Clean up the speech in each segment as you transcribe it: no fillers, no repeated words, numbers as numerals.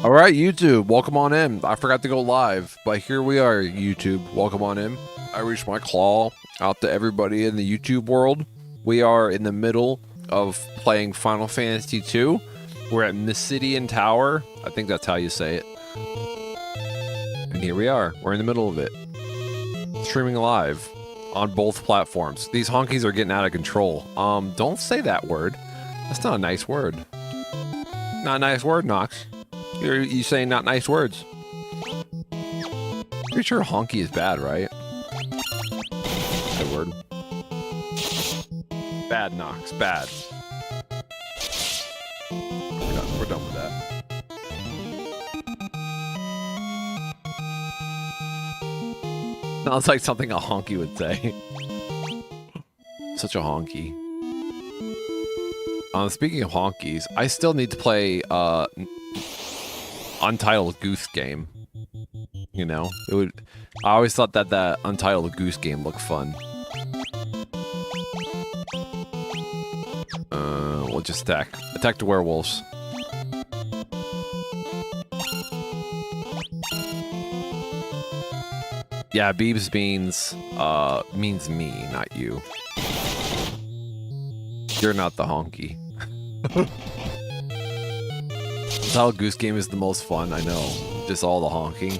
All right, YouTube, welcome on in. I forgot to go live, but here we are, YouTube. Welcome on in. I reached my claw out to everybody in the YouTube world. We are in the middle of playing Final Fantasy 2. We're at Mysidia Tower. I think that's how you say it. And here we are. We're in the middle of it. Streaming live on both platforms. These honkies are getting out of control. Don't say that word. That's not a nice word. Not a nice word, Nox. You saying not nice words. Pretty sure honky is bad, right? Good word. Bad, Nox. Bad. We're done with that. Sounds like something a honky would say. Such a honky. Speaking of honkies, I still need to play Untitled Goose Game. You know, I always thought that Untitled Goose Game looked fun. We'll just attack the werewolves. Yeah, Beebs means me, not you. You're not the honky. Untitled Goose Game is the most fun, I know. Just all the honking.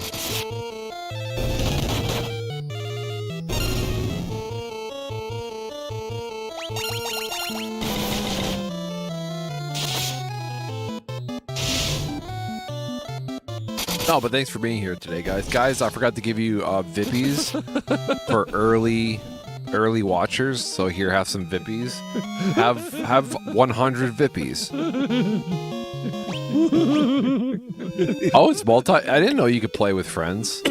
No, but thanks for being here today, guys. Guys, I forgot to give you Vippies for early watchers. So here, have some Vippies. Have 100 Vippies. Oh, it's multi. I didn't know you could play with friends.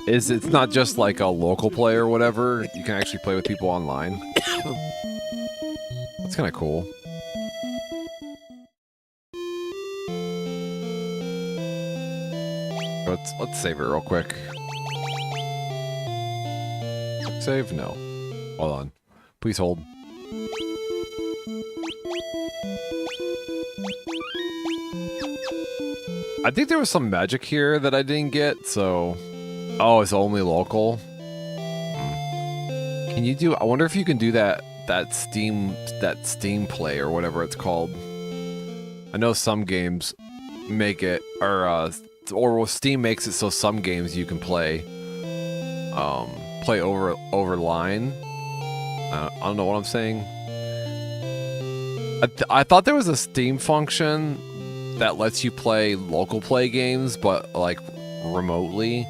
It's not just like a local play or whatever. You can actually play with people online. That's kind of cool. Let's save it real quick. Save? No. Hold on. Please hold. I think there was some magic here that I didn't get, so... Oh, it's only local? Can you do... I wonder if you can do that Steam play or whatever it's called. I know some games make it, or Steam makes it so some games you can play over line. I don't know what I'm saying. I thought there was a Steam function that lets you play local play games, but like remotely.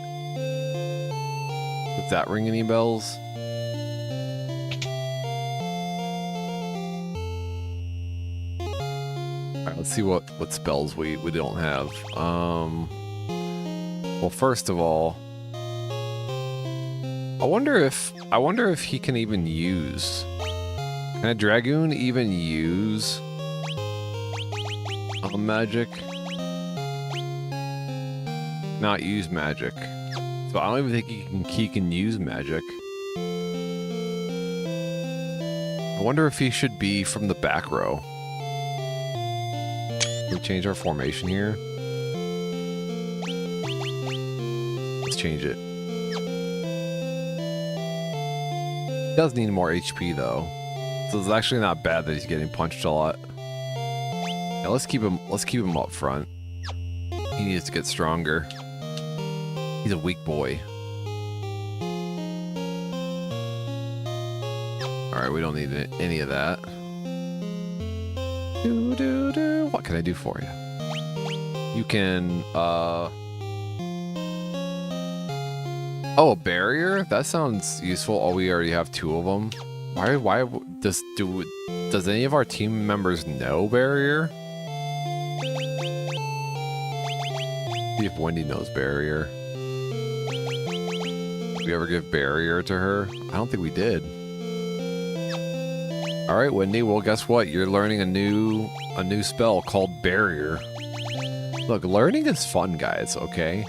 Does that ring any bells? Alright, let's see what spells we don't have. Well, first of all, I wonder if he can even use. Can a dragoon even use magic? Not use magic. So I don't even think he can use magic. I wonder if he should be from the back row. Can we change our formation here? Let's change it. He does need more HP though. So it's actually not bad that he's getting punched a lot. Yeah, let's keep him up front. He needs to get stronger. He's a weak boy. Alright, we don't need any of that. What can I do for you? You can, oh, a barrier? That sounds useful. Oh, we already have 2 of them. Why does any of our team members know barrier? See if Wendy knows barrier. Did we ever give barrier to her? I don't think we did. All right, Wendy. Well, guess what? You're learning a new spell called barrier. Look, learning is fun, guys. Okay.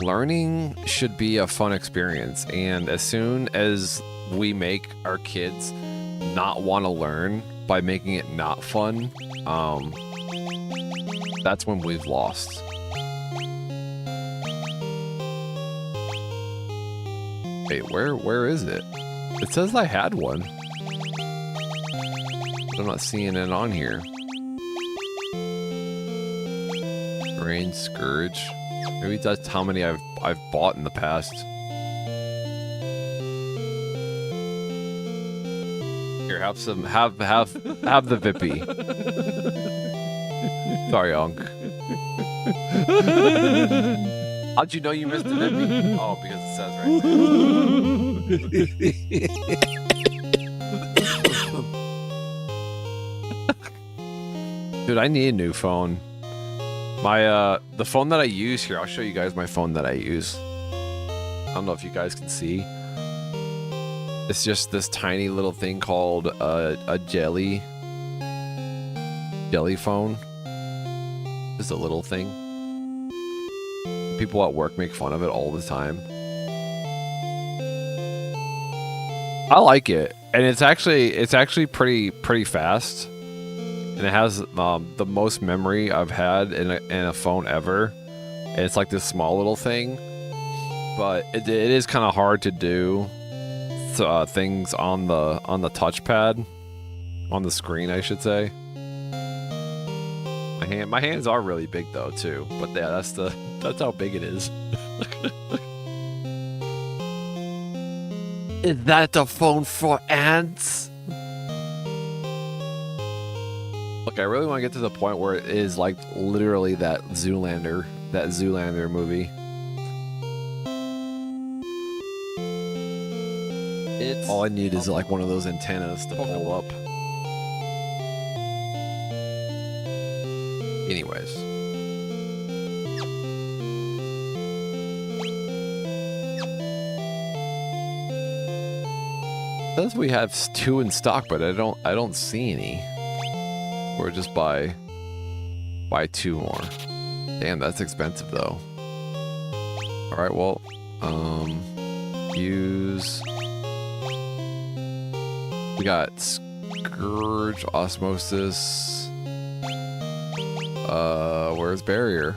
Learning should be a fun experience, and as soon as we make our kids not want to learn by making it not fun, that's when we've lost. Wait, where is it? It says I had one. But I'm not seeing it on here. Rain Scourge. Maybe that's how many I've bought in the past. Here, have some have the Vippy. Sorry, Unc. How'd you know you missed the Vippy? Oh, because it says right. Dude, I need a new phone. My the phone that I use here, I'll show you guys my phone that I use. I don't know if you guys can see. It's just this tiny little thing called a jelly phone. Just a little thing. People at work make fun of it all the time. I like it, and it's actually pretty fast, and it has the most memory I've had in a phone ever. And it's like this small little thing, but it is kind of hard to do things on the touchpad, on the screen, I should say. My hands are really big though too, but yeah, that's how big it is. Is that the phone for ants? Look, I really want to get to the point where it is like literally that Zoolander movie. All I need is like one of those antennas to pull up. Anyways. It says we have 2 in stock, but I don't see any. Or just buy 2 more. Damn, that's expensive though. Alright, well, use. We got Scourge, Osmosis. Where's Barrier?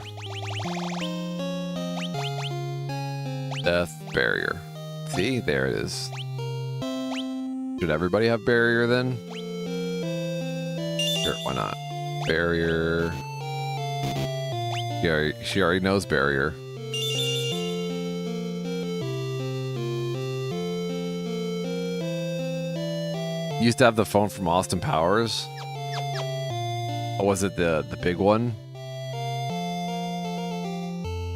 Death, Barrier. See, there it is. Should everybody have Barrier then? Sure, why not? Barrier. She already knows Barrier. Used to have the phone from Austin Powers. Or was it the big one?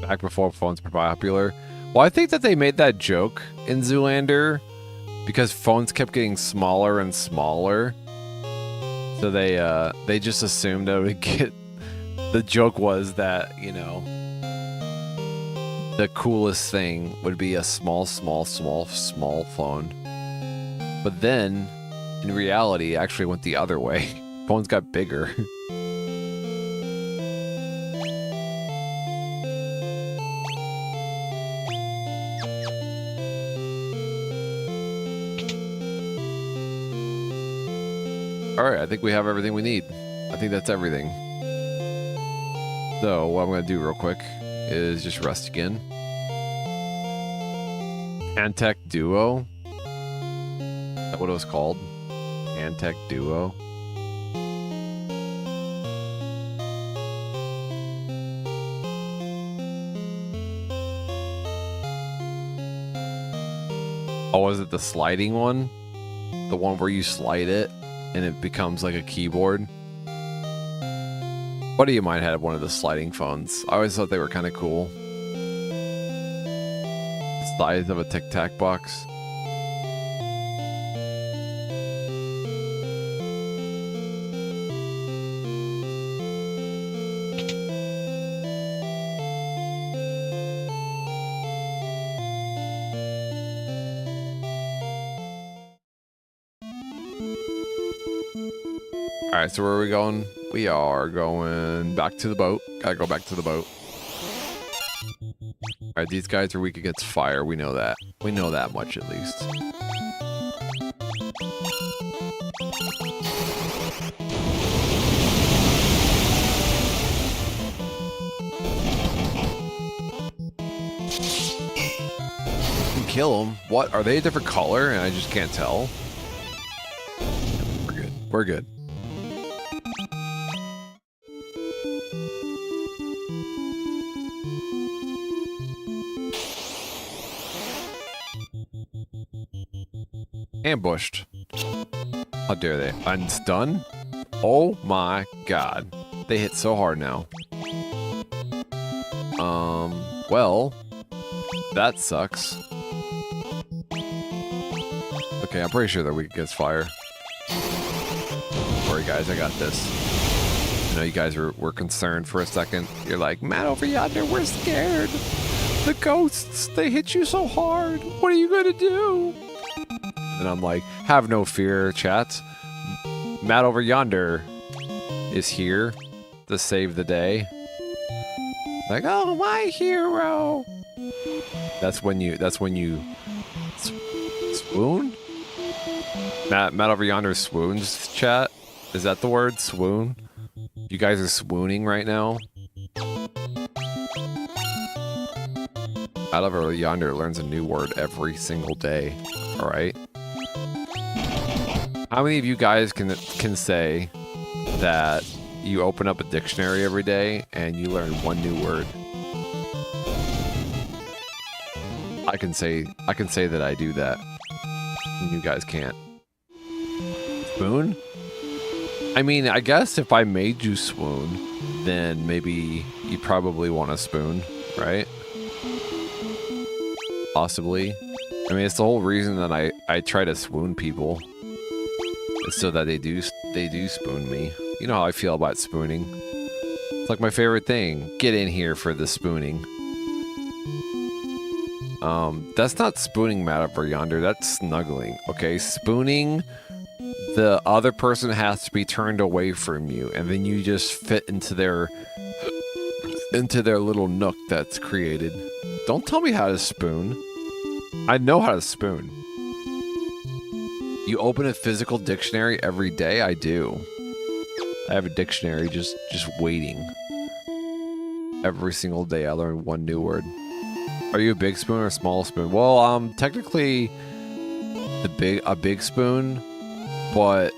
Back before phones were popular. Well, I think that they made that joke in Zoolander because phones kept getting smaller and smaller. So they just assumed that it would get. The joke was that, you know, the coolest thing would be a small phone. But then, in reality, it actually went the other way. Phones got bigger. Alright, I think we have everything we need. I think that's everything. So, what I'm going to do real quick is just rest again. Antec Duo. Is that what it was called? Antec Duo. Oh, was it the sliding one? The one where you slide it and it becomes like a keyboard? A buddy of mine had one of the sliding phones. I always thought they were kind of cool. The size of a Tic Tac box. Alright, so where are we going? We are going back to the boat. Gotta go back to the boat. Alright, these guys are weak against fire. We know that. We know that much at least. kill them. What? Are they a different color and I just can't tell? We're good. We're good. Ambushed. How dare they? Unstun? Oh my god. They hit so hard now. Well, that sucks. Okay, I'm pretty sure they're weak against fire. Don't worry, guys, I got this. I know you guys were concerned for a second. You're like, man, over yonder, we're scared. The ghosts, they hit you so hard. What are you gonna do? And I'm like, have no fear, chat. Matt over yonder is here to save the day. Like, oh, my hero. That's when you swoon? Matt over yonder swoons, chat. Is that the word? Swoon? You guys are swooning right now. Matt over yonder learns a new word every single day. All right. How many of you guys can say that you open up a dictionary every day and you learn one new word? I can say that I do that. And you guys can't. Spoon? I mean, I guess if I made you swoon, then maybe you probably want a spoon, right? Possibly. I mean, it's the whole reason that I try to swoon people. It's so that they do spoon me. You know how I feel about spooning. It's like my favorite thing. Get in here for the spooning. That's not spooning, Matt over yonder. That's snuggling. Okay, spooning. The other person has to be turned away from you, and then you just fit into their little nook that's created. Don't tell me how to spoon. I know how to spoon. You open a physical dictionary every day? I do. I have a dictionary just waiting. Every single day I learn one new word. Are you a big spoon or a small spoon? Well, technically a big spoon, but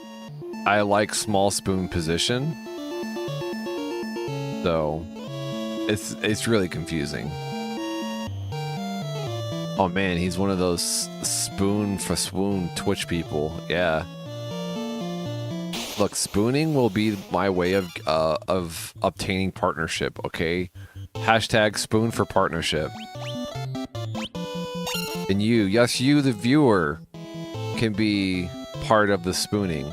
I like small spoon position. So it's really confusing. Oh man, he's one of those spoon for swoon Twitch people. Yeah. Look, spooning will be my way of obtaining partnership, okay? Hashtag spoon for partnership. And you, yes, you, the viewer, can be part of the spooning.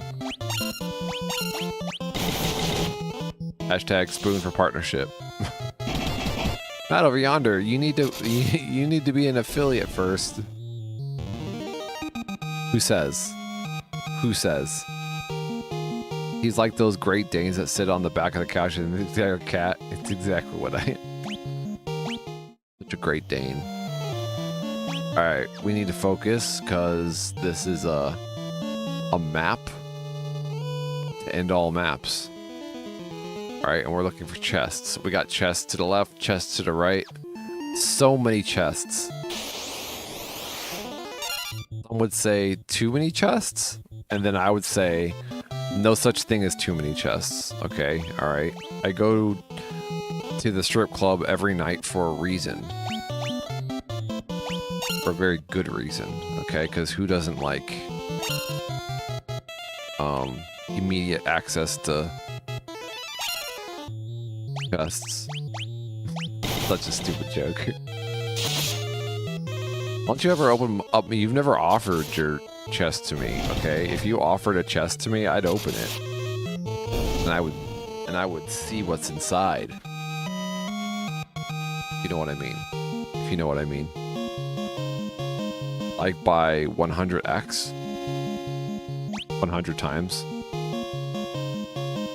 Hashtag spoon for partnership. Not over yonder. You need to be an affiliate first. Who says? Who says? He's like those Great Danes that sit on the back of the couch and they're a cat. It's exactly what I am. Such a Great Dane. Alright, we need to focus because this is a map to end all maps. Alright, and we're looking for chests. We got chests to the left, chests to the right. So many chests. Some would say too many chests, and then I would say no such thing as too many chests. Okay, alright. I go to the strip club every night for a reason. For a very good reason, okay? Because who doesn't like immediate access to chests? Such a stupid joke. Don't you ever open up? You've never offered your chest to me, okay? If you offered a chest to me, I'd open it, and I would see what's inside. You know what I mean? If you know what I mean. Like by 100x? 100 times?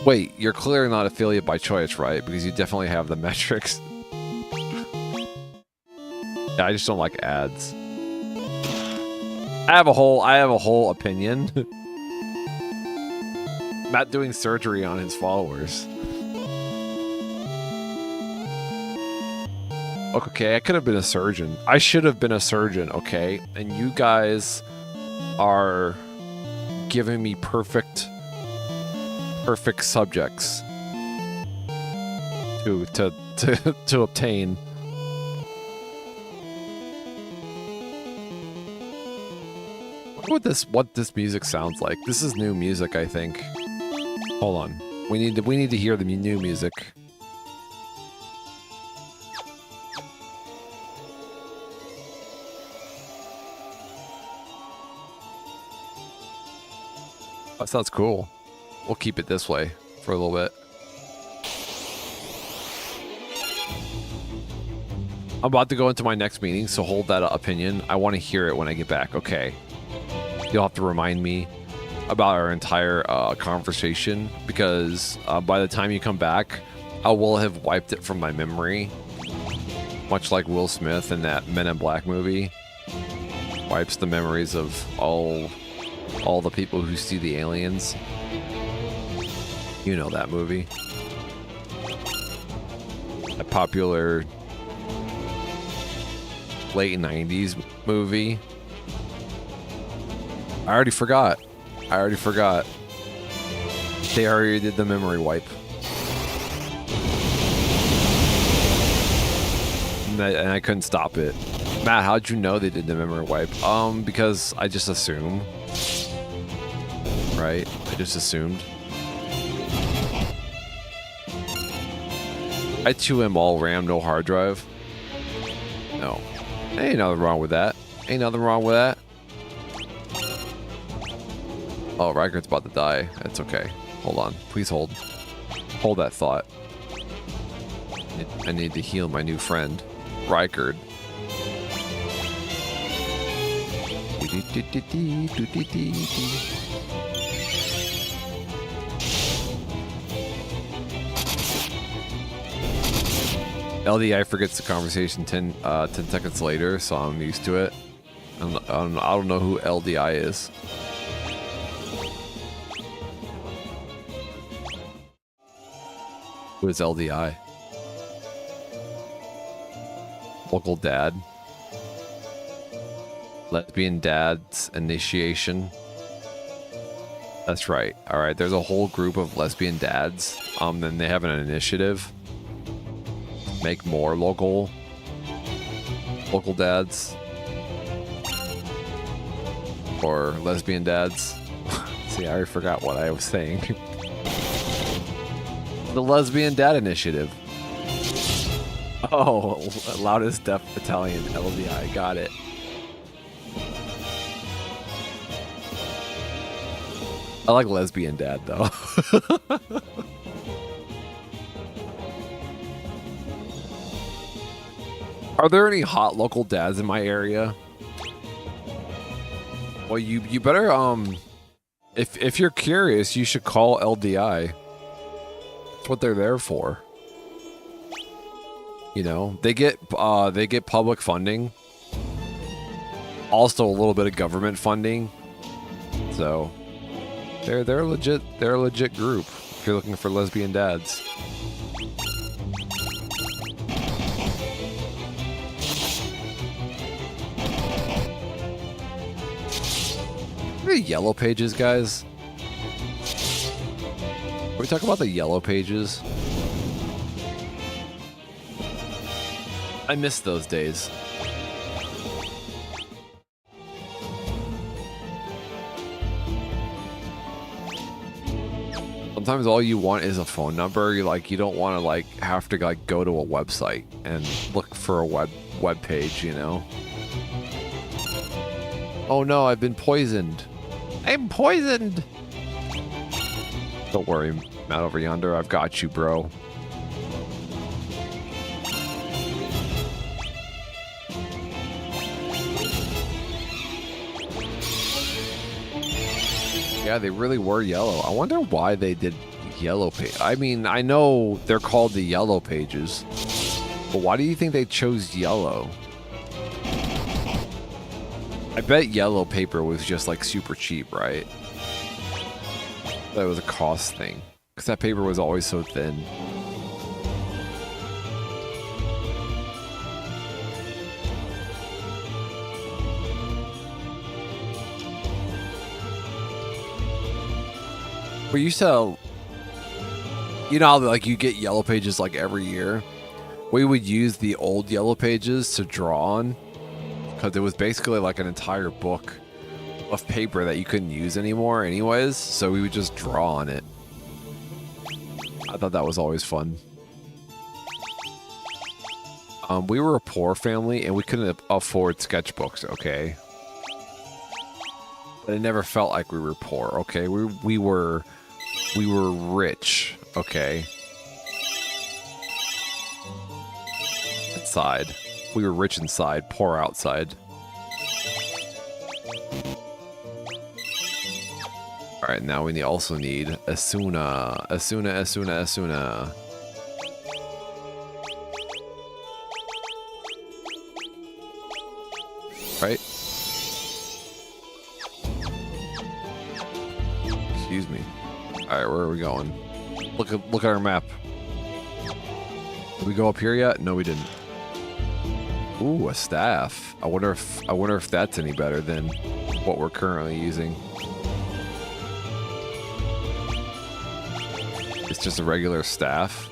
Wait, you're clearly not affiliate by choice, right? Because you definitely have the metrics. Yeah, I just don't like ads. I have a whole opinion. Matt doing surgery on his followers. Okay, I could have been a surgeon. I should have been a surgeon, okay? And you guys are giving me perfect subjects to obtain. What this music sounds like. This is new music, I think. Hold on. We need to hear the new music. That sounds cool. We'll keep it this way for a little bit. I'm about to go into my next meeting, so hold that opinion. I want to hear it when I get back. Okay. You'll have to remind me about our entire conversation, because by the time you come back, I will have wiped it from my memory. Much like Will Smith in that Men in Black movie. Wipes the memories of all the people who see the aliens. You know that movie. A popular late 90s movie. I already forgot. They already did the memory wipe. And I couldn't stop it. Matt, how'd you know they did the memory wipe? Because I just assume. Right? I just assumed. I 2M all RAM, no hard drive. No. Ain't nothing wrong with that. Oh, Riker's about to die. That's okay. Hold on. Please hold. Hold that thought. I need to heal my new friend, Riker. LDI forgets the conversation 10 seconds later, so I'm used to it. I don't know who LDI is. Who is LDI? Local dad. Lesbian dad's initiation. That's right. All right. There's a whole group of lesbian dads. Then they have an initiative. Make more local dads. Or lesbian dads. See, I already forgot what I was saying. The Lesbian Dad Initiative. Oh, loudest deaf battalion, LDI. Got it. I like Lesbian Dad, though. Are there any hot local dads in my area? Well, you better, if you're curious, you should call LDI. That's what they're there for. You know, they get public funding. Also a little bit of government funding. So they're a legit group if you're looking for lesbian dads. The yellow pages, guys. Can we talk about the yellow pages? I miss those days. Sometimes all you want is a phone number. You don't want to have to go to a website and look for a web page, you know. Oh no, I've been poisoned. I'm poisoned. Don't worry, Matt over yonder. I've got you, bro. Yeah, they really were yellow. I wonder why they did yellow page. I mean, I know they're called the yellow pages, but why do you think they chose yellow? I bet yellow paper was just super cheap, right? That was a cost thing, because that paper was always so thin. We used to, you know, like you get yellow pages like every year. We would use the old yellow pages to draw on because it was basically like an entire book of paper that you couldn't use anymore anyways. So we would just draw on it. I thought that was always fun. We were a poor family and we couldn't afford sketchbooks, okay? But it never felt like we were poor, okay? We were rich, okay? Inside. We were rich inside, poor outside. Alright, now we also need Asuna. Asuna. Right? Excuse me. Alright, where are we going? Look at our map. Did we go up here yet? No, we didn't. Ooh, a staff. I wonder if that's any better than what we're currently using. It's just a regular staff.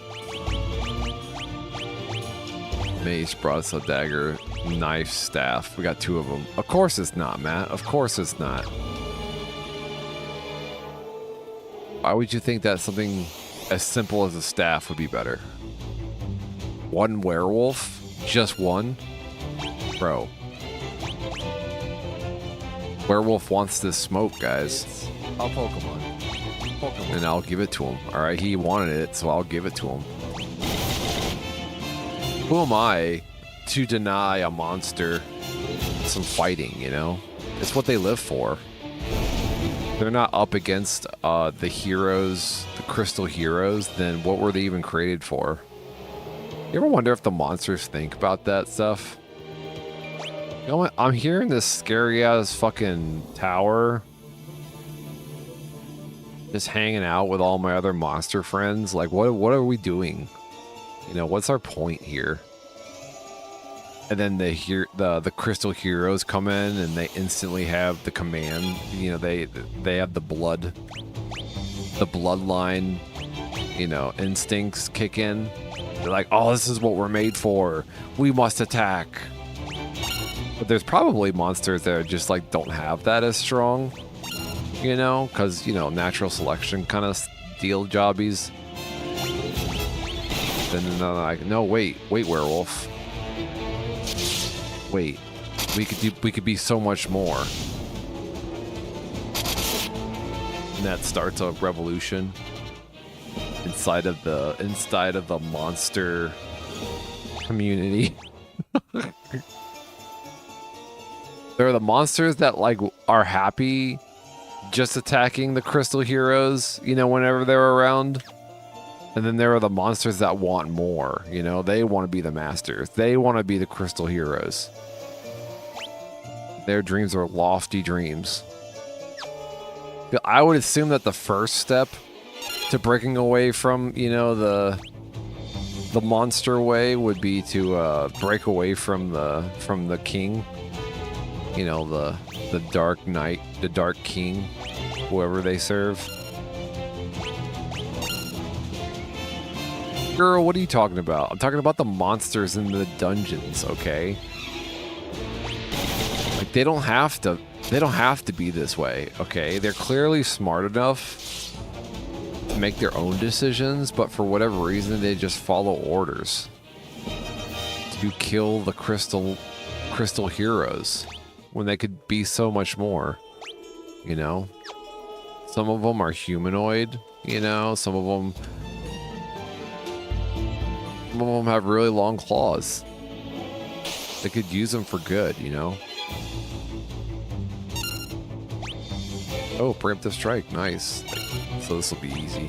Mace, broadsword, dagger, knife, staff. We got 2 of them. Of course it's not, Matt. Of course it's not. Why would you think that something as simple as a staff would be better? 1 werewolf? Just 1? Bro. Werewolf wants this smoke, guys. A Pokemon. And I'll give it to him. Alright, he wanted it, so I'll give it to him. Who am I to deny a monster some fighting, you know? It's what they live for. They're not up against the heroes, the crystal heroes, then what were they even created for? You ever wonder if the monsters think about that stuff? You know what? I'm here in this scary ass fucking tower. Just hanging out with all my other monster friends. Like, what are we doing? You know, what's our point here? And then the crystal heroes come in and they instantly have the command. You know, they have the bloodline, you know, instincts kick in. They're like, oh, this is what we're made for. We must attack. But there's probably monsters that are just like don't have that as strong. You know, because, you know, natural selection kind of deal jobbies. Then they're like, no, wait, werewolf. Wait, we could be so much more. And that starts a revolution inside of the monster community. There are the monsters that like are happy just attacking the crystal heroes, you know, whenever they're around. And then there are the monsters that want more, you know, they want to be the masters. They want to be the crystal heroes. Their dreams are lofty dreams. I would assume that the first step to breaking away from, you know, the monster way would be to break away from the king. You know, the dark knight, the dark king, whoever they serve. Girl, what are you talking about? I'm talking about the monsters in the dungeons, okay? Like they don't have to be this way, okay? They're clearly smart enough to make their own decisions, but for whatever reason they just follow orders to kill the crystal heroes when they could be so much more, you know? Some of them are humanoid, you know? Some of them have really long claws. They could use them for good, you know? Oh, preemptive strike, nice. So this will be easy.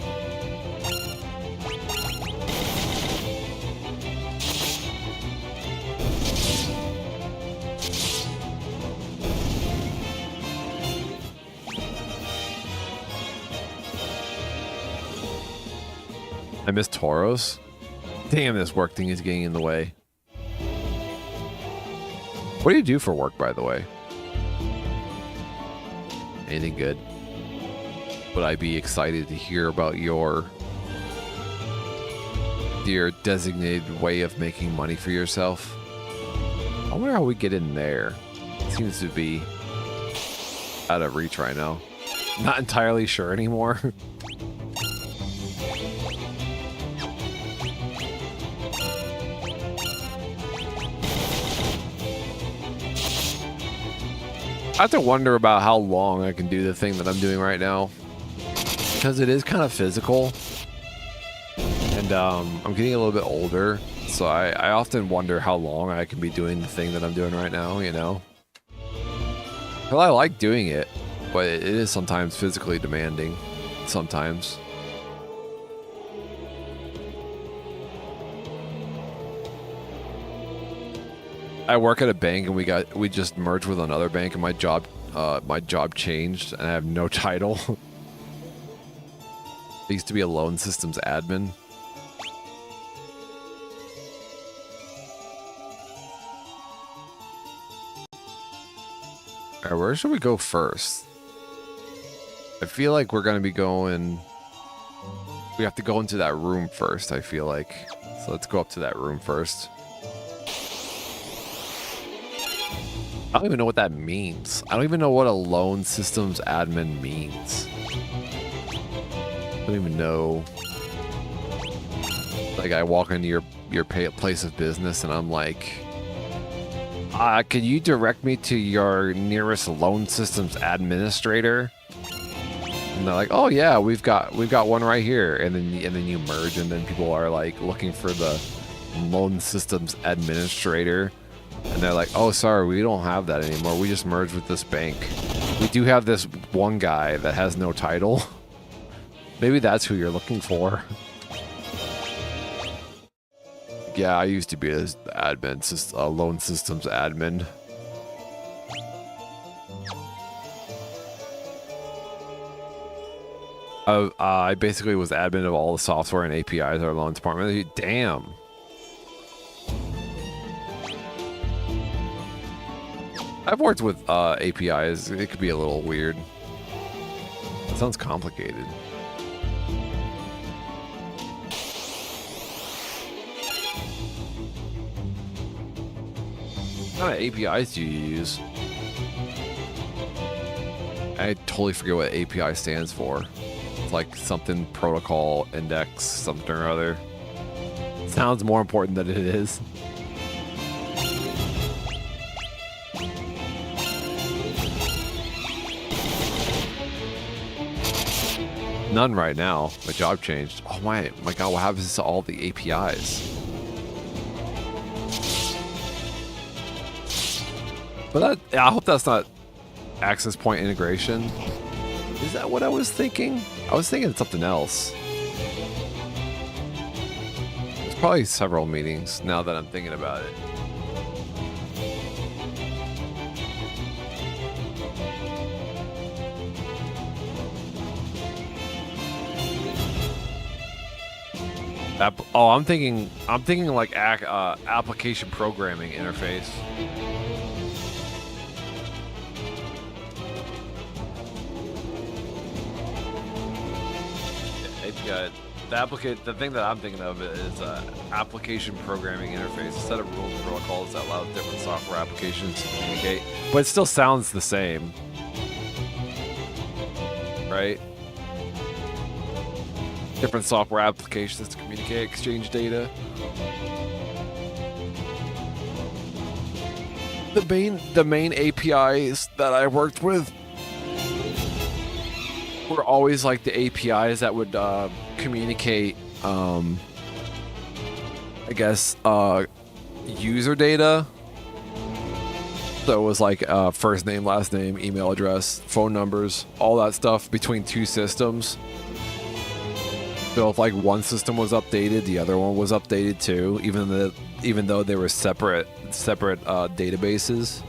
I missed Tauros. Damn, this work thing is getting in the way. What do you do for work, by the way? Anything good? would I be excited to hear about your designated way of making money for yourself? I wonder how we get in there. It seems to be out of reach right now. Not entirely sure anymore. I have to wonder about how long I can do the thing that I'm doing right now, because it is kind of physical, and I'm getting a little bit older, so I often wonder how long I can be doing the thing that I'm doing right now, you know? Well, I like doing it, but it is sometimes physically demanding, sometimes. I work at a bank, and we just merged with another bank, and my job changed, and I have no title. I used to be a loan systems admin. All right, where should we go first? I feel like we're gonna be going. We have to go into that room first. I feel like, so let's go up to that room first. I don't even know what that means. I don't even know what a loan systems admin means. I don't even know. Like, I walk into your place of business and I'm like, could you direct me to your nearest loan systems administrator? And they're like, oh yeah, we've got one right here. And then you merge, and then people are like looking for the loan systems administrator. And they're like, oh, sorry, we don't have that anymore. We just merged with this bank. We do have this one guy that has no title. Maybe that's who you're looking for. Yeah, I used to be an admin, a loan systems admin. I basically was admin of all the software and APIs at our loan department. Damn. I've worked with APIs. It could be a little weird. It sounds complicated. What kind of APIs do you use? I totally forget what API stands for. It's like something protocol, index, something or other. Sounds more important than it is. None right now. My job changed. Oh my god, what happens to all the APIs? But I hope that's not access point integration. Is that what I was thinking? I was thinking something else. There's probably several meetings now that I'm thinking about it. I'm thinking like application programming interface. API. The thing that I'm thinking of is application programming interface, a set of rules and protocols that allow different software applications to communicate, but it still sounds the same, right? Different software applications to communicate, exchange data. The main APIs that I worked with were always like the APIs that would communicate, I guess, user data. So it was like first name, last name, email address, phone numbers, all that stuff between two systems. So if like one system was updated, the other one was updated too, even though they were separate databases.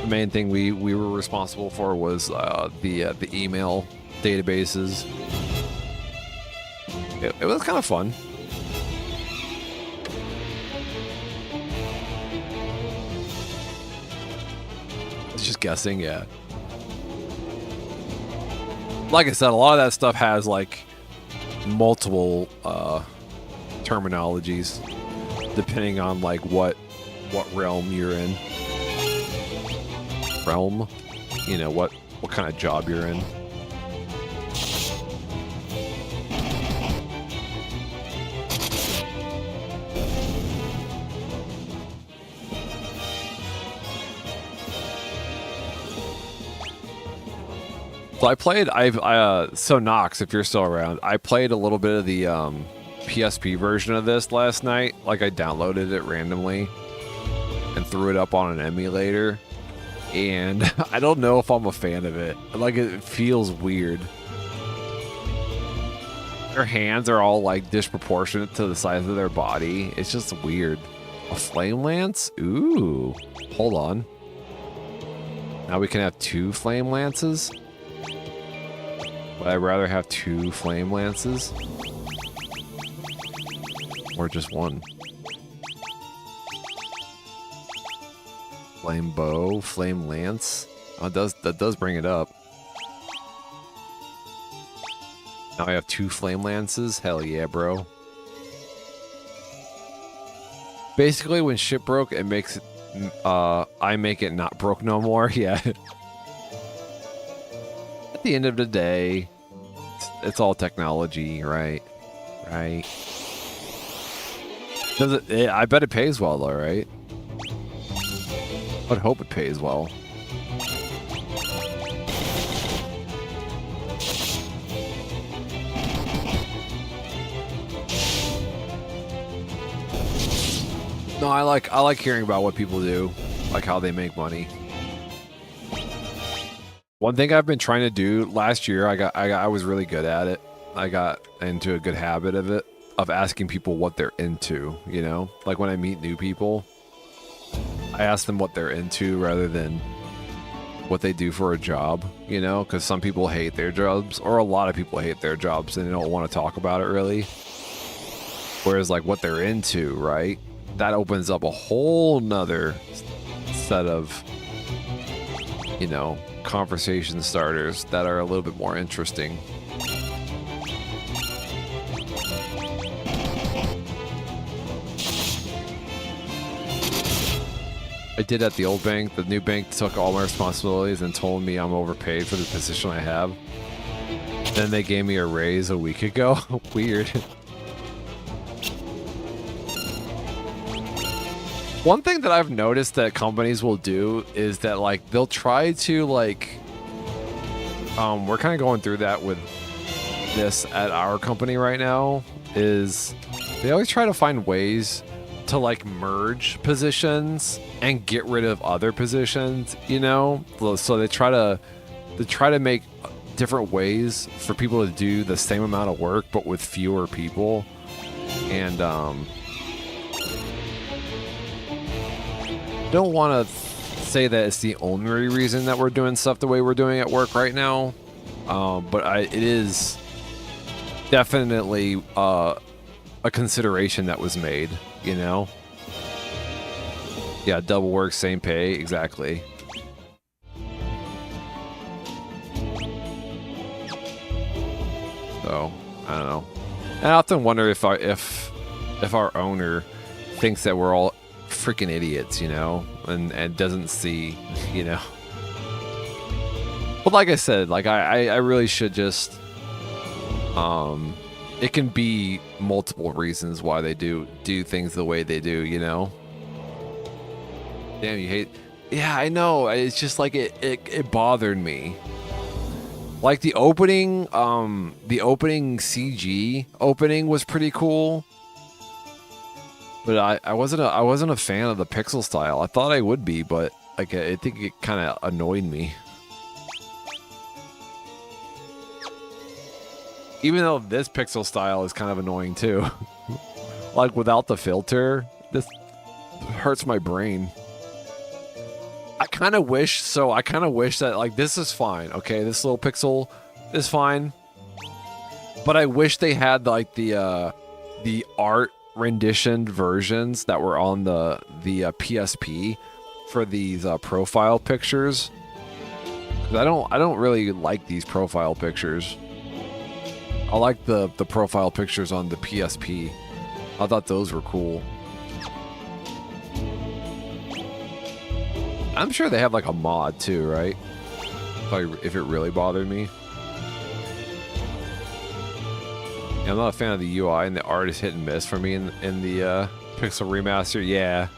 The main thing we were responsible for was the email databases. It was kind of fun. It's just guessing, yeah. like I said, a lot of that stuff has like multiple terminologies depending on like what realm you're in. Realm, you know, what kind of job you're in. So I played, so Nox, if you're still around, I played a little bit of the PSP version of this last night. Like I downloaded it randomly and threw it up on an emulator. And I don't know if I'm a fan of it. Like it feels weird. Their hands are all like disproportionate to the size of their body. It's just weird. A flame lance? Ooh. Hold on. Now we can have 2 flame lances? Would I rather have 2 flame lances? Or just 1? Flame bow, flame lance. Oh, that does bring it up. Now I have 2 flame lances. Hell yeah, bro. Basically, when shit broke, it makes it. I make it not broke no more. Yeah. At the end of the day, it's all technology, right? Right. Does it? I bet it pays well, though, right? I'd hope it pays well. No, I like hearing about what people do, like how they make money. One thing I've been trying to do last year, I was really good at it. I got into a good habit of it, of asking people what they're into, you know? Like when I meet new people, I ask them what they're into rather than what they do for a job, you know? Because some people hate their jobs, or a lot of people hate their jobs and they don't want to talk about it really. Whereas like what they're into, right? That opens up a whole nother set of, you know, conversation starters that are a little bit more interesting. I did at the old bank. The new bank took all my responsibilities and told me I'm overpaid for the position I have. Then they gave me a raise a week ago. Weird. One thing that I've noticed that companies will do is that like they'll try to like we're kind of going through that with this at our company right now, is they always try to find ways to like merge positions and get rid of other positions, you know? So they try to make different ways for people to do the same amount of work but with fewer people. And don't want to say that it's the only reason that we're doing stuff the way we're doing at work right now, but it is definitely a consideration that was made, you know? Yeah, double work, same pay, exactly. So, I don't know. And I often wonder if our owner thinks that we're all freaking idiots, you know, and doesn't see, you know. But like I said, like I really should just it can be multiple reasons why they do things the way they do, you know. Damn, you hate. Yeah, I know. It's just like it bothered me. Like the opening CG opening was pretty cool. But I wasn't a fan of the pixel style. I thought I would be, but like I think it kind of annoyed me. Even though this pixel style is kind of annoying too. Like without the filter, this hurts my brain. I kind of wish that like this is fine. Okay, this little pixel is fine. But I wish they had like the art rendition versions that were on the PSP for these profile pictures. I don't really like these profile pictures. I like the profile pictures on the PSP. I thought those were cool. I'm sure they have like a mod too, right? If it really bothered me. Yeah, I'm not a fan of the UI, and the art is hit and miss for me in the Pixel Remaster. Yeah.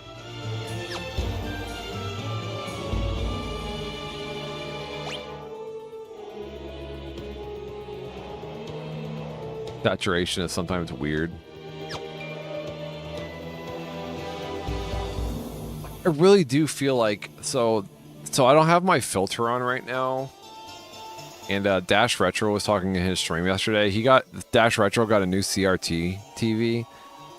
Saturation is sometimes weird. I really do feel like so I don't have my filter on right now. And Dash Retro was talking in his stream yesterday. Dash Retro got a new CRT TV.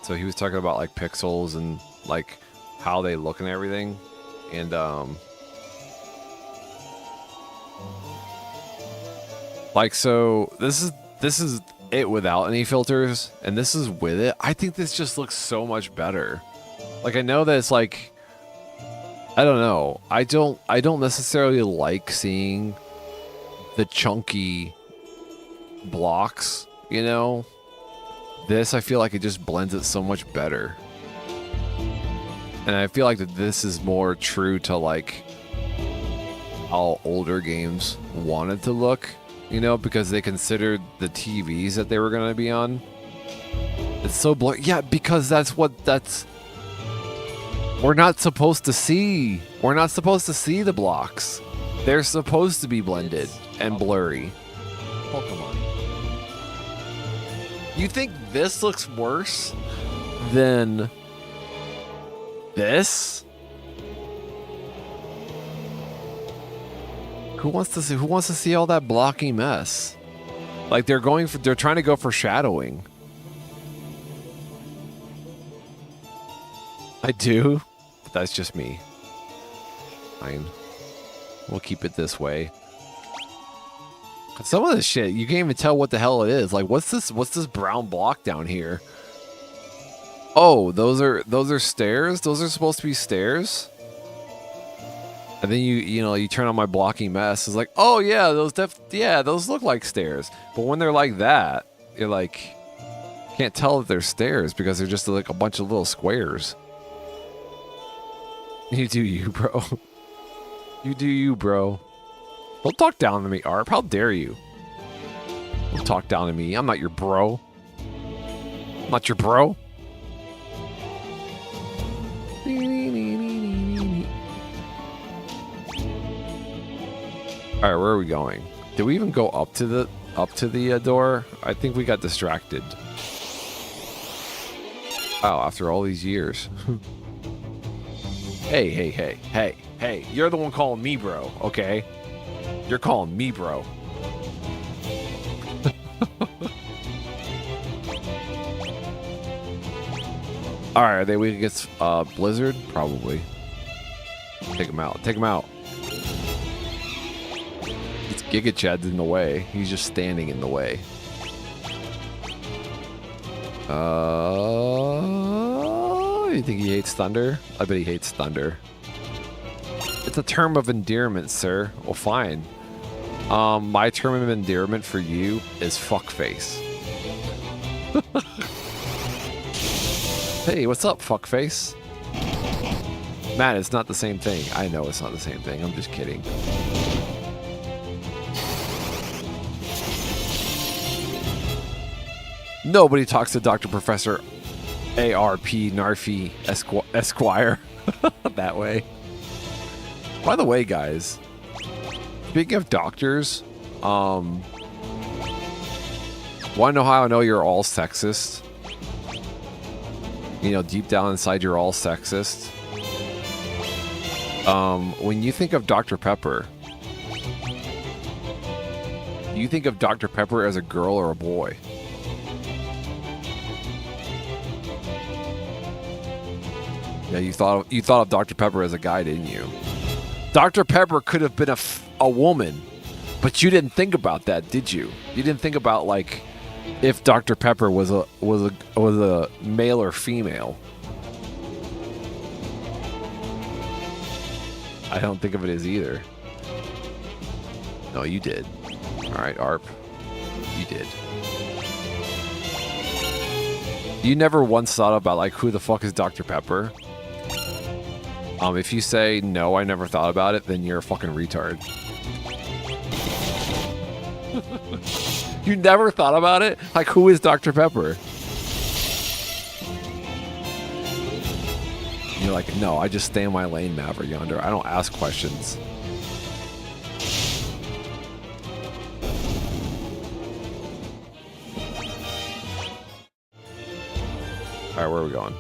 So he was talking about like pixels and like how they look and everything. And like, so this is it without any filters, and this is with it. I think this just looks so much better. Like, I know that it's like, I don't know. I don't necessarily like seeing the chunky blocks, you know? This, I feel like it just blends it so much better. And I feel like that this is more true to like how older games wanted to look, you know, because they considered the TVs that they were going to be on. It's so blurry. Yeah, because we're not supposed to see. We're not supposed to see the blocks. They're supposed to be blended and blurry. Pokemon. You think this looks worse than this? Who wants to see all that blocky mess? Like they're trying to go for shadowing. I do, but that's just me. Fine. We'll keep it this way. Some of this shit, you can't even tell what the hell it is. Like, what's this brown block down here? Oh, those are stairs? Those are supposed to be stairs? And then you turn on my blocky mess. It's like, oh yeah, those look like stairs. But when they're like that, you're like, can't tell that they're stairs because they're just like a bunch of little squares. You do you, bro. You do you, bro. Don't talk down to me, Arp. How dare you? Don't talk down to me. I'm not your bro. I'm not your bro. All right, where are we going? Did we even go up to the door? I think we got distracted. Wow, after all these years. Hey, you're the one calling me bro, okay? You're calling me bro. Alright, we can get Blizzard? Probably. Take him out. Take him out. It's Giga Chad's in the way. He's just standing in the way. You think he hates thunder? I bet he hates thunder. It's a term of endearment, sir. Well, fine. My term of endearment for you is fuckface. Hey, what's up, fuckface? Matt, it's not the same thing. I know it's not the same thing. I'm just kidding. Nobody talks to Dr. Professor A.R.P. Narfi Esquire that way. By the way, guys, speaking of doctors, want to know how I know you're all sexist? You know, deep down inside, you're all sexist. When you think of Dr. Pepper, do you think of Dr. Pepper as a girl or a boy? Yeah, you thought of Dr. Pepper as a guy, didn't you? Dr. Pepper could have been a woman, but you didn't think about that, did you? You didn't think about like if Dr. Pepper was a male or female. I don't think of it as either. No, you did. All right, ARP. You did. You never once thought about, like, who the fuck is Dr. Pepper? If you say, no, I never thought about it, then you're a fucking retard. You never thought about it? Like, who is Dr. Pepper? You're like, no, I just stay in my lane, Maverick Yonder. I don't ask questions. All right, where are we going?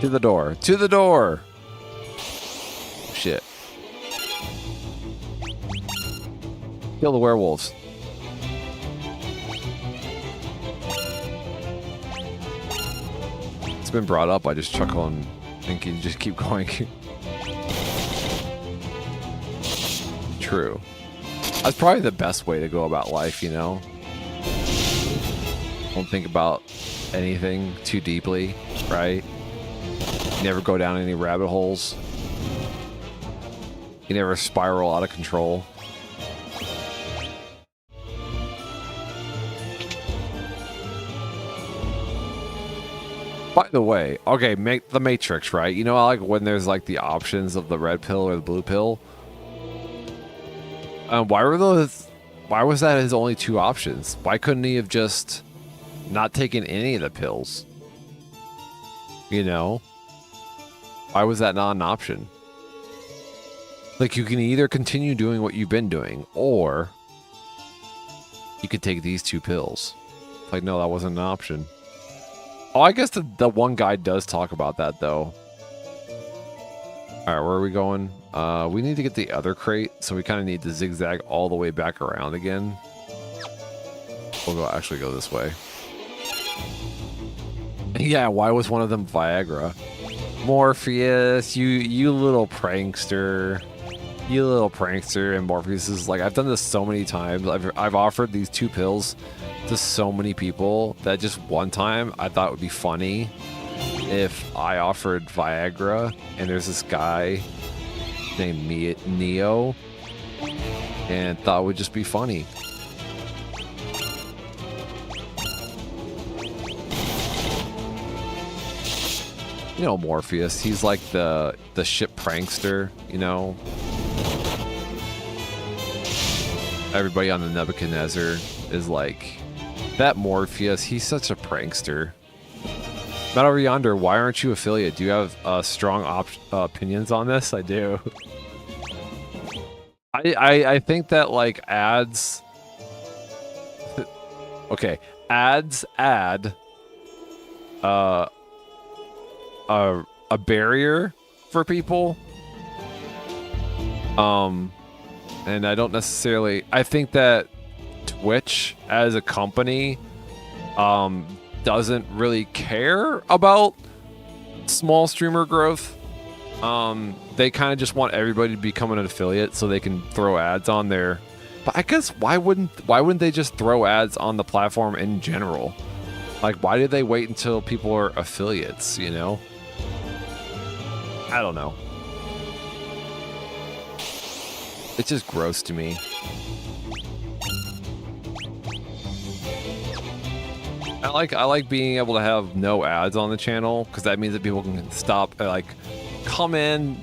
To the door. To the door! Shit. Kill the werewolves. It's been brought up. I just chuckle and think you just keep going. True. That's probably the best way to go about life, you know? Don't think about anything too deeply, right? Never go down any rabbit holes. You never spiral out of control. By the way, okay, make the Matrix, right? You know, like when there's like the options of the red pill or the blue pill. Why were those? Why was that his only two options? Why couldn't he have just not taken any of the pills? You know, why was that not an option? Like, you can either continue doing what you've been doing, or you could take these two pills. Like, no, that wasn't an option. Oh, I guess the one guy does talk about that, though. All right, where are we going? We need to get the other crate, so we kind of need to zigzag all the way back around again. We'll actually go this way. Yeah, why was one of them Viagra? Morpheus, you little prankster. You little prankster. And Morpheus is like, I've done this so many times. I've offered these two pills to so many people that just one time I thought it would be funny if I offered Viagra, and there's this guy named Neo, and thought it would just be funny. You know, Morpheus, he's like the ship prankster, you know. Everybody on the Nebuchadnezzar is like, that Morpheus, he's such a prankster. Metal Yonder, why aren't you affiliate? Do you have strong opinions on this? I do. I think that, like, ads... okay, ads add a barrier for people. And I don't necessarily... I think that Twitch as a company doesn't really care about small streamer growth. They kind of just want everybody to become an affiliate so they can throw ads on there. But I guess why wouldn't they just throw ads on the platform in general? Like, why did they wait until people are affiliates, you know? I don't know. It's just gross to me. I like being able to have no ads on the channel, because that means that people can stop, like, come in,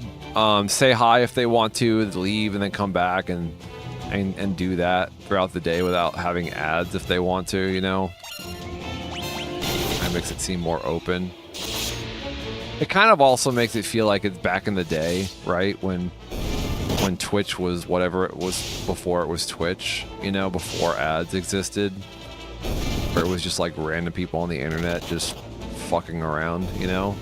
say hi if they want to, leave, and then come back and do that throughout the day without having ads if they want to, you know? That makes it seem more open. It kind of also makes it feel like it's back in the day, right? When Twitch was whatever it was before it was Twitch, you know, before ads existed. Where it was just like random people on the internet just fucking around, you know?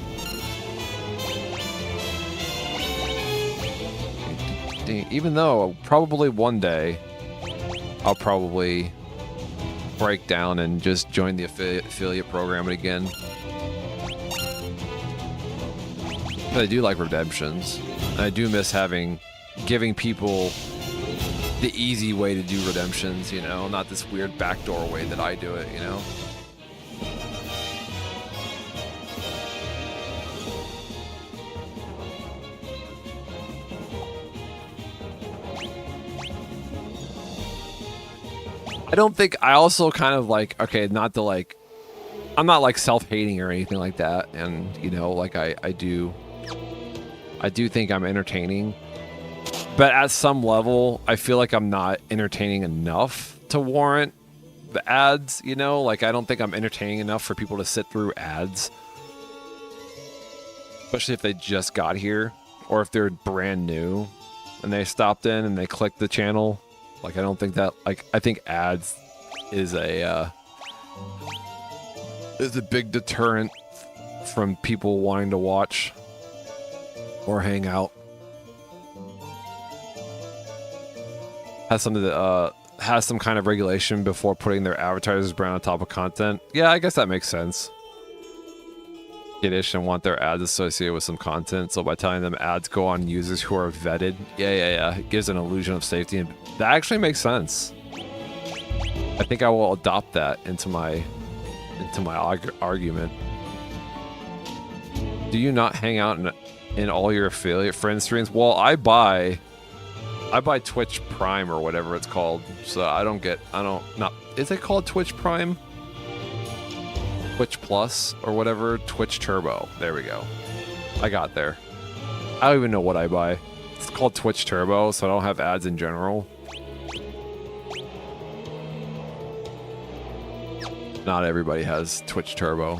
Even though probably one day I'll probably break down and just join the affiliate program again. But I do like redemptions. And I do miss giving people the easy way to do redemptions, you know, not this weird backdoor way that I do it, you know. I don't think, I also kind of like, okay, not to like, I'm not like self-hating or anything like that. And, you know, like I do think I'm entertaining, but at some level, I feel like I'm not entertaining enough to warrant the ads, you know? Like, I don't think I'm entertaining enough for people to sit through ads, especially if they just got here or if they're brand new and they stopped in and they clicked the channel. Like, I don't think that, like, I think ads is a big deterrent from people wanting to watch or hang out. Has something that has some kind of regulation before putting their advertisers brand on top of content. Yeah, I guess that makes sense. Kiddish and want their ads associated with some content, so by telling them ads go on users who are vetted, yeah, it gives an illusion of safety, and that actually makes sense. I think I will adopt that into my argument. Do you not hang out in all your affiliate friend streams? Well, I buy Twitch Prime or whatever it's called, so is it called Twitch Prime? Twitch Plus or whatever, Twitch Turbo. There we go. I got there. I don't even know what I buy. It's called Twitch Turbo, so I don't have ads in general. Not everybody has Twitch Turbo.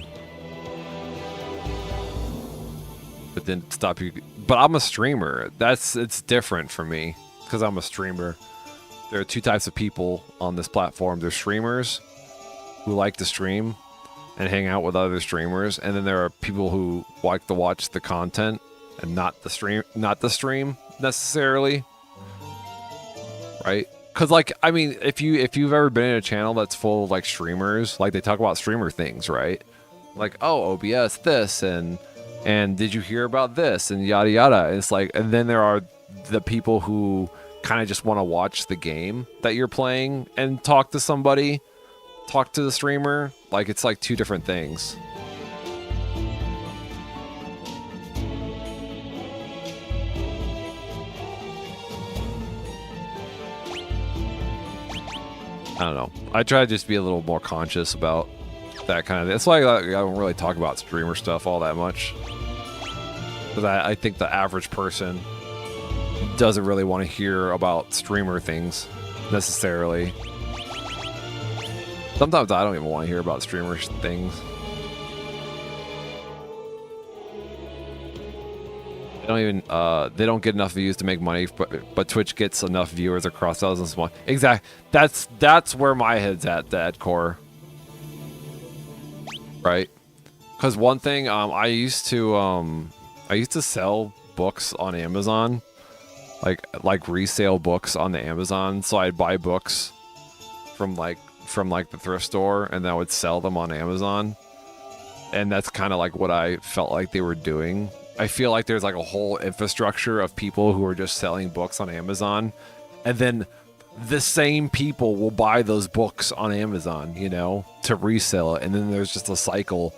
But then stop you. But I'm a streamer. It's different for me because I'm a streamer. There are two types of people on this platform. There's streamers who like to stream and hang out with other streamers, and then there are people who like to watch the content and not the stream necessarily, right? Because, like, I mean, if you've ever been in a channel that's full of like streamers, like they talk about streamer things, right? Like, oh, OBS this, and did you hear about this, and yada yada. And it's like, and then there are the people who kind of just want to watch the game that you're playing and talk to somebody, talk to the streamer. Like, it's like two different things. I don't know. I try to just be a little more conscious about that kind of thing. That's why I don't really talk about streamer stuff all that much. Because I think the average person doesn't really want to hear about streamer things necessarily. Sometimes I don't even want to hear about streamer things. They don't get enough views to make money, but Twitch gets enough viewers across thousands of months. Exactly. That's where my head's at core. Right? Because one thing, I used to sell books on Amazon, like resale books on the Amazon. So I'd buy books from the thrift store, and then I would sell them on Amazon. And that's kind of like what I felt like they were doing. I feel like there's like a whole infrastructure of people who are just selling books on Amazon, and then the same people will buy those books on Amazon, you know, to resell it. And then there's just a cycle,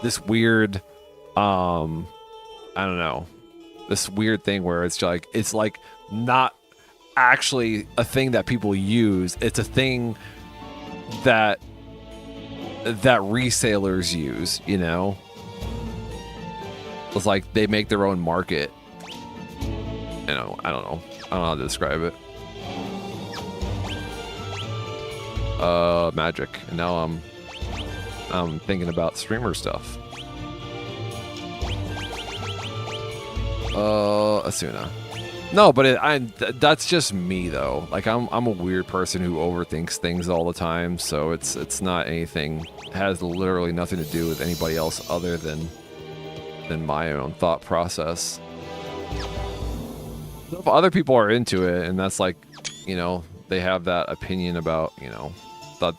this weird, I don't know, this weird thing where it's like not actually a thing that people use. It's a thing that resellers use, you know. It's like they make their own market. You know, I don't know how to describe it. Magic. And now I'm thinking about streamer stuff. Asuna. No, but that's just me though. Like I'm a weird person who overthinks things all the time, so it's not anything. It has literally nothing to do with anybody else other than my own thought process. If other people are into it, and that's like, you know, they have that opinion about, you know,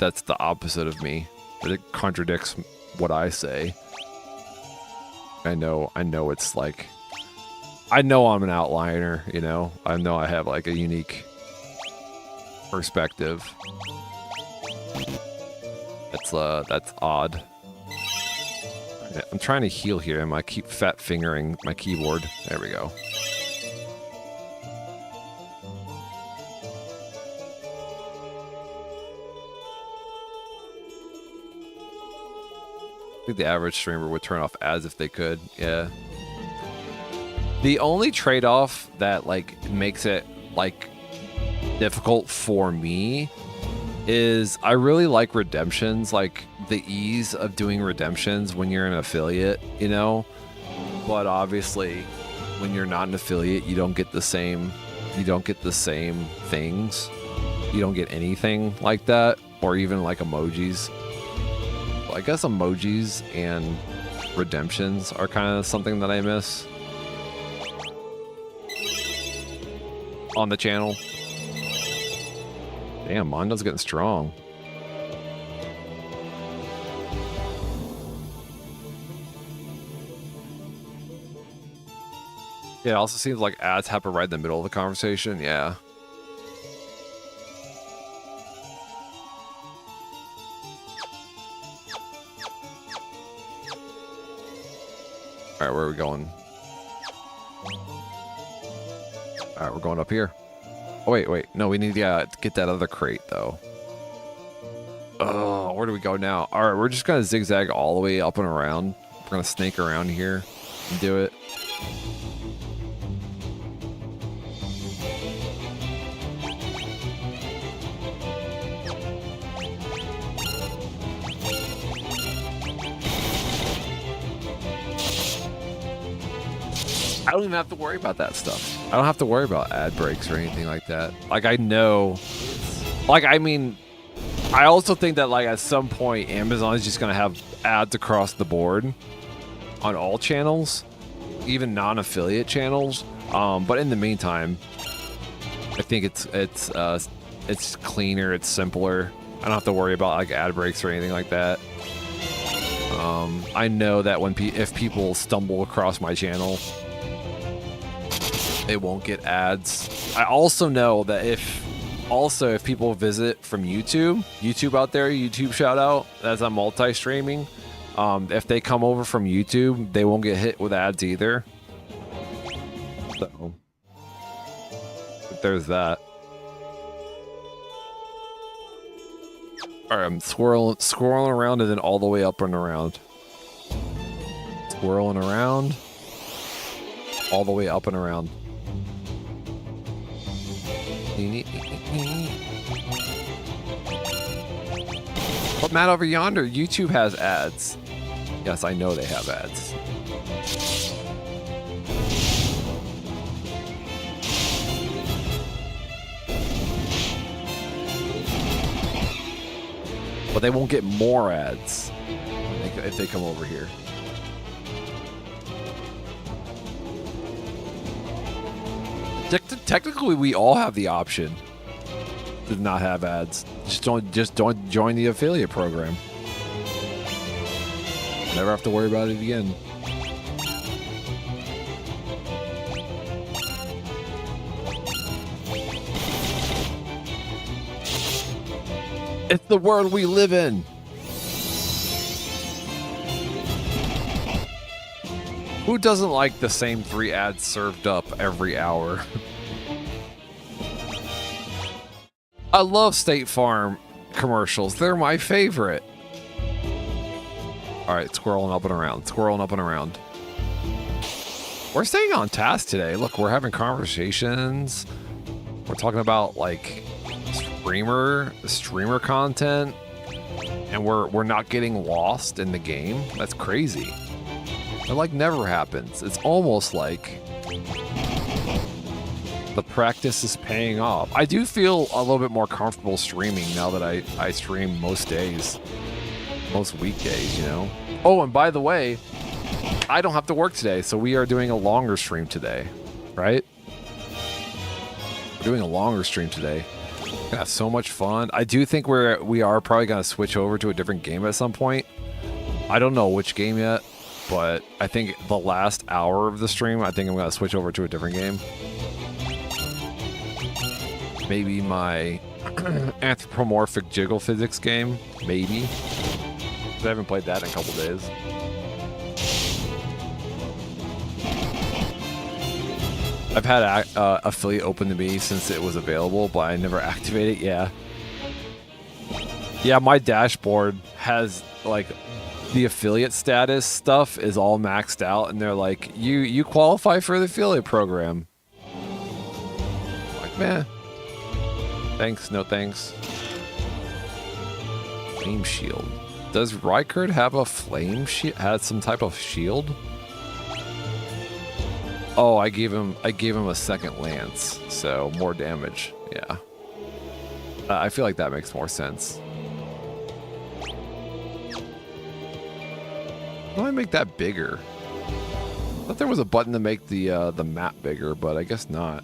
that's the opposite of me, but it contradicts what I say. I know it's like, I know I'm an outliner, you know. I know I have like a unique perspective. That's odd. I'm trying to heal here, and I keep fat fingering my keyboard. There we go. think the average streamer would turn off ads if they could. Yeah. The only trade-off that like makes it like difficult for me is I really like redemptions, like the ease of doing redemptions when you're an affiliate, you know? But obviously when you're not an affiliate, you don't get the same things. You don't get anything like that, or even like emojis. I guess emojis and redemptions are kind of something that I miss on the channel. Damn, Mondo's getting strong. Yeah, it also seems like ads happen right in the middle of the conversation. Yeah. All right, where are we going? All right, we're going up here. Oh, wait. No, we need to get that other crate, though. Oh, where do we go now? All right, we're just going to zigzag all the way up and around. We're going to snake around here and do it. I don't even have to worry about that stuff. I don't have to worry about ad breaks or anything like that. Like, I know, like, I mean, I also think that, like, at some point, Amazon is just going to have ads across the board on all channels, even non-affiliate channels. But in the meantime, I think it's cleaner, it's simpler. I don't have to worry about, like, ad breaks or anything like that. I know that if people stumble across my channel, they won't get ads. I also know that if people visit from YouTube out there, YouTube shout out, as I'm multi-streaming, if they come over from YouTube, they won't get hit with ads either. So, but there's that. All right, I'm swirling around and then all the way up and around. Swirling around, all the way up and around. But Matt, over yonder, YouTube has ads. Yes, I know they have ads. But they won't get more ads if they come over here. Technically, we all have the option to not have ads. Just don't join the affiliate program. Never have to worry about it again. It's the world we live in. Who doesn't like the same 3 ads served up every hour? I love State Farm commercials. They're my favorite. All right, swirling up and around. We're staying on task today. Look, we're having conversations. We're talking about like streamer content, and we're not getting lost in the game. That's crazy. It like never happens. It's almost like the practice is paying off. I do feel a little bit more comfortable streaming now that I stream most days, most weekdays, you know? Oh, and by the way, I don't have to work today, so we are doing a longer stream today, right? We're doing a longer stream today. We're gonna have so much fun. I do think we are probably gonna switch over to a different game at some point. I don't know which game yet, but I think the last hour of the stream, I think I'm gonna switch over to a different game. Maybe my anthropomorphic jiggle physics game, maybe. 'Cause I haven't played that in a couple days. I've had affiliate open to me since it was available, but I never activated it. Yeah, my dashboard has like the affiliate status stuff is all maxed out, and they're like, you qualify for the affiliate program. Like, man, thanks, no thanks. Flame shield. Does Rykard have a flame shield? Had some type of shield? Oh, I gave him a second lance, so more damage. Yeah, I feel like that makes more sense. Why do I make that bigger? I thought there was a button to make the map bigger, but I guess not.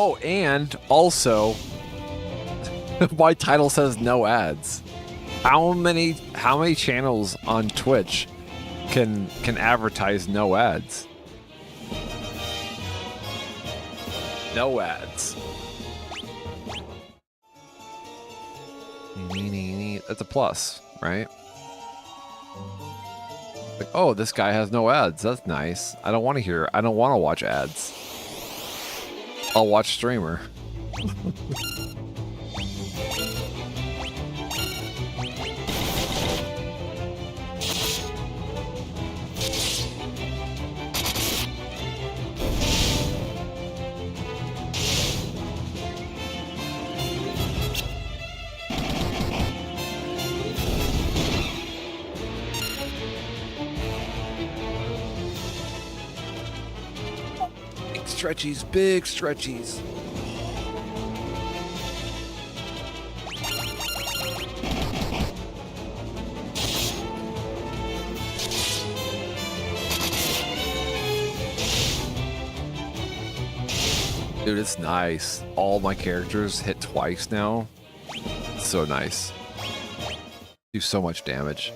Oh, and also, my title says no ads. How many channels on Twitch can advertise no ads? No ads. That's a plus, right? Like, oh, this guy has no ads. That's nice. I don't want to watch ads. I'll watch streamer. Stretchies, big stretchies. Dude, it's nice. All my characters hit twice now. It's so nice. Do so much damage.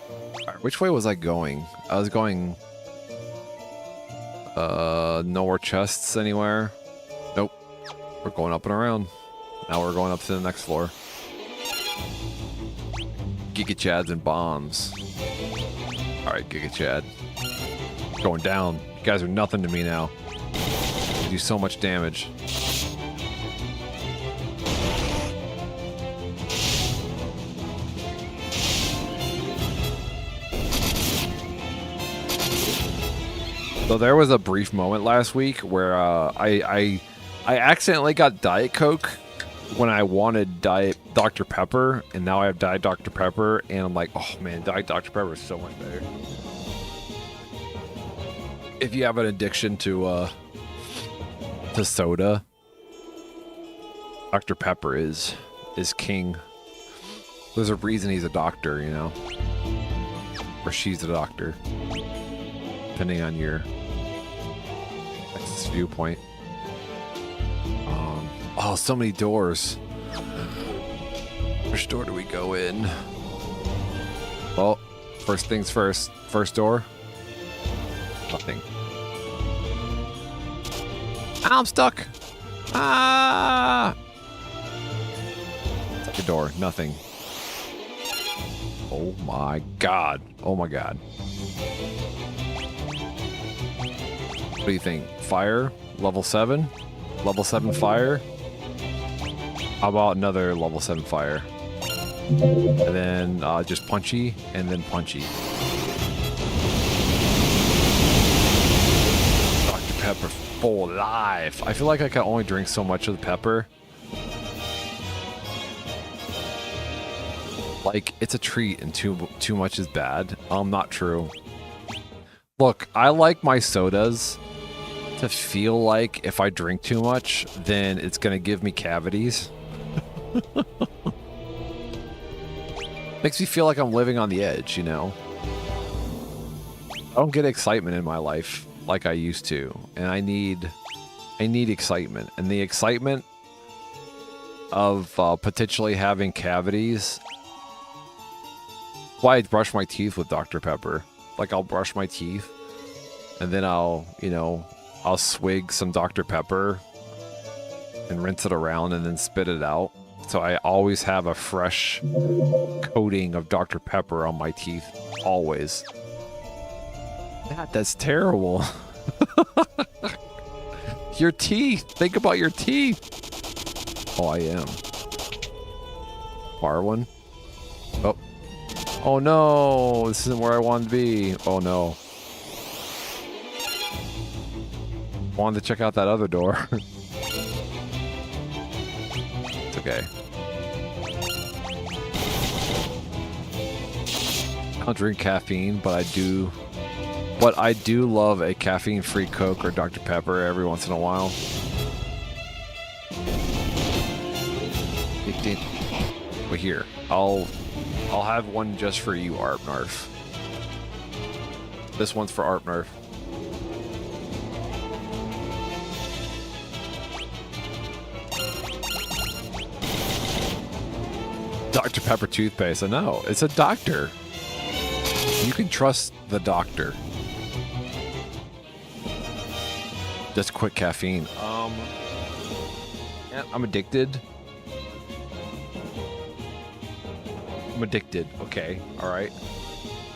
All right, which way was I going? I was going... no more chests anywhere. Nope. We're going up and around. Now we're going up to the next floor. Giga Chads and bombs. Alright, Giga Chad. Going down. You guys are nothing to me now. You do so much damage. So there was a brief moment last week where I accidentally got Diet Coke when I wanted Diet Dr. Pepper, and now I have Diet Dr. Pepper, and I'm like, oh man, Diet Dr. Pepper is so much better. If you have an addiction to soda, Dr. Pepper is king. There's a reason he's a doctor, you know, or she's a doctor, depending on your viewpoint. Oh, so many doors. Which door do we go in? Well, first things first. First door. Nothing. Ah, I'm stuck. Ah! Second door. Nothing. Oh my god. Oh my god. What do you think? Fire? Level 7? Level 7 fire? How about another level 7 fire? And then just punchy, and then punchy. Dr. Pepper for life. I feel like I can only drink so much of the pepper. Like, it's a treat and too much is bad. Not true. Look, I like my sodas to feel like if I drink too much, then it's gonna give me cavities. Makes me feel like I'm living on the edge, you know? I don't get excitement in my life like I used to, and I need excitement. And the excitement of potentially having cavities. Why I brush my teeth with Dr. Pepper. Like, I'll brush my teeth, and then I'll, you know, I'll swig some Dr. Pepper and rinse it around and then spit it out. So I always have a fresh coating of Dr. Pepper on my teeth. Always. That's terrible. Your teeth. Think about your teeth. Oh, I am. Bar one. Oh. Oh no. This isn't where I wanted to be. Oh no. Wanted to check out that other door. It's okay. I don't drink caffeine, but I do. But I do love a caffeine-free Coke or Dr. Pepper every once in a while. But here, I'll have one just for you, Arpnarf. This one's for Arpnarf. Dr. Pepper toothpaste. I know. It's a doctor. You can trust the doctor. Just quit caffeine. Yeah, I'm addicted. I'm addicted. Okay. All right.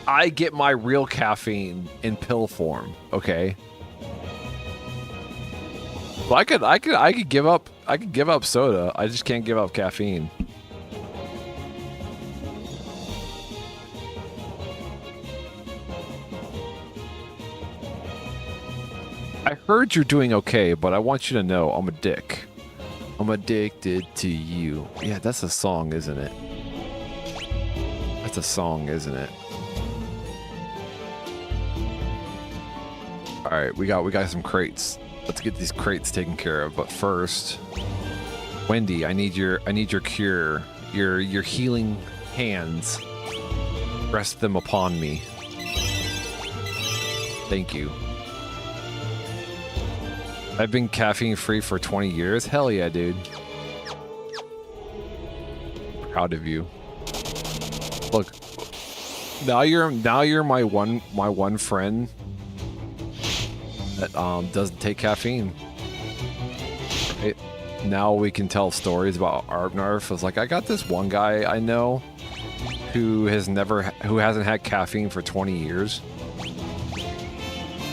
I get my real caffeine in pill form. Okay. Well, I could give up. I could give up soda. I just can't give up caffeine. I heard you're doing okay, but I want you to know I'm a dick. I'm addicted to you. Yeah, that's a song, isn't it? That's a song, isn't it? All right, we got some crates. Let's get these crates taken care of. But first, Wendy, I need your cure, your healing hands. Rest them upon me. Thank you. I've been caffeine free for 20 years. Hell yeah, dude. Proud of you. Look, now you're my one friend that doesn't take caffeine. Right? Now we can tell stories about Arbnarf. It's like, I got this one guy I know who hasn't had caffeine for 20 years,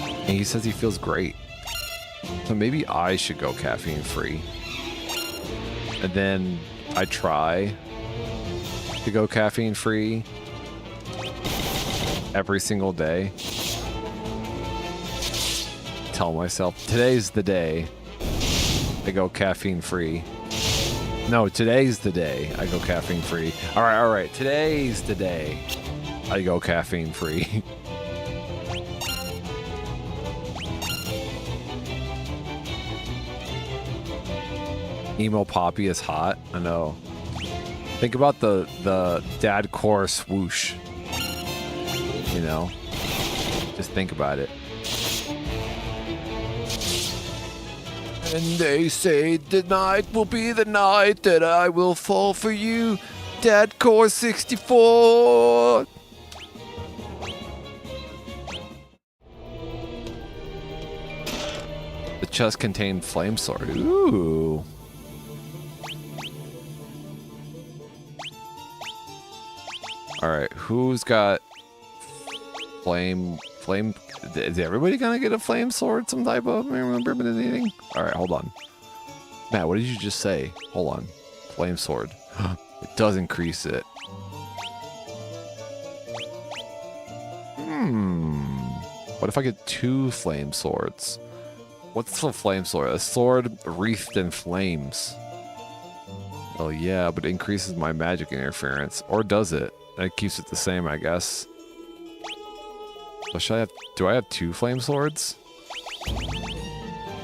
and he says he feels great. So maybe I should go caffeine free. And then I try to go caffeine free every single day. Tell myself, today's the day I go caffeine free. No, today's the day I go caffeine free. All right. Today's the day I go caffeine free. Emo Poppy is hot. I know. Think about the dad core swoosh. You know? Just think about it. And they say tonight will be the night that I will fall for you. Dad core 64. The chest contained flame sword. Ooh. Alright, who's got flame? Is everybody gonna get a flame sword? Some type of anything? Alright, hold on. Matt, what did you just say? Hold on. Flame sword. It does increase it. What if I get 2 flame swords? What's a flame sword? A sword wreathed in flames. Oh yeah, but it increases my magic interference. Or does it? It keeps it the same, I guess. So do I have 2 flame swords?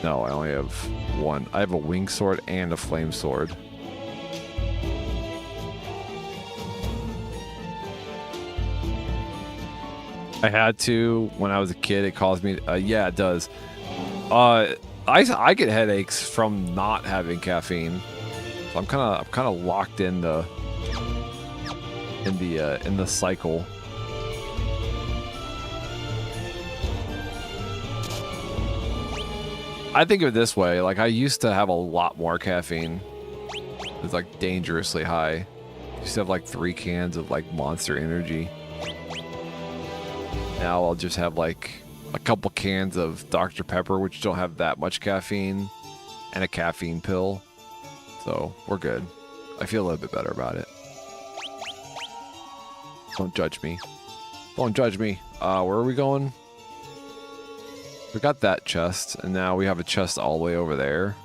No, I only have 1. I have a wing sword and a flame sword. I had to when I was a kid. It caused me. Yeah, it does. I get headaches from not having caffeine. So I'm kind of locked in the cycle. I think of it this way. Like, I used to have a lot more caffeine. It's like dangerously high. I used to have like 3 cans of like Monster Energy. Now I'll just have like a couple cans of Dr. Pepper, which don't have that much caffeine, and a caffeine pill. So we're good. I feel a little bit better about it. Don't judge me. Don't judge me. Where are we going? We got that chest, and now we have a chest all the way over there.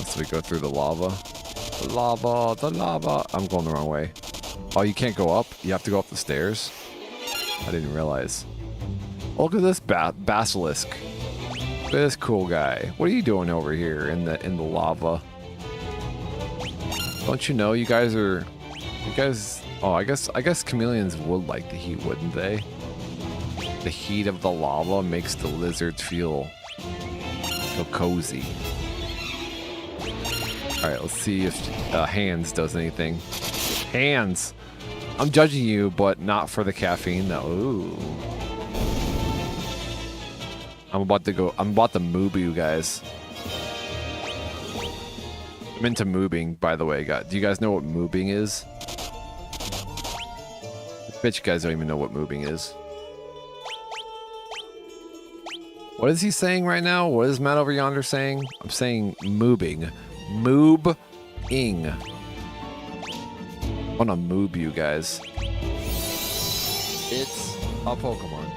So we go through the lava. The lava, the lava. I'm going the wrong way. Oh, you can't go up? You have to go up the stairs? I didn't realize. Look at this basilisk. Look at this cool guy. What are you doing over here in the lava? Don't you know you guys are... You guys... Oh, I guess chameleons would like the heat, wouldn't they? The heat of the lava makes the lizards feel cozy. Alright, let's see if Hands does anything. Hands! I'm judging you, but not for the caffeine. No. Ooh. I'm about to moob you guys. I'm into moobing, by the way. Do you guys know what moobing is? I bet you guys don't even know what moobing is. What is he saying right now? What is Matt over yonder saying? I'm saying moobing. Moob-ing. I want to moob you guys. It's a Pokemon.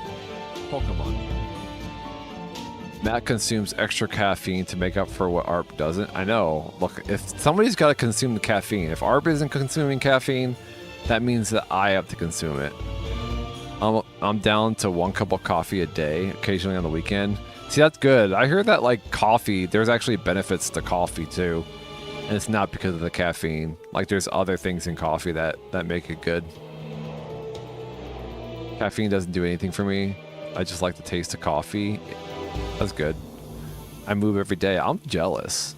Matt consumes extra caffeine to make up for what ARP doesn't. I know. Look, if somebody's got to consume the caffeine. If ARP isn't consuming caffeine, that means that I have to consume it. I'm down to 1 cup of coffee a day, occasionally on the weekend. See, that's good. I heard that, like, coffee, there's actually benefits to coffee, too. And it's not because of the caffeine. Like, there's other things in coffee that make it good. Caffeine doesn't do anything for me. I just like the taste of coffee. That's good. I move every day. I'm jealous.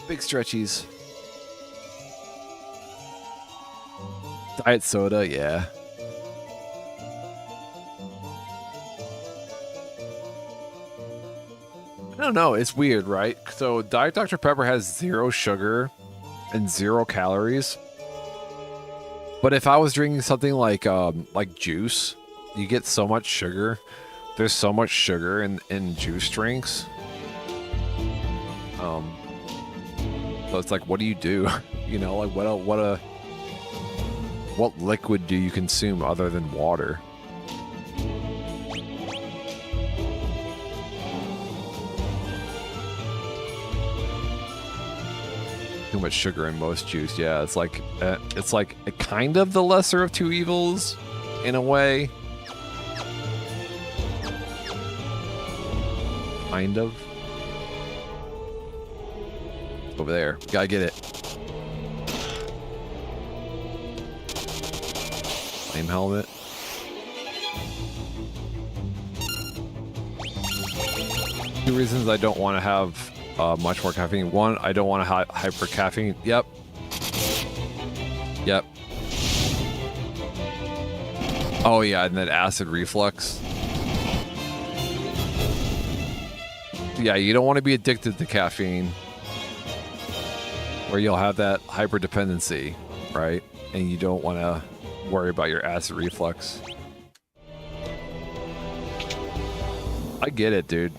Big stretchies. Diet soda, yeah. I don't know, it's weird, right? So Diet Dr. Pepper has 0 sugar and 0 calories. But if I was drinking something like juice, you get so much sugar. There's so much sugar in juice drinks. So it's like, what do you do? You know, like what liquid do you consume other than water? Too much sugar in most juice. Yeah, it's like a kind of the lesser of 2 evils, in a way. Kind of. Over there. Gotta get it. Flame helmet. Two reasons I don't want to have much more caffeine. One, I don't want to have hyper caffeine. Yep. Oh yeah, and then acid reflux. Yeah, you don't want to be addicted to caffeine, where you'll have that hyperdependency, right? And you don't want to worry about your acid reflux. I get it, dude.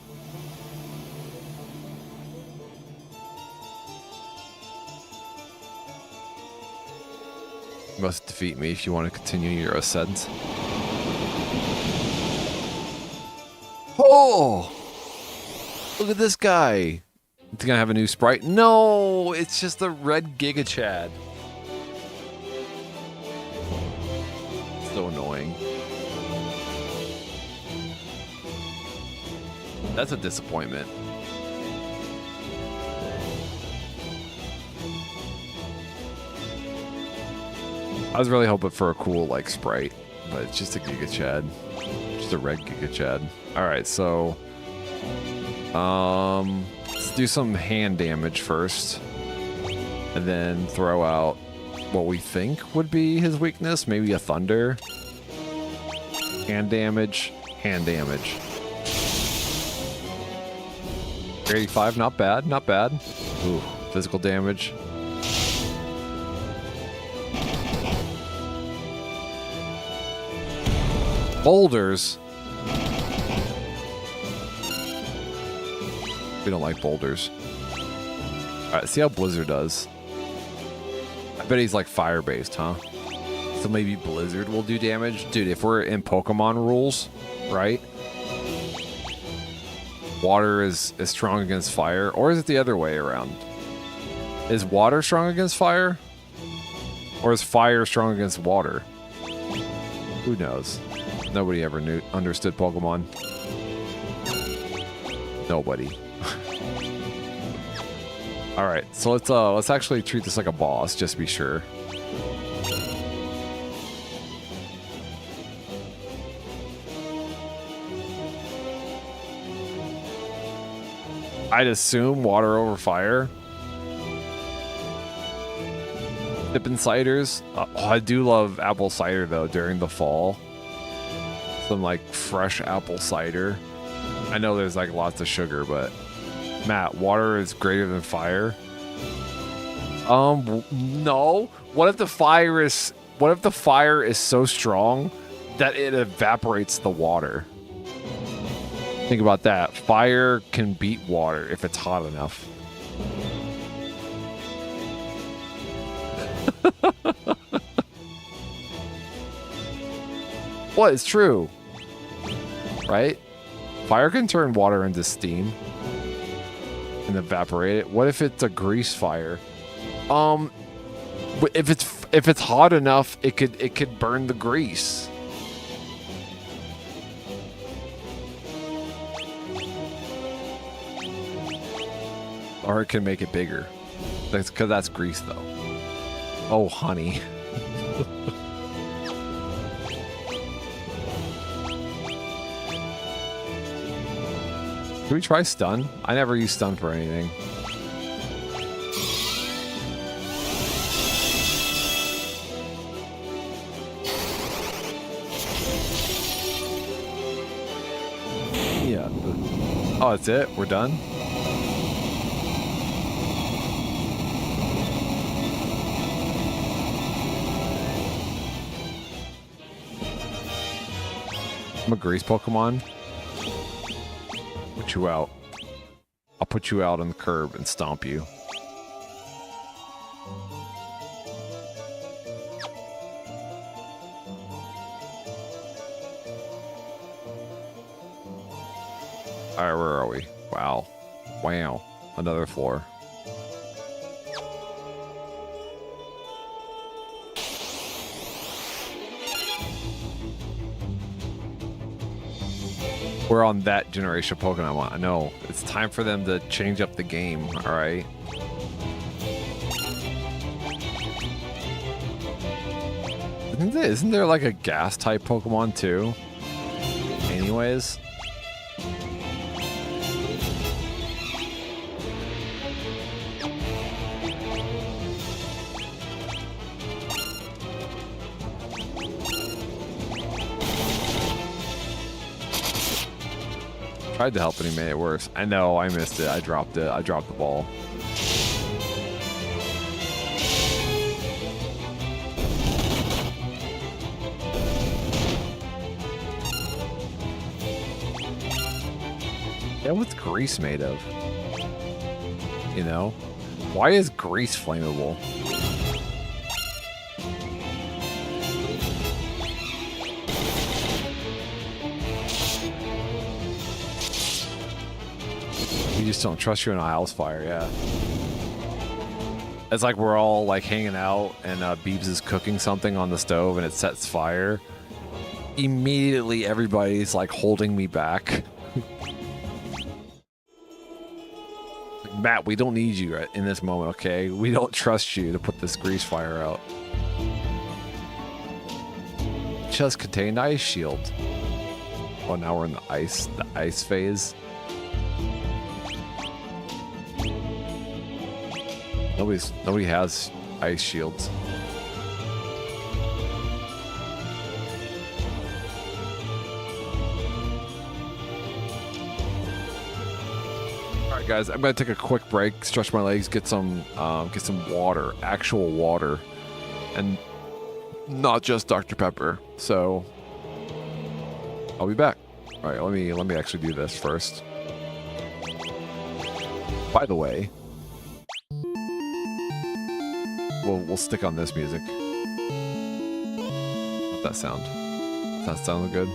You must defeat me if you want to continue your ascent. Oh! Look at this guy. It's gonna have a new sprite. No, it's just the red Giga Chad. So annoying. That's a disappointment. I was really hoping for a cool like sprite, but it's just a Giga Chad. Just a red Giga Chad. Alright, so do some hand damage first. And then throw out what we think would be his weakness. Maybe a thunder. Hand damage. Hand damage. 85, not bad, not bad. Ooh, physical damage. Boulders. We don't like boulders. Alright, see how Blizzard does. I bet he's like fire-based, huh? So maybe Blizzard will do damage. Dude, if we're in Pokemon rules, right? Water is strong against fire, or is it the other way around? Is water strong against fire? Or is fire strong against water? Who knows? Nobody ever understood Pokemon. Nobody. All right, so let's actually treat this like a boss, just to be sure. I'd assume water over fire. Dippin' ciders. Oh, I do love apple cider though during the fall. Some like fresh apple cider. I know there's like lots of sugar, but Matt, water is greater than fire. No. What if the fire is so strong that it evaporates the water? Think about that. Fire can beat water if it's hot enough. What is true? Right? Fire can turn water into steam and evaporate it. What if it's a grease fire? If it's hot enough, it could burn the grease. Or it can make it bigger. That's because that's grease though. Oh, honey. Can we try stun? I never use stun for anything. Yeah. Oh, that's it? We're done? I'm a grease Pokemon. Put you out. I'll put you out on the curb and stomp you. Alright, where are we? Wow. Wow. Another floor. We're on that generation of Pokemon. I know. It's time for them to change up the game, alright? Isn't there like a gas type Pokemon too? Anyways. Tried to help and he made it worse. I know, I missed it. I dropped it. I dropped the ball. Yeah, what's grease made of? You know? Why is grease flammable? We just don't trust you in a house fire, yeah. It's like we're all like hanging out and Beebs is cooking something on the stove and it sets fire. Immediately everybody's like holding me back. Matt, we don't need you in this moment, okay? We don't trust you to put this grease fire out. Just contained ice shield. Oh, now we're in the ice phase. Nobody has ice shields. All right, guys, I'm gonna take a quick break, stretch my legs, get some water, actual water, and not just Dr. Pepper. So I'll be back. All right, let me actually do this first. By the way, we'll stick on this music. How's that sound? Does that sound good?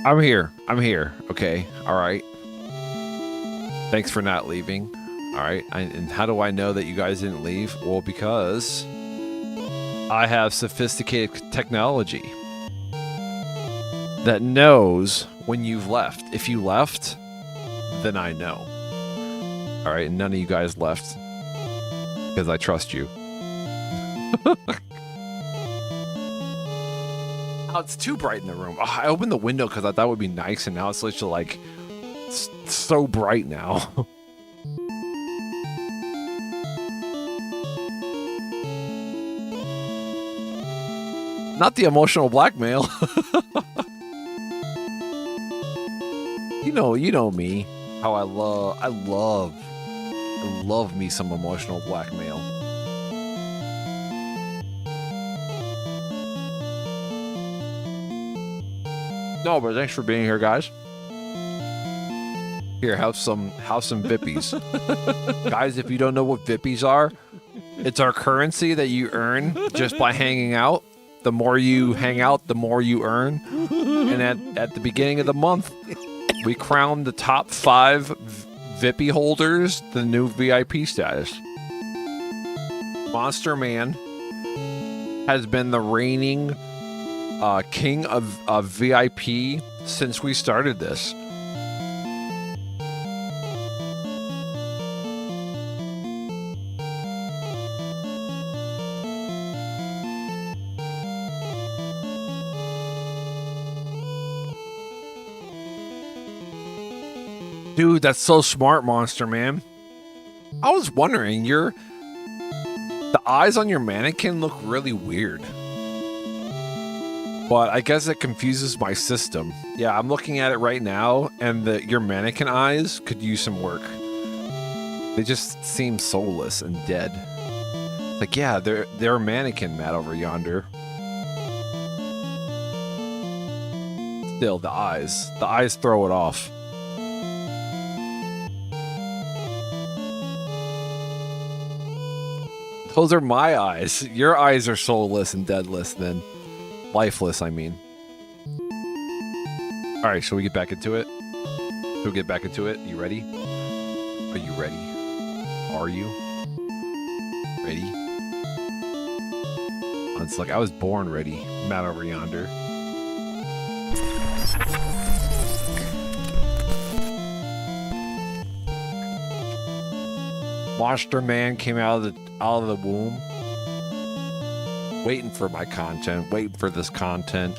I'm here. Okay. All right. Thanks for not leaving. All right. And how do I know that you guys didn't leave? Well, because I have sophisticated technology that knows when you've left. If you left, then I know. All right. And none of you guys left because I trust you. Oh, it's too bright in the room. Oh, I opened the window because I thought it would be nice, and now it's literally like so bright now. Not the emotional blackmail. You know me. How I love me some emotional blackmail. No, but thanks for being here, guys. Here, have some Vippies. Guys, if you don't know what Vippies are, it's our currency that you earn just by hanging out. The more you hang out, the more you earn. And at the beginning of the month, we crown the top 5 Vippy holders the new VIP status. Monster Man has been the reigning king of VIP since we started this. Dude, that's so smart, Monster Man. I was wondering, the eyes on your mannequin look really weird. But I guess it confuses my system. Yeah, I'm looking at it right now, and your mannequin eyes could use some work. They just seem soulless and dead. It's like, yeah, they're a mannequin, Matt, over yonder. Still, the eyes throw it off. Those are my eyes. Your eyes are soulless and deadless then. Lifeless, I mean. All right, shall we get back into it? Shall we get back into it? You ready? Are you ready? Are you? Ready? It's like I was born ready. Matt over yonder. Monster Man came out of the womb. Waiting for my content, waiting for this content.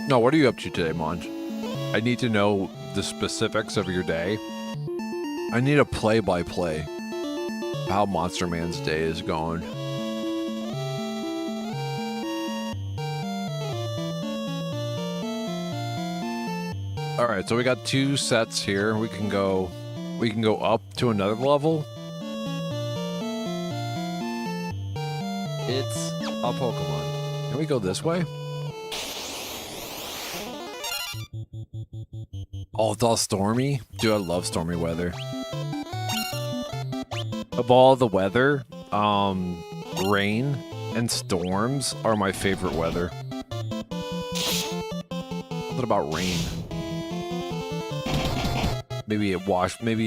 No, what are you up to today, Monj? I need to know the specifics of your day. I need a play-by-play of how Monster Man's day is going. All right, so we got 2 sets here. We can go up to another level. It's a Pokemon. Can we go this way? Oh, it's all stormy? Dude, I love stormy weather. Of all the weather, rain and storms are my favorite weather. What about rain? Maybe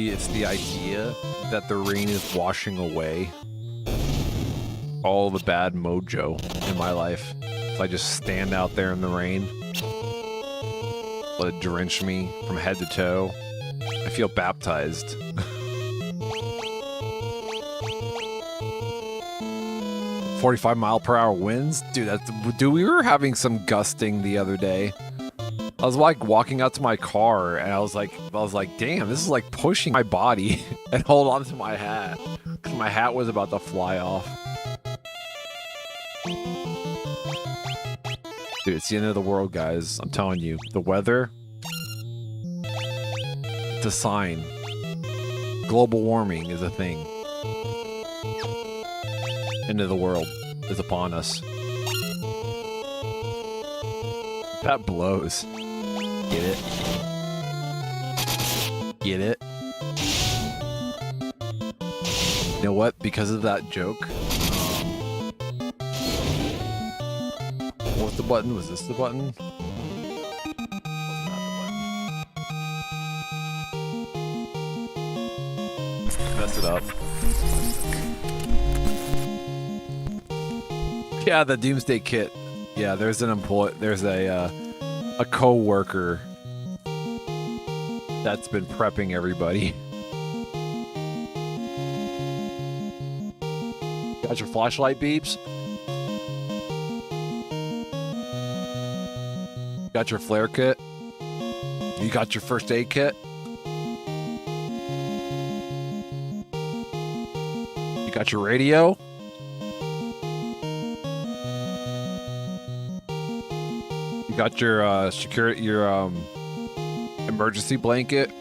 it's the idea that the rain is washing away all the bad mojo in my life. If I just stand out there in the rain, let it drench me from head to toe, I feel baptized. "45-mile-per-hour winds?" Dude, we were having some gusting the other day. I was like walking out to my car and I was like, damn, this is like pushing my body and hold on to my hat. Because my hat was about to fly off. Dude, it's the end of the world, guys. I'm telling you. The weather, it's a sign. Global warming is a thing. End of the world is upon us. That blows. Get it? Get it? You know what? Because of that joke. What's the button? Was this the button? Messed it up. Yeah, the Doomsday Kit. Yeah, there's a co-worker that's been prepping everybody. Got your flashlight beeps? Got your flare kit? You got your first aid kit? You got your radio? You got your emergency blanket?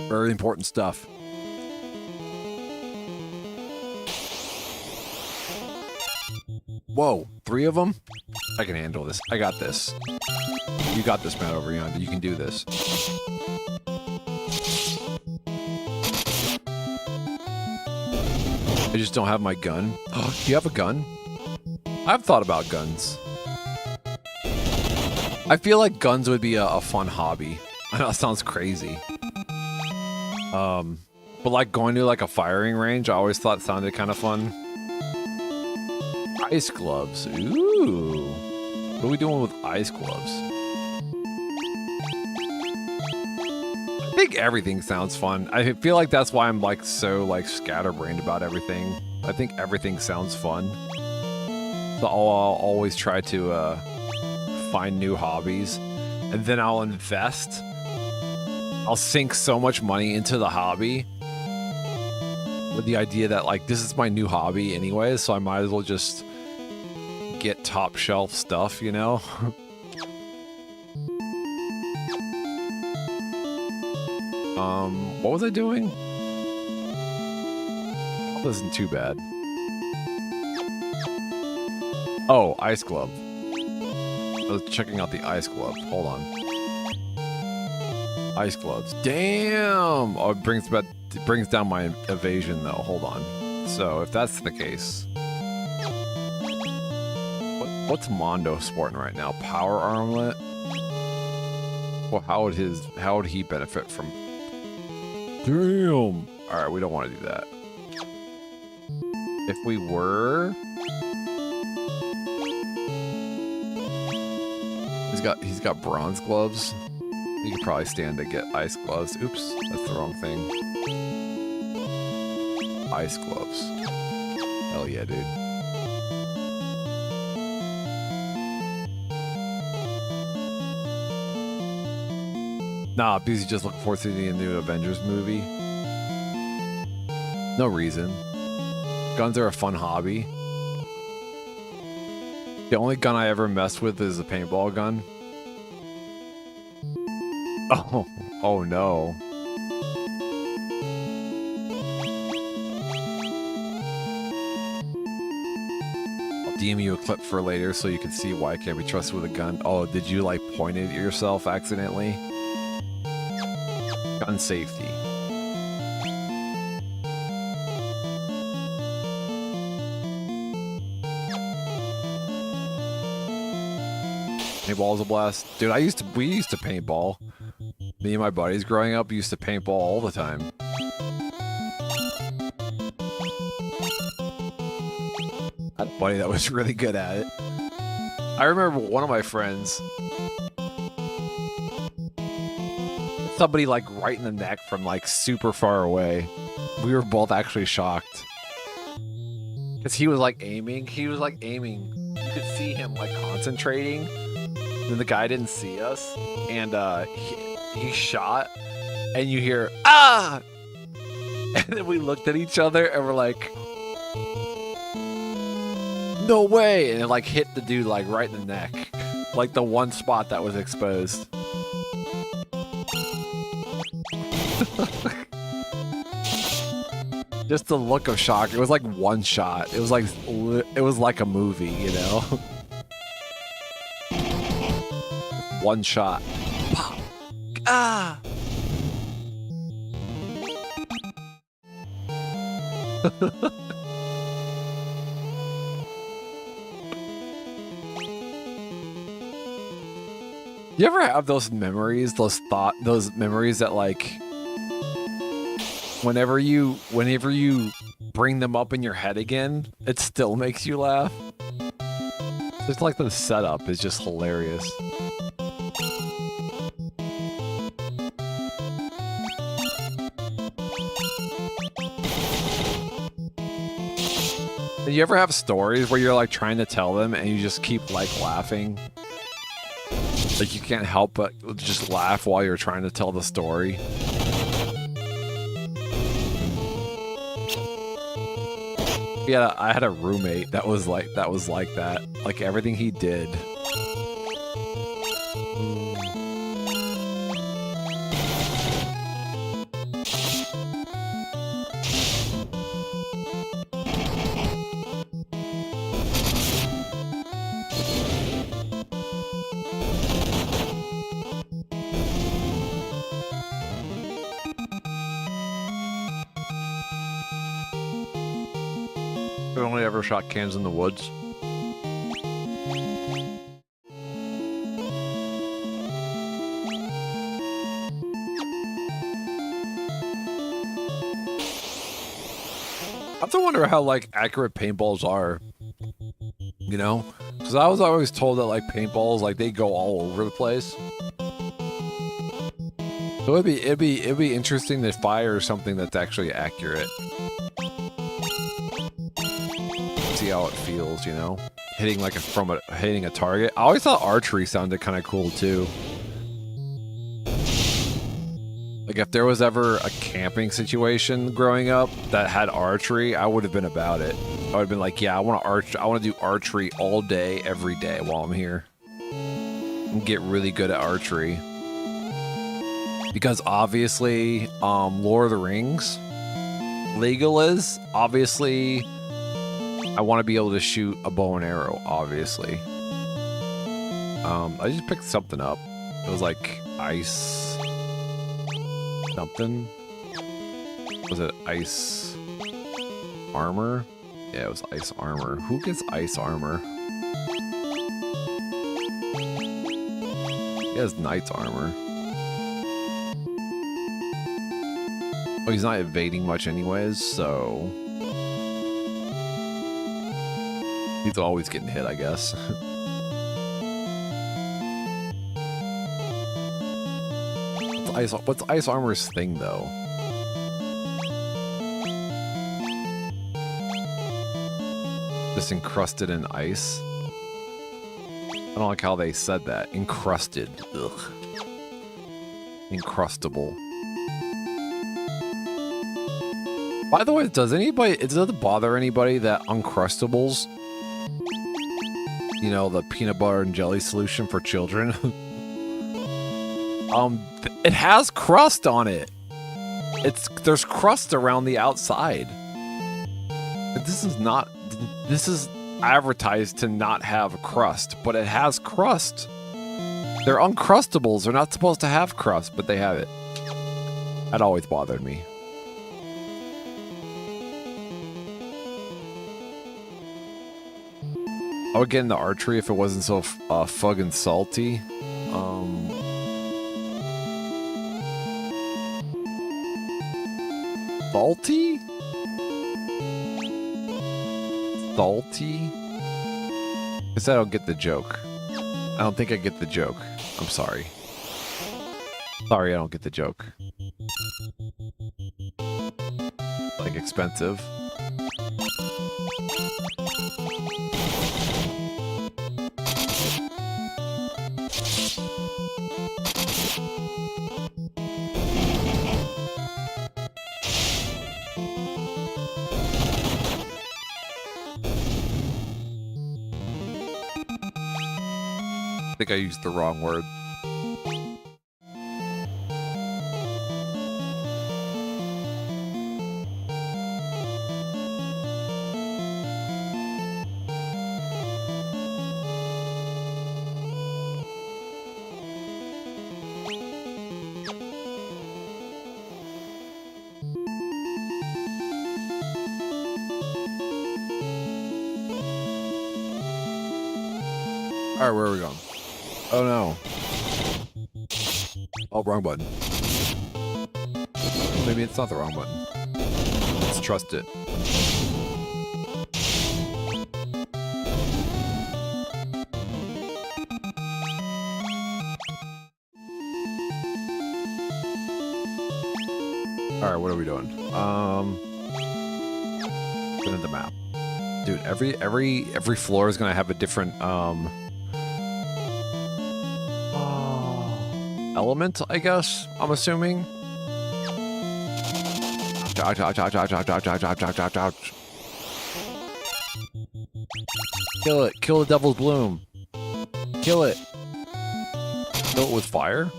Very important stuff. Whoa, 3 of them? I can handle this. I got this. You got this, Matt over yonder. You can do this. I just don't have my gun. Oh, do you have a gun? I've thought about guns. I feel like guns would be a fun hobby. I know that sounds crazy. But like going to like a firing range, I always thought sounded kind of fun. Ice gloves. Ooh. What are we doing with ice gloves? I think everything sounds fun. I feel like that's why I'm like so like scatterbrained about everything. I think everything sounds fun. So I'll always try to find new hobbies, and then I'll invest. I'll sink so much money into the hobby with the idea that like this is my new hobby anyway, so I might as well just get top shelf stuff, you know? What was I doing? That wasn't too bad. Oh, ice glove. I was checking out the ice glove. Hold on. Ice gloves. Damn! Oh, it brings down my evasion though. Hold on. So if that's the case, what's Mondo sporting right now? Power armlet. Well, how would he benefit from? Damn! All right, we don't want to do that. If we were, he's got bronze gloves. He could probably stand to get ice gloves. Oops, that's the wrong thing. Ice gloves. Hell yeah, dude. Nah, because you just look forward to the new Avengers movie. No reason. Guns are a fun hobby. The only gun I ever messed with is a paintball gun. Oh no. I'll DM you a clip for later so you can see why I can't be trusted with a gun. Oh, did you like point it at yourself accidentally? Gun safety. Paintball is a blast. Dude, we used to paintball. Me and my buddies growing up used to paintball all the time. I had a buddy that was really good at it. I remember one of my friends, somebody like right in the neck from like super far away. We were both actually shocked. Because he was like aiming. You could see him like concentrating. And the guy didn't see us. And he shot. And you hear, ah! And then we looked at each other and we're like, no way! And it like hit the dude like right in the neck. Like the one spot that was exposed. Just the look of shock. It was like one shot. It was like a movie, you know? One shot. Pop. Ah! You ever have those memories, those memories that like whenever you bring them up in your head again, it still makes you laugh? Just like the setup is just hilarious. Do you ever have stories where you're like trying to tell them and you just keep like laughing? Like you can't help but just laugh while you're trying to tell the story. Yeah, I had a roommate that was like that. Like everything he did. I've only ever shot cans in the woods. I have to wonder how like accurate paintballs are, you know? Because I was always told that like paintballs, like they go all over the place. So it'd be interesting to fire something that's actually accurate. see how it feels, you know? Hitting like hitting a target. I always thought archery sounded kind of cool too. Like if there was ever a camping situation growing up that had archery, I would have been about it. I would have been like, yeah, I want to do archery all day, every day while I'm here. And get really good at archery. Because obviously, Lord of the Rings, Legolas, obviously, I want to be able to shoot a bow and arrow, obviously. I just picked something up. It was like ice something. Was it ice armor? Yeah, it was ice armor. Who gets ice armor? He has knight's armor. Oh, he's not evading much anyways, so... he's always getting hit, I guess. What's ice armor's thing, though? Just encrusted in ice? I don't like how they said that. Encrusted. Ugh. Encrustable. By the way, does it bother anybody that Uncrustables, you know, the peanut butter and jelly solution for children, it has crust on it. There's crust around the outside. This is advertised to not have crust, but it has crust. They're Uncrustables. They're not supposed to have crust, but they have it. That always bothered me. I would get into archery if it wasn't so fucking salty. Salty? Salty? Guess I don't get the joke. I don't think I get the joke. I'm sorry. Sorry, I don't get the joke. Like expensive. I think I used the wrong word. Alright, where are we going? Oh no. Oh, wrong button. Maybe it's not the wrong button. Let's trust it. Alright, what are we doing? Go to the map. Dude, every floor is gonna have a different element, I guess, I'm assuming. Ouch, ouch, ouch, ouch, ouch, ouch, ouch, ouch, ouch, ouch, ouch. Kill it. Kill the devil's bloom. Kill it. Kill it with fire?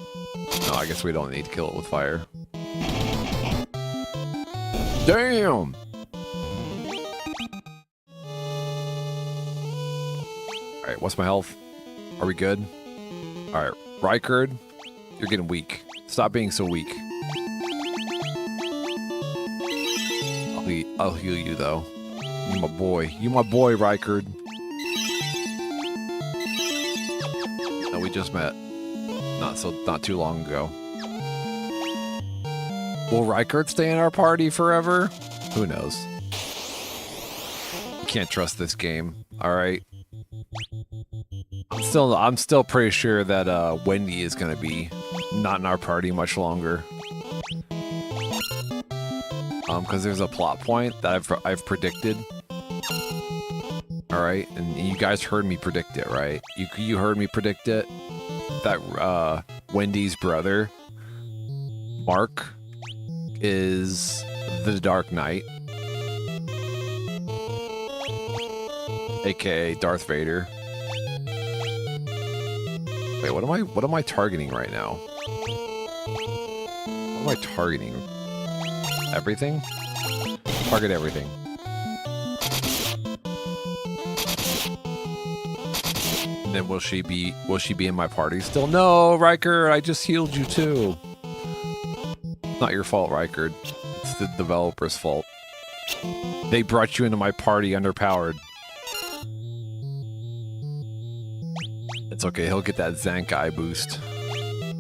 No, I guess we don't need to kill it with fire. Damn! Alright, what's my health? Are we good? Alright, Rykard, you're getting weak. Stop being so weak. I'll heal you, though. You my boy. You my boy, Rykard. That we just met. Not too long ago. Will Rykard stay in our party forever? Who knows? You can't trust this game. Alright. I'm still pretty sure that Wendy is gonna be not in our party much longer. Because there's a plot point that I've predicted. All right, and you guys heard me predict it, right? You heard me predict it. That Wendy's brother, Mark, is the Dark Knight, aka Darth Vader. Wait, what am I targeting right now? What am I targeting? Everything? Target everything. And then will she be in my party still? No, Riker, I just healed you too. Not your fault, Riker. It's the developer's fault. They brought you into my party underpowered. It's okay, he'll get that Zankai boost.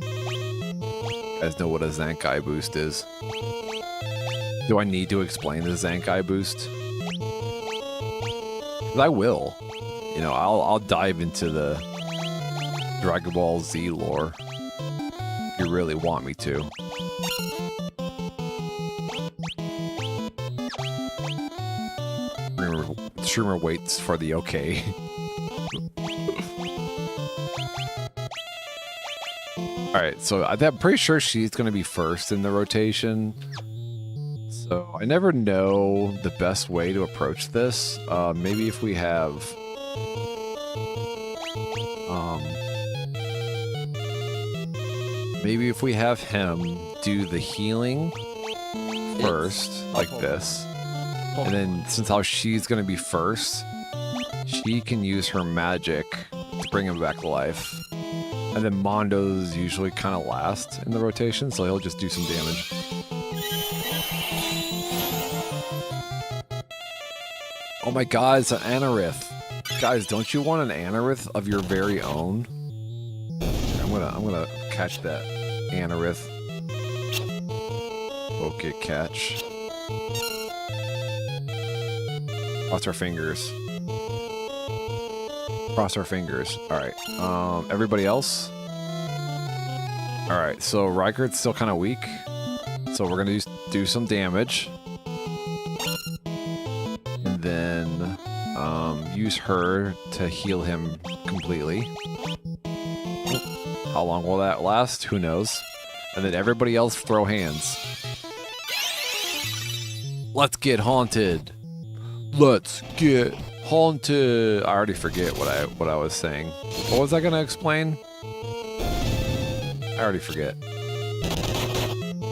You guys know what a Zankai boost is. Do I need to explain the Zankai boost? 'Cause I will. You know, I'll dive into the Dragon Ball Z lore if you really want me to. Streamer waits for the okay. Alright, so I'm pretty sure she's going to be first in the rotation. So I never know the best way to approach this. Maybe if we have... maybe if we have him do the healing first, like this. And then since how she's going to be first, she can use her magic to bring him back to life. And then Mondo's usually kind of last in the rotation, so he'll just do some damage. Oh my god, it's an Anorith. Guys, don't you want an Anorith of your very own? I'm gonna catch that Anorith. Okay, catch. Cross our fingers. Cross our fingers. Alright. Everybody else? Alright, so Riker's still kind of weak. So we're gonna do some damage. And then use her to heal him completely. How long will that last? Who knows? And then everybody else throw hands. Let's get haunted. Let's get haunted. I already forget what I was saying. What was I gonna explain? I already forget.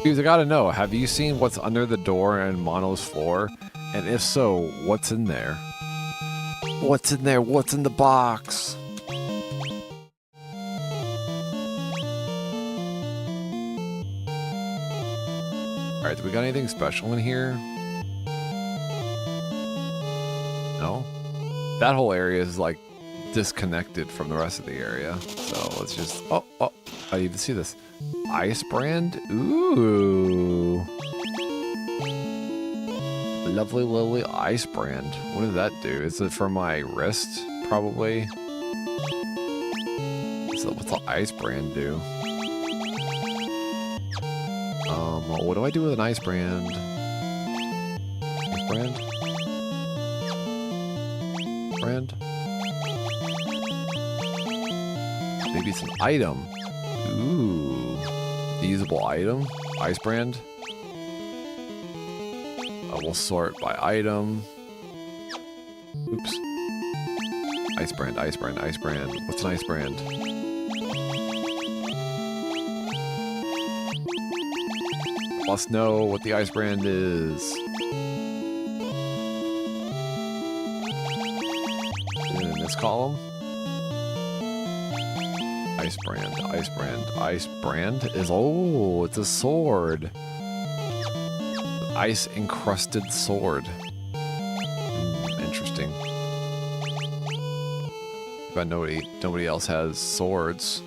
Dudes, I gotta know, have you seen what's under the door in Mono's floor? And if so, what's in there? What's in there? What's in the box? Alright, do we got anything special in here? No? That whole area is like disconnected from the rest of the area. So let's just... Oh, I even see this. Ice brand? Ooh. Lovely ice brand. What does that do? Is it for my wrist? Probably. So what's the ice brand do? What do I do with an ice brand? Ice brand? Brand? Maybe it's an item. Ooh. A usable item? Ice brand? We'll sort by item. Oops. Ice brand, ice brand, ice brand. What's an ice brand? Must know what the ice brand is. In this column. Ice brand, ice brand, ice brand is, oh, it's a sword. Ice encrusted sword. Interesting. But nobody else has swords.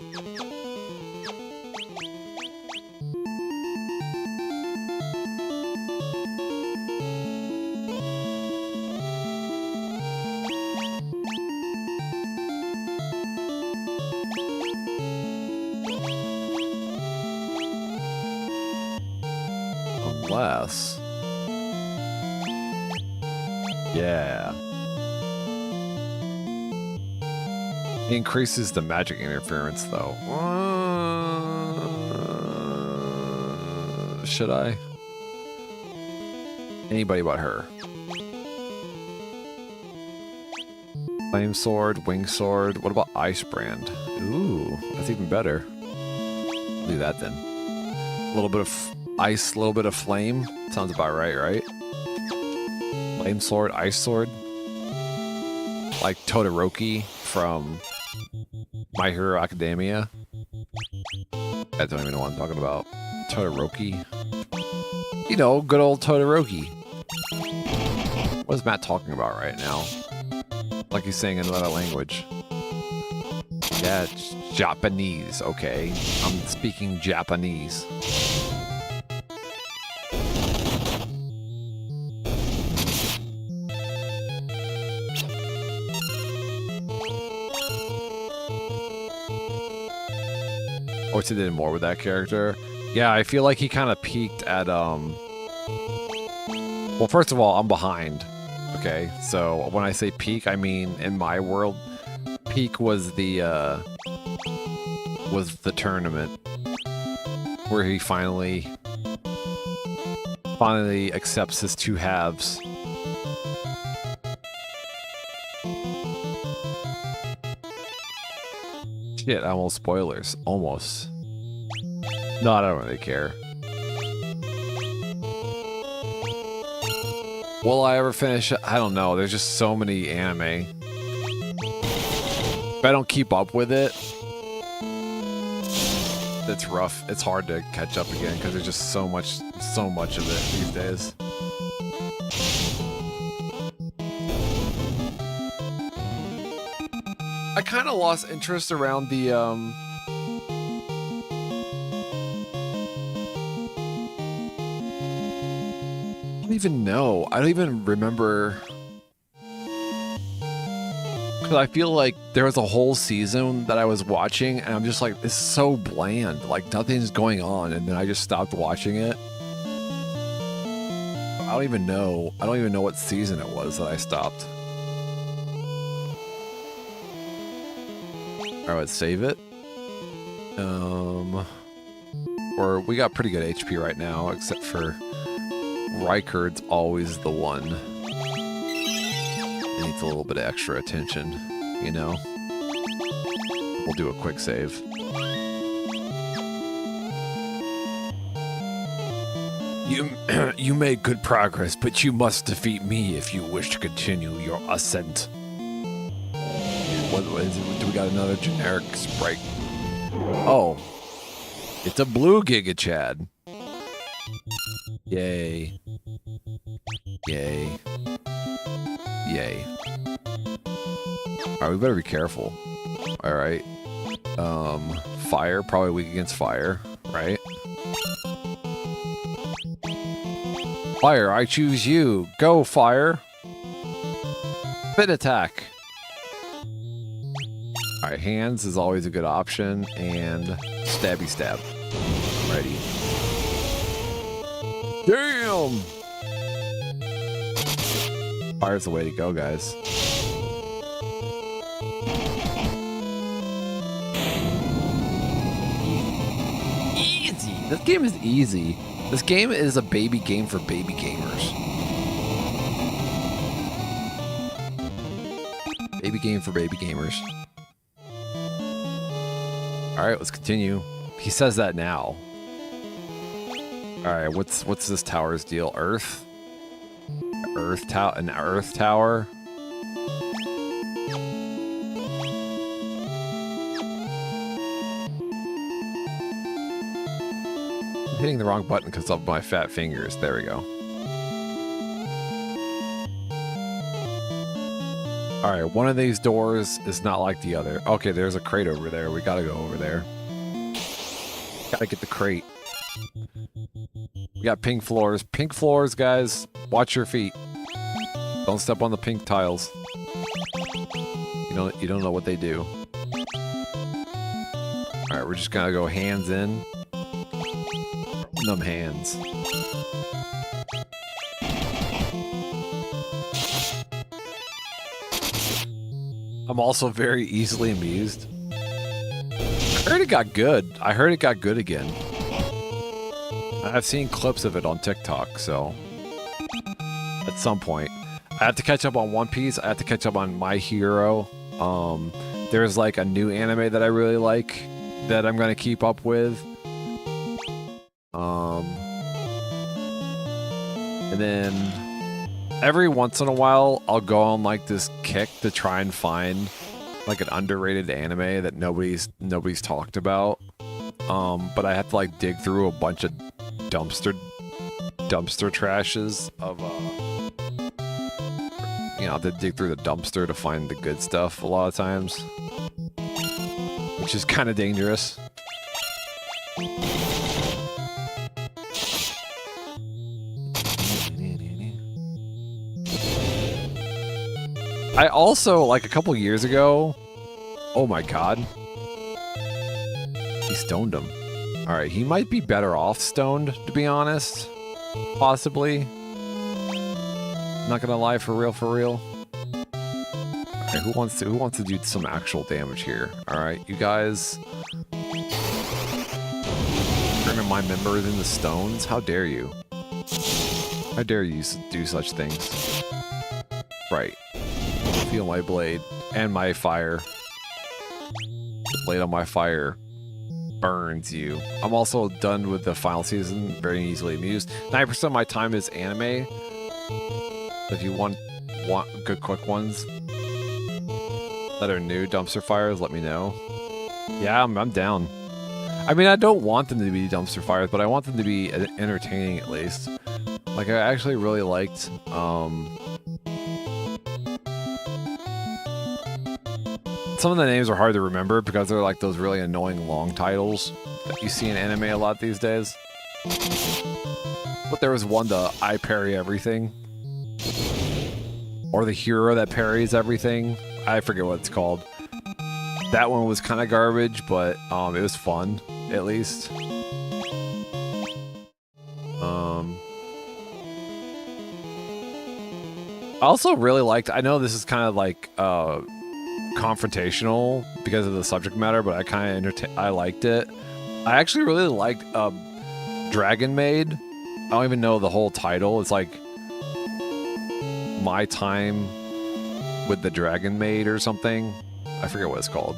Unless... yeah. He increases the magic interference, though. Should I? Anybody but her. Flame sword, wing sword. What about ice brand? Ooh, that's even better. Do that then. A little bit of ice, a little bit of flame. Sounds about right, right? Flame sword, ice sword. Like Todoroki from My Hero Academia. I don't even know what I'm talking about. Todoroki. You know, good old Todoroki. What is Matt talking about right now? Like he's saying another language. Yeah, it's Japanese. Okay, I'm speaking Japanese. I wish they did more with that character. Yeah, I feel like he kind of peaked at, well, first of all, I'm behind. Okay, so when I say peak, I mean, in my world, peak was the tournament where he finally accepts his two halves. Shit, almost spoilers. Almost. No, I don't really care. Will I ever finish? I don't know. There's just so many anime. If I don't keep up with it, it's rough. It's hard to catch up again because there's just so much of it these days. I kind of lost interest around the I don't even know. I don't even remember. Because I feel like there was a whole season that I was watching and I'm just like, this is so bland. Like nothing's going on. And then I just stopped watching it. I don't even know. I don't even know what season it was that I stopped. All right, let's save it. Or we got pretty good HP right now, except for Rykard's always the one. It needs a little bit of extra attention, you know? We'll do a quick save. You made good progress, but you must defeat me if you wish to continue your ascent. What is it? Do we got another generic sprite? Oh. It's a blue Giga Chad. Yay. Yay. Yay. Alright, we better be careful. Alright. Fire, probably weak against fire, right? Fire, I choose you. Go, fire. Spin attack. Alright, hands is always a good option, and stabby stab. Ready. Damn! Fire's the way to go, guys. Easy! This game is easy. This game is a baby game for baby gamers. Baby game for baby gamers. Alright, let's continue. He says that now. Alright, what's this tower's deal? Earth? An earth tower? I'm hitting the wrong button because of my fat fingers. There we go. Alright, one of these doors is not like the other. Okay, there's a crate over there. We gotta go over there. Gotta get the crate. We got pink floors. Pink floors, guys. Watch your feet. Don't step on the pink tiles. You don't know what they do. Alright, we're just gonna go hands in. Numb hands. I'm also very easily amused. I heard it got good. I heard it got good again. I've seen clips of it on TikTok, so at some point. I have to catch up on One Piece. I have to catch up on My Hero. There's like a new anime that I really like that I'm gonna keep up with. And then every once in a while, I'll go on like this kick to try and find like an underrated anime that nobody's talked about. But I have to like dig through a bunch of dumpster trashes of you know, to dig through the dumpster to find the good stuff a lot of times, which is kind of dangerous. I also, like a couple years ago, oh my god, he stoned him. Alright, he might be better off stoned, to be honest. Possibly. Not gonna lie, for real, for real. Okay, who wants to do some actual damage here? Alright, you guys. Turning my members into stones? How dare you? How dare you do such things? Right. Feel my blade and my fire. The blade on my fire burns you. I'm also done with the final season, very easily amused. 9% of my time is anime. If you want good quick ones that are new dumpster fires, let me know. Yeah, I'm down. I mean, I don't want them to be dumpster fires, but I want them to be entertaining at least. Like, I actually really liked some of the names are hard to remember because they're like those really annoying long titles that you see in anime a lot these days. But there was one, the I parry everything. Or the hero that parries everything. I forget what it's called. That one was kind of garbage, but it was fun, at least. I also really liked, I know this is kind of like confrontational because of the subject matter, but I liked it. I actually really liked Dragon Maid. I don't even know the whole title. It's like My Time with the Dragon Maid or something. I forget what it's called.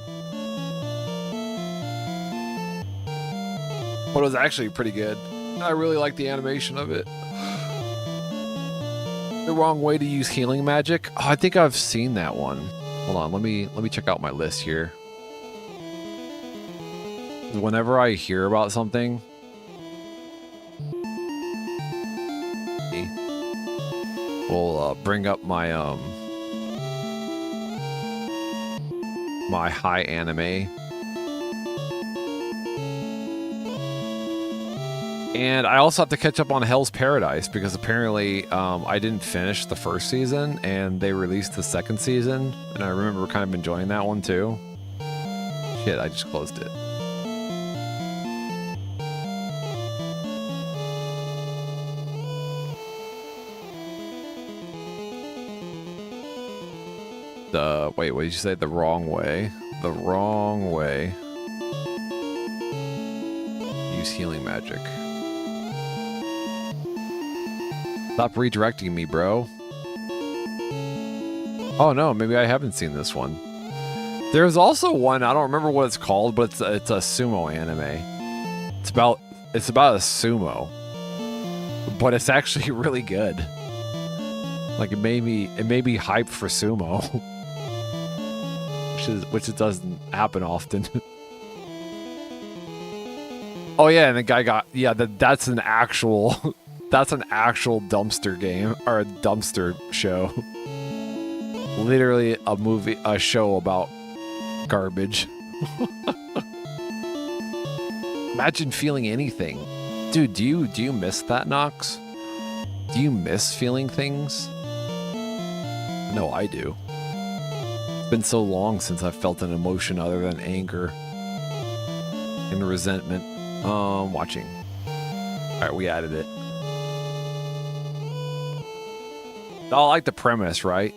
But it was actually pretty good. I really liked the animation of it. The Wrong Way to Use Healing Magic. Oh, I think I've seen that one. Hold on, let me check out my list here. Whenever I hear about something, we'll bring up my my high anime. And I also have to catch up on Hell's Paradise because apparently I didn't finish the first season and they released the second season, and I remember kind of enjoying that one too. Shit, I just closed it. Wait, what did you say? The Wrong Way. The Wrong Way. Use healing magic. Stop redirecting me, bro. Oh no, maybe I haven't seen this one. There's also one, I don't remember what it's called, but it's a sumo anime. It's about a sumo. But it's actually really good. Like it made me hyped for sumo. which it doesn't happen often. Oh yeah, and the guy got, yeah, that's an actual that's an actual dumpster game or a dumpster show. Literally a show about garbage. Imagine feeling anything. Dude, do you miss that, Nox? Do you miss feeling things? No, I do. It's been so long since I've felt an emotion other than anger and resentment. Watching. Alright, we added it. I like the premise, right?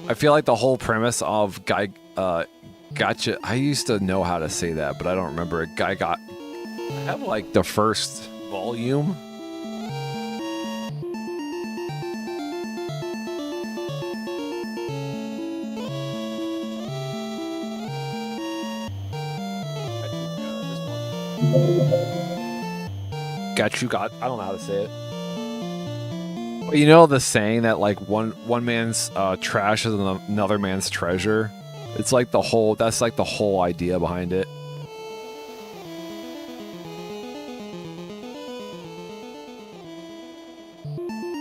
I feel like the whole premise of Gotcha. I used to know how to say that, but I don't remember it. I have like the first volume. I don't know how to say it. But you know the saying that like one man's trash is another man's treasure? It's like that's like the whole idea behind it.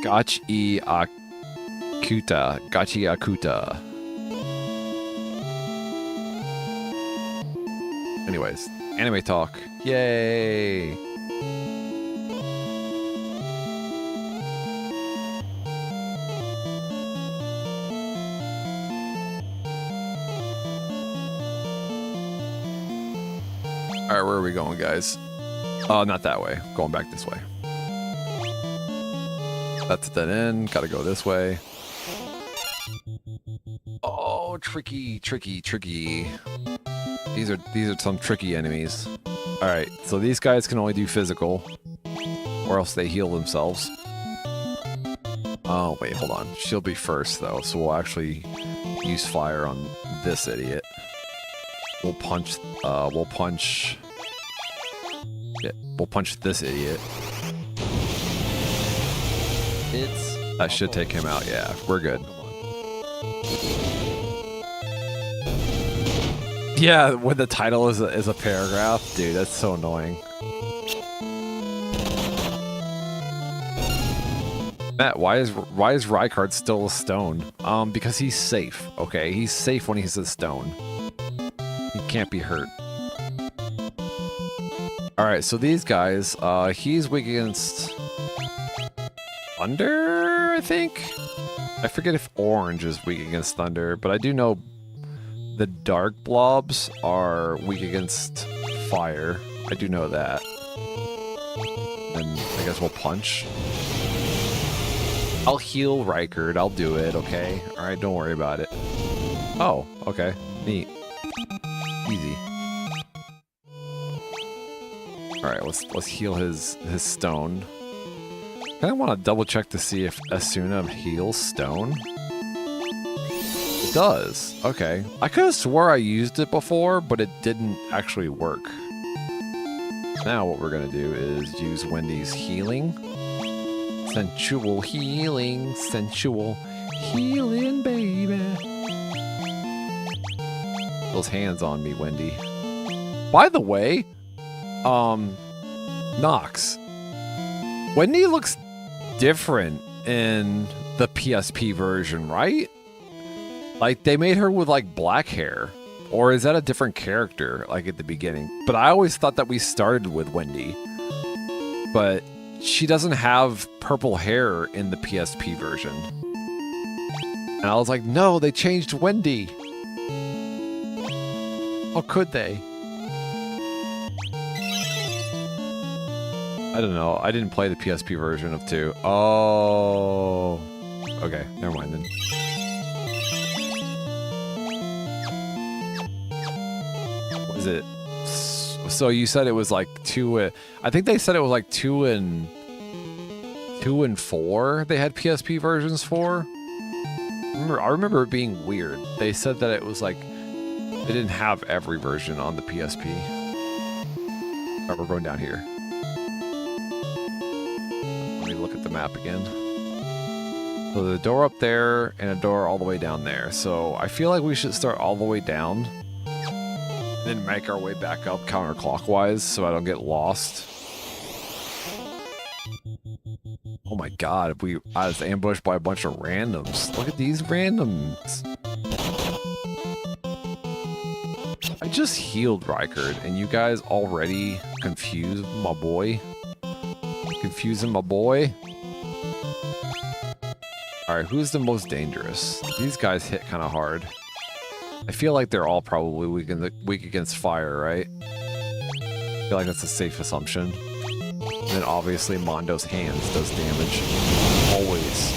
Gachi Akuta. Anyways, anime talk. Yay! Alright, where are we going, guys? Not that way. Going back this way. That's the end. Gotta go this way. Oh, tricky. These are some tricky enemies. Alright, so these guys can only do physical, or else they heal themselves. Oh, wait, hold on. She'll be first, though, so we'll actually use fire on this idiot. We'll punch this idiot. That should take him out, yeah. We're good. Yeah, when the title is a paragraph, dude, that's so annoying. Matt, why is Rykard still a stone? Because he's safe, okay? He's safe when he's a stone. He can't be hurt. Alright, so these guys, he's weak against thunder, I think? I forget if orange is weak against thunder, but I do know the dark blobs are weak against fire. I do know that. And I guess we'll punch. I'll heal Rykard, I'll do it, okay? Alright, don't worry about it. Oh, okay. Neat. Easy. Alright, let's heal his stone. I kinda wanna double check to see if Asuna heals stone. It does. Okay. I could have swore I used it before, but it didn't actually work. Now what we're gonna do is use Wendy's healing. Sensual healing, baby. Those hands on me, Wendy. By the way, Nox, Wendy looks different in the PSP version, right? Like, they made her with, like, black hair. Or is that a different character, like, at the beginning? But I always thought that we started with Wendy. But she doesn't have purple hair in the PSP version. And I was like, no, they changed Wendy. How could they? I don't know. I didn't play the PSP version of 2. Oh. Okay, never mind then. What is it? So you said it was like 2... I think they said it was like 2 and 4 they had PSP versions for. I remember it being weird. They said that it was like... They didn't have every version on the PSP. Alright, we're going down here. Let me look at the map again. So there's a door up there and a door all the way down there. So I feel like we should start all the way down. And then make our way back up counterclockwise so I don't get lost. Oh my god, I was ambushed by a bunch of randoms. Look at these randoms. I just healed Rykard, and you guys already confused my boy? Confusing my boy? Alright, who's the most dangerous? These guys hit kind of hard. I feel like they're all probably weak against fire, right? I feel like that's a safe assumption. And then obviously Mondo's hands does damage. Always.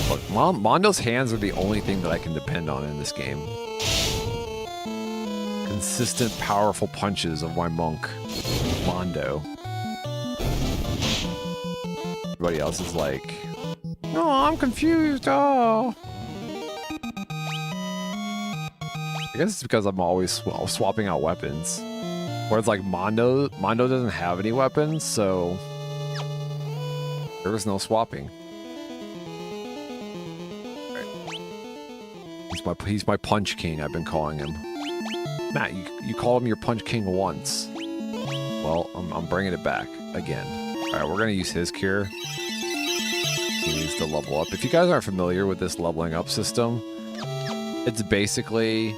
Look, Mondo's hands are the only thing that I can depend on in this game. Consistent, powerful punches of my monk, Mondo. Everybody else is like, oh, I'm confused, oh. I guess it's because I'm always swapping out weapons. Whereas like Mondo doesn't have any weapons, so there was no swapping. Right. He's my Punch King, I've been calling him. Matt, you called him your Punch King once. Well, I'm bringing it back again. All right, we're gonna use his cure. He needs to level up. If you guys aren't familiar with this leveling up system, it's basically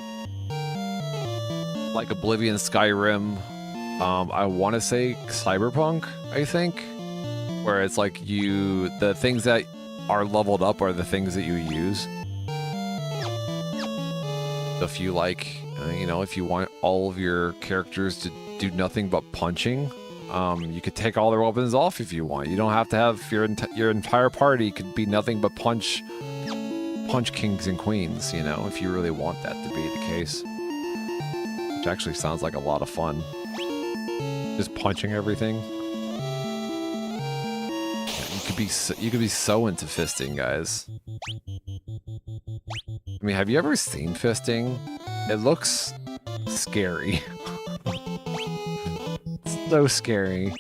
like Oblivion, Skyrim. I want to say Cyberpunk, I think, where it's like the things that are leveled up are the things that you use. So if you like, you know, if you want all of your characters to do nothing but punching, you could take all their weapons off if you want. You don't have to have your entire party could be nothing but punch kings and queens, you know, if you really want that to be the case. Which actually sounds like a lot of fun. Just punching everything. You could be so into fisting, guys. I mean, have you ever seen fisting? It looks scary. It's so scary.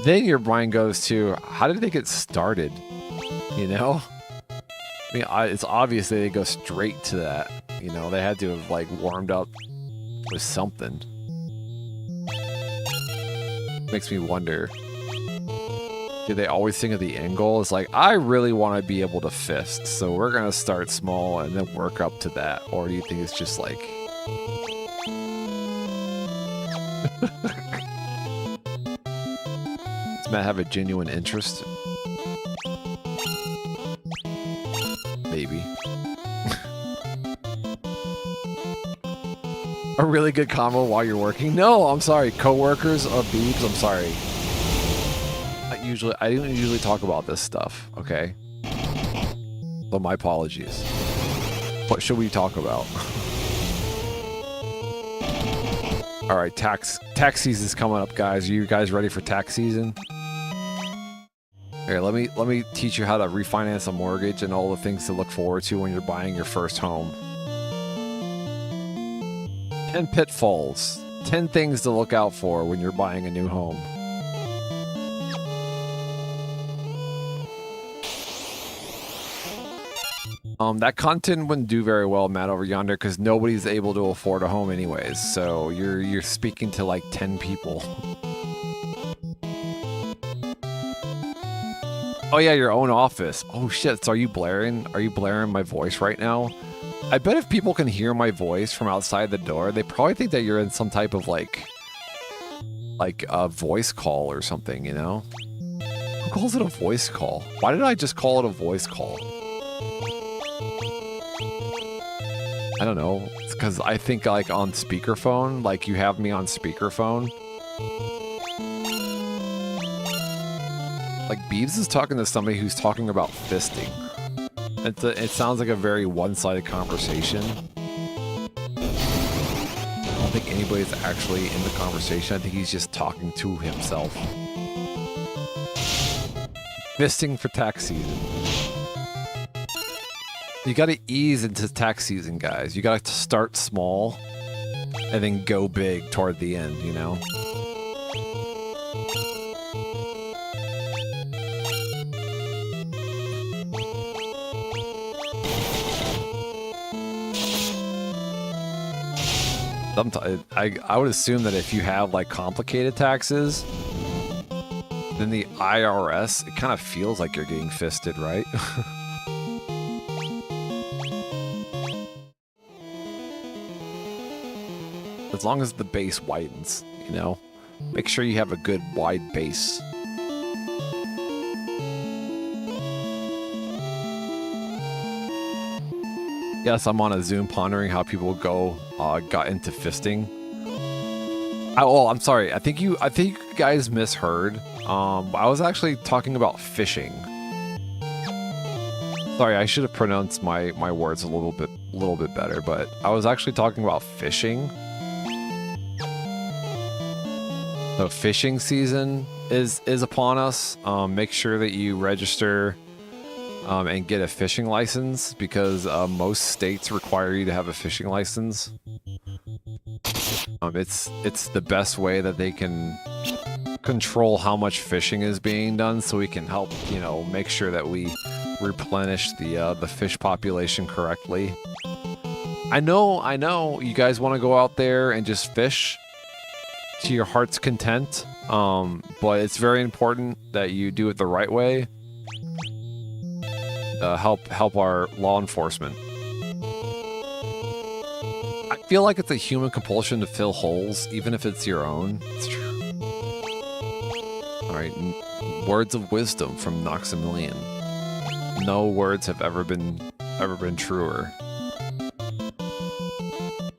Then your mind goes to, how did they get started? You know? I mean, it's obvious that they go straight to that. You know, they had to have, like, warmed up with something. Makes me wonder. Do they always think of the end goal? It's like, I really want to be able to fist, so we're going to start small and then work up to that. Or do you think it's just like... Does Matt have a genuine interest? Maybe. A really good combo while you're working? No, I'm sorry. Co-workers of Beebs, I'm sorry. I don't usually talk about this stuff, okay? So my apologies. What should we talk about? All right, tax season's coming up, guys. Are you guys ready for tax season? Here, let me teach you how to refinance a mortgage and all the things to look forward to when you're buying your first home. 10 pitfalls. 10 things to look out for when you're buying a new home. That content wouldn't do very well, Matt, over yonder, because nobody's able to afford a home anyways. So you're speaking to like 10 people. Oh yeah, your own office. Oh shit, so are you blaring my voice right now? I bet if people can hear my voice from outside the door, they probably think that you're in some type of like a voice call or something, you know? Who calls it a voice call? Why did I just call it a voice call? I don't know. It's because I think like on speakerphone, like you have me on speakerphone. Like Beebs is talking to somebody who's talking about fisting. It sounds like a very one-sided conversation. I don't think anybody's actually in the conversation. I think he's just talking to himself. Fisting for tax season. You gotta ease into tax season, guys. You gotta start small and then go big toward the end, you know? I would assume that if you have like complicated taxes, then the IRS, it kind of feels like you're getting fisted, right? As long as the base widens, you know? Make sure you have a good wide base. Yes, I'm on a Zoom pondering how people got into fisting. Oh, I'm sorry. I think you guys misheard. I was actually talking about fishing. Sorry, I should have pronounced my words a little bit better, but I was actually talking about fishing. So fishing season is upon us. Make sure that you register and get a fishing license, because most states require you to have a fishing license. It's the best way that they can control how much fishing is being done, so we can help, you know, make sure that we replenish the fish population correctly. I know you guys want to go out there and just fish to your heart's content, but it's very important that you do it the right way. Help our law enforcement. I feel like it's a human compulsion to fill holes, even if it's your own. It's true. All right, words of wisdom from Noxamillion. No words have ever been truer.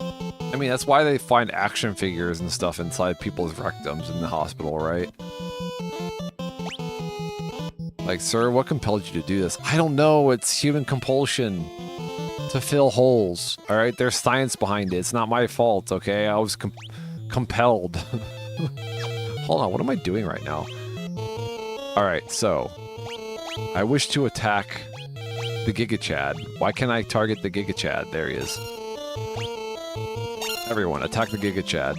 I mean, that's why they find action figures and stuff inside people's rectums in the hospital, right? Like, sir, what compelled you to do this? I don't know. It's human compulsion to fill holes. All right, there's science behind it. It's not my fault, okay? I was compelled. Hold on, what am I doing right now? All right, so I wish to attack the Giga Chad. Why can't I target the Giga Chad? There he is. Everyone, attack the Giga Chad.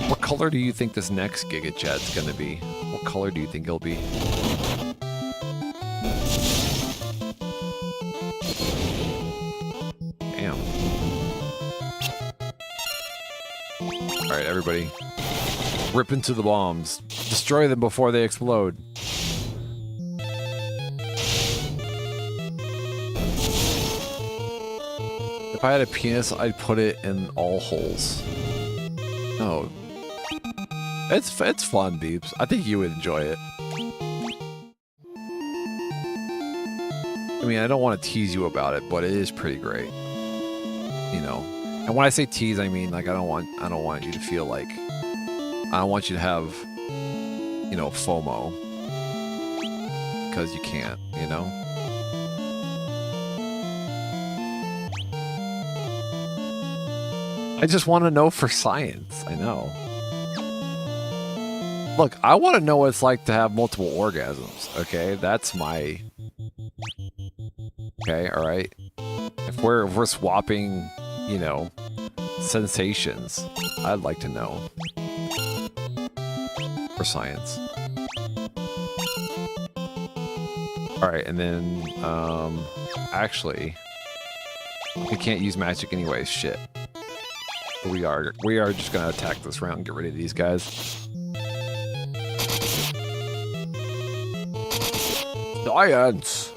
What color do you think this next Giga Chad's gonna be? What color do you think he'll be? Damn. Alright, everybody. Rip into the bombs. Destroy them before they explode. If I had a penis, I'd put it in all holes. No. It's fun, Beeps. I think you would enjoy it. I mean, I don't want to tease you about it, but it is pretty great. You know. And when I say tease, I mean, like, I don't want you to feel like, I don't want you to have, you know, FOMO. Because you can't, you know? I just want to know for science. I know. Look, I want to know what it's like to have multiple orgasms, okay? That's my... Okay, alright? If we're swapping, you know, sensations, I'd like to know. For science. Alright, and then, actually, we can't use magic anyways, shit. We are just gonna attack this round and get rid of these guys. Science!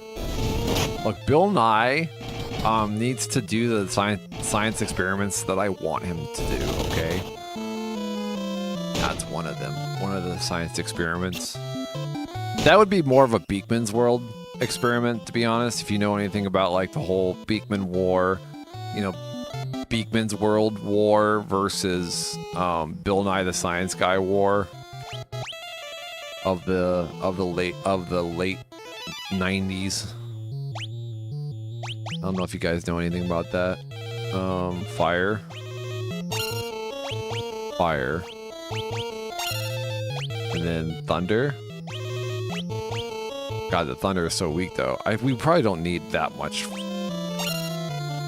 Look, Bill Nye needs to do the science experiments that I want him to do, okay? That's one of them. One of the science experiments. That would be more of a Beakman's World experiment, to be honest, if you know anything about, like, the whole Beakman War, you know, Beakman's World War versus Bill Nye the Science Guy War of the late 90s. I don't know if you guys know anything about that. Fire. And then thunder. God, the thunder is so weak though. We probably don't need that much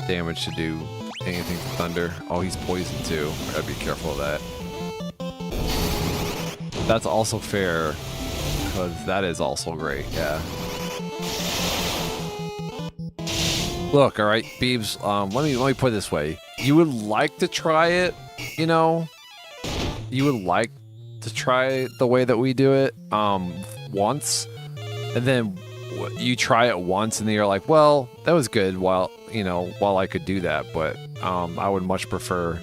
damage to do anything to thunder. Oh, he's poisoned too. I gotta be careful of that. That's also fair, because that is also great, yeah. Look, alright, Beebs, let me put it this way. You would like to try it, you know? You would like to try the way that we do it, once, and then you try it once, and then you're like, well, that was good while I could do that, but I would much prefer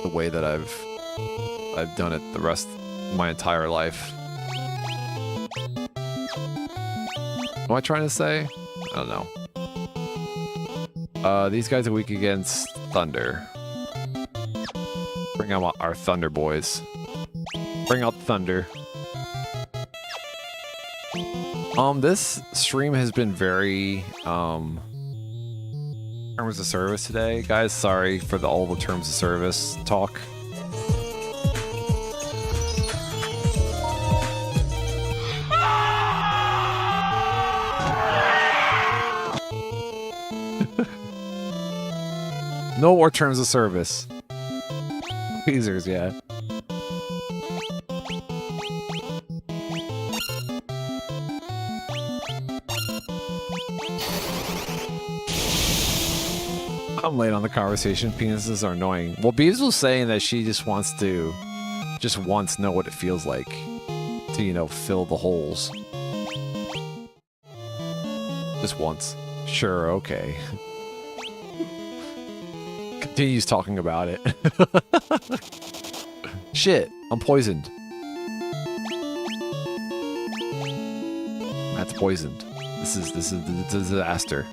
the way that I've done it the rest of my entire life. What am I trying to say? I don't know. These guys are weak against thunder. Bring out our thunder boys. Bring out the thunder. This stream has been very terms of service today, guys. Sorry for all the terms of service talk. No more terms of service. Tweezers, yeah. I'm late on the conversation. Penises are annoying. Well, Beavis was saying that she just wants to know what it feels like to, you know, fill the holes. Just once. Sure, okay. Continues talking about it. Shit, I'm poisoned. Matt's poisoned. This is the disaster.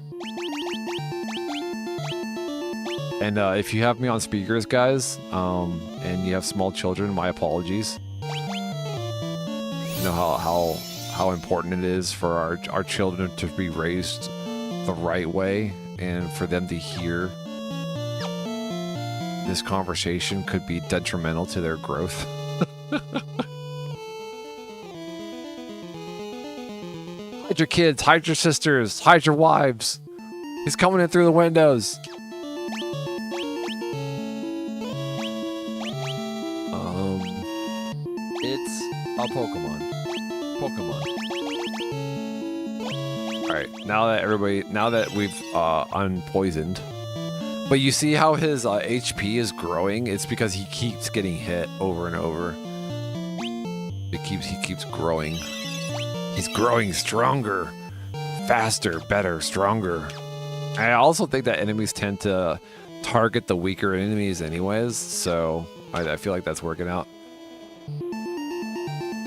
And if you have me on speakers, guys, and you have small children, my apologies. You know how important it is for our children to be raised the right way, and for them to hear this conversation could be detrimental to their growth. Hide your kids, hide your sisters, hide your wives. He's coming in through the windows. It's a Pokemon. Alright, now that we've unpoisoned. But you see how his HP is growing? It's because he keeps getting hit over and over. He keeps growing. He's growing stronger. Faster, better, stronger. I also think that enemies tend to target the weaker enemies anyways, so I feel like that's working out.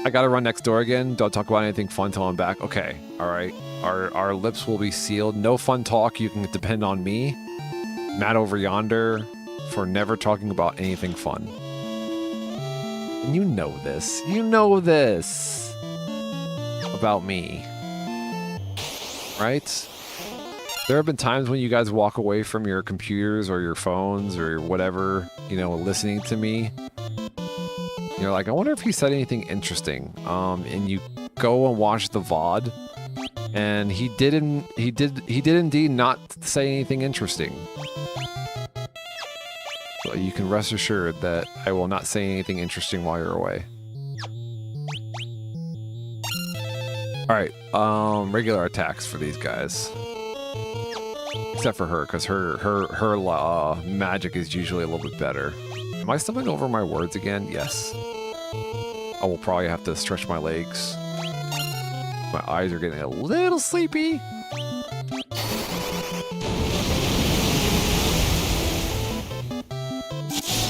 I gotta run next door again. Don't talk about anything fun till I'm back. Okay, alright. Our lips will be sealed. No fun talk. You can depend on me, Matt over yonder, for never talking about anything fun. And you know this. You know this about me. Right? There have been times when you guys walk away from your computers or your phones or whatever, you know, listening to me. You're like, I wonder if he said anything interesting. And you go and watch the VOD, and he did indeed not say anything interesting. So you can rest assured that I will not say anything interesting while you're away. Alright, regular attacks for these guys. Except for her, because her magic is usually a little bit better. Am I stumbling over my words again? Yes. I will probably have to stretch my legs. My eyes are getting a little sleepy.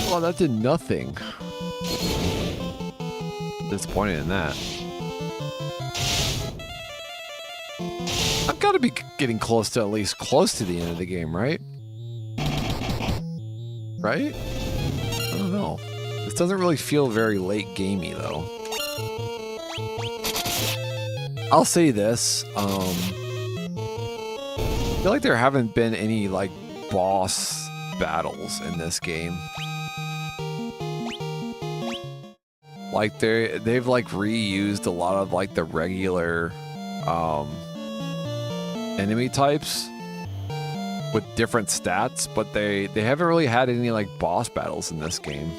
Well, that did nothing. Disappointed in that. I've got to be getting close to at least close to the end of the game, right? Right? I don't know. This doesn't really feel very late gamey though. I'll say this. I feel like there haven't been any like boss battles in this game. Like they've like reused a lot of like the regular enemy types with different stats, but they haven't really had any like boss battles in this game.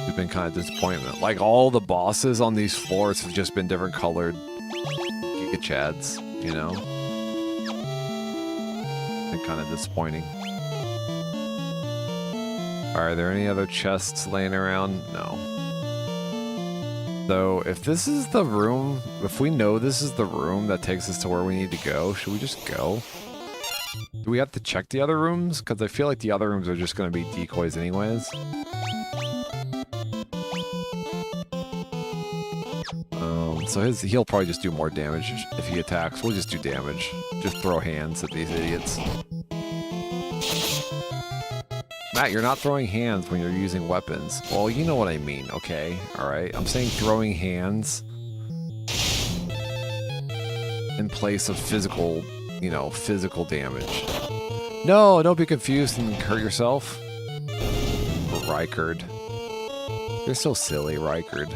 It's been kind of disappointment. Like all the bosses on these floors have just been different colored Giga Chads, you know? Been kind of disappointing. Are there any other chests laying around? No. So, if this is the room, if we know this is the room that takes us to where we need to go, should we just go? Do we have to check the other rooms? Because I feel like the other rooms are just going to be decoys anyways. So he'll probably just do more damage if he attacks. We'll just do damage. Just throw hands at these idiots. Matt, you're not throwing hands when you're using weapons. Well, you know what I mean, okay? Alright, I'm saying throwing hands in place of physical, you know, physical damage. No, don't be confused and hurt yourself. Rykard. You're so silly, Rykard.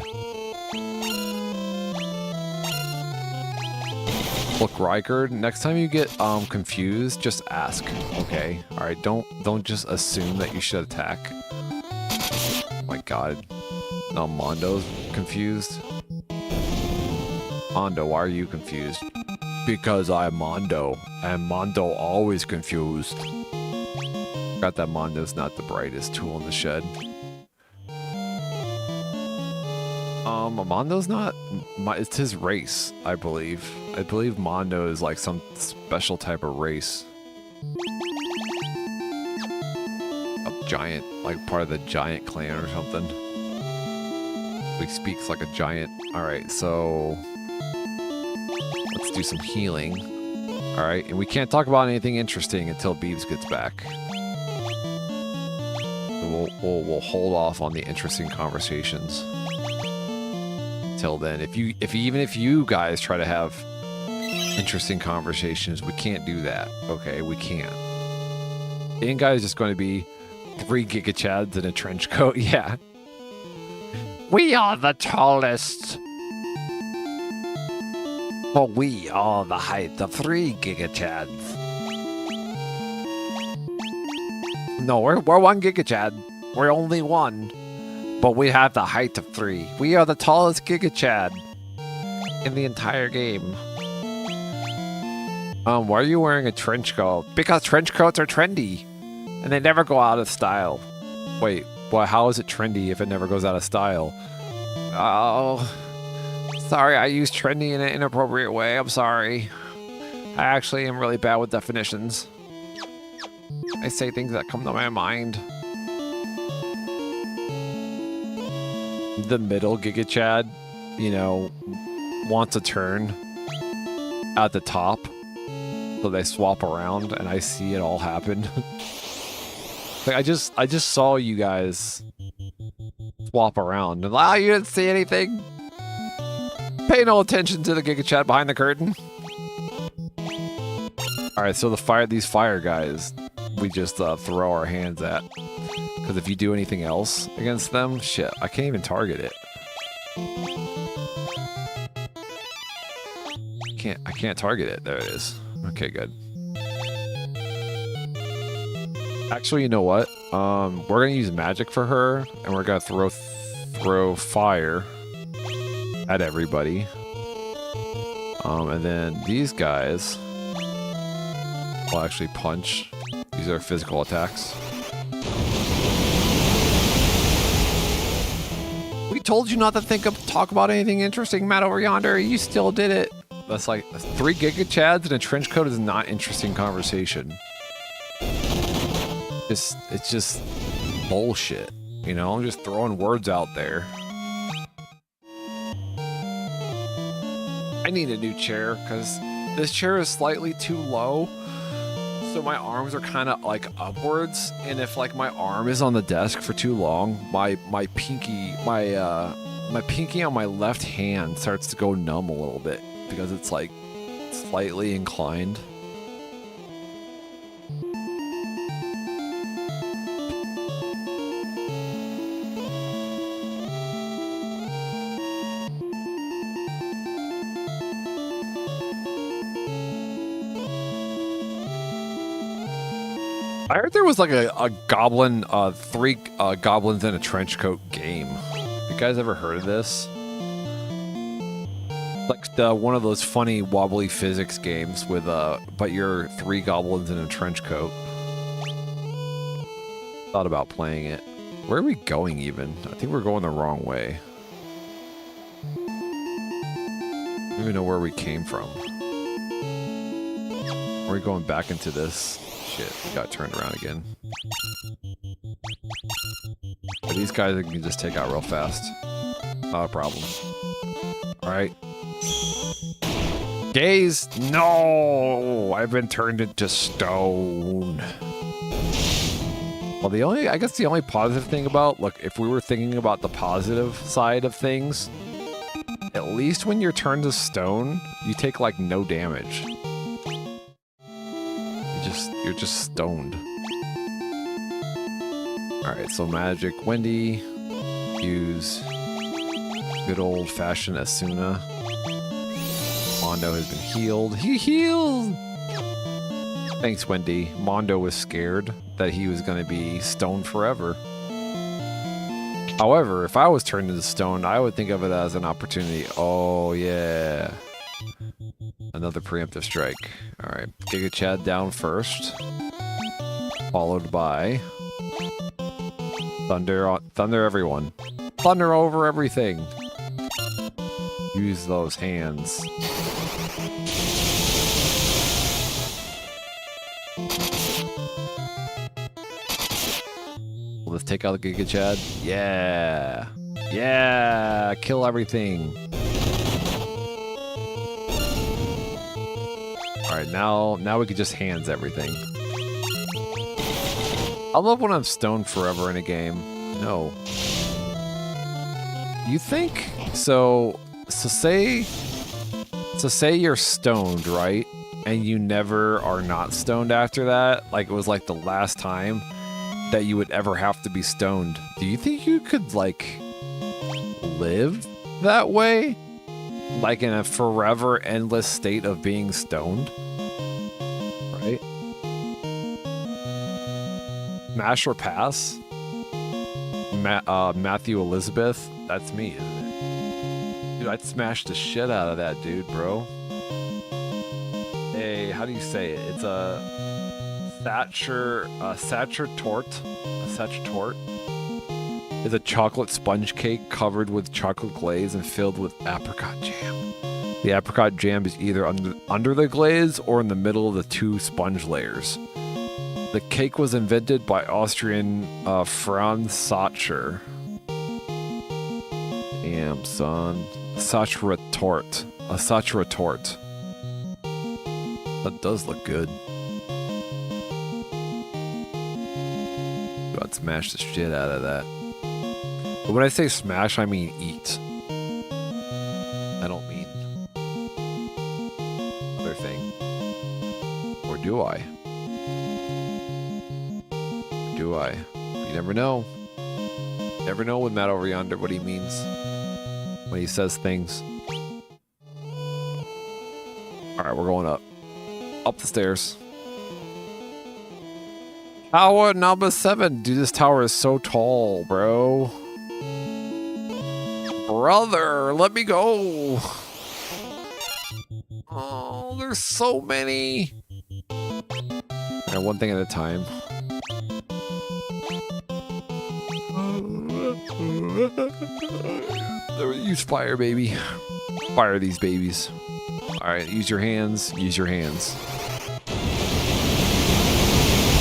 Look, Rykard, next time you get confused, just ask, okay? Alright, don't just assume that you should attack. Oh my god. Now Mondo's confused. Mondo, why are you confused? Because I'm Mondo, and Mondo always confused. Forgot that Mondo's not the brightest tool in the shed. Mondo's not... It's his race, I believe. I believe Mondo is like some special type of race. A giant, like part of the giant clan or something. He speaks like a giant. Alright, so... let's do some healing. Alright, and we can't talk about anything interesting until Beebs gets back. We'll hold off on the interesting conversations. Till then, even if you guys try to have interesting conversations, we can't do that. Okay, we can't. The guy is just going to be 3 Giga Chads in a trench coat. Yeah. We are the tallest. Well, we are the height of 3 Giga Chads. No, we're 1 Giga Chad. We're only 1. But we have the height of 3. We are the tallest Giga Chad in the entire game. Why are you wearing a trench coat? Because trench coats are trendy. And they never go out of style. Wait, well, how is it trendy if it never goes out of style? Oh, sorry, I used trendy in an inappropriate way. I'm sorry. I actually am really bad with definitions. I say things that come to my mind. The middle Giga Chad, you know, wants a turn at the top, so they swap around, and I see it all happen. Like I just saw you guys swap around, and you didn't see anything. Pay no attention to the Giga Chad behind the curtain. All right, so these fire guys, we just throw our hands at. Because if you do anything else against them, shit, I can't even target it. I can't target it. There it is. Okay, good. Actually, you know what? We're gonna use magic for her, and we're gonna throw fire at everybody. And then these guys will actually punch. These are physical attacks. We told you not to talk about anything interesting, Matt, over yonder. You still did it. That's like 3 Giga Chads and a trench coat is not interesting conversation. It's just bullshit. You know, I'm just throwing words out there. I need a new chair because this chair is slightly too low. So my arms are kind of like upwards, and if like my arm is on the desk for too long, my pinky on my left hand starts to go numb a little bit because it's like slightly inclined. I heard there was like a goblin, 3 goblins in a trench coat game. You guys ever heard of this? Like one of those funny wobbly physics games with but you're 3 goblins in a trench coat. Thought about playing it. Where are we going even? I think we're going the wrong way. I don't even know where we came from. Are we going back into this? Shit, we got turned around again. But these guys I can just take out real fast. Not a problem. Alright. Gaze! No! I've been turned into stone. Well, I guess the only positive thing about, look, if we were thinking about the positive side of things, at least when you're turned to stone, you take like no damage. You're just stoned. Alright, so magic Wendy. Use good old-fashioned Asuna. Mondo has been healed. He healed! Thanks, Wendy. Mondo was scared that he was going to be stoned forever. However, if I was turned into stone, I would think of it as an opportunity. Oh, yeah. Another preemptive strike. Alright, Giga Chad down first. Followed by... Thunder everyone. Thunder over everything. Use those hands. Let's take out the Giga Chad. Yeah. Yeah. Kill everything. Alright, now we can just hands everything. I love when I'm stoned forever in a game. No. You think? So say you're stoned, right? And you never are not stoned after that? Like it was like the last time that you would ever have to be stoned. Do you think you could, like, live that way? Like in a forever endless state of being stoned? Right? Smash or pass? Matthew Elizabeth? That's me, isn't it? Dude, I'd smash the shit out of that dude, bro. Hey, how do you say it? It's a Thatcher Tort. A Thatcher Tort is a chocolate sponge cake covered with chocolate glaze and filled with apricot jam. The apricot jam is either under the glaze or in the middle of the two sponge layers. The cake was invented by Austrian Franz Sacher. Damn, son. Sacher Tort. A Sacher Tort. That does look good. I'd smash the shit out of that. But when I say smash, I mean eat. I don't mean other thing. Or do I? Do I? You never know. You never know with Matt over yonder what he means when he says things. Alright, we're going up. Up the stairs. Tower number 7. Dude, this tower is so tall, bro. Brother, let me go. Oh, there's so many. Alright, one thing at a time. Use fire, baby. Fire these babies. Alright, use your hands. Use your hands.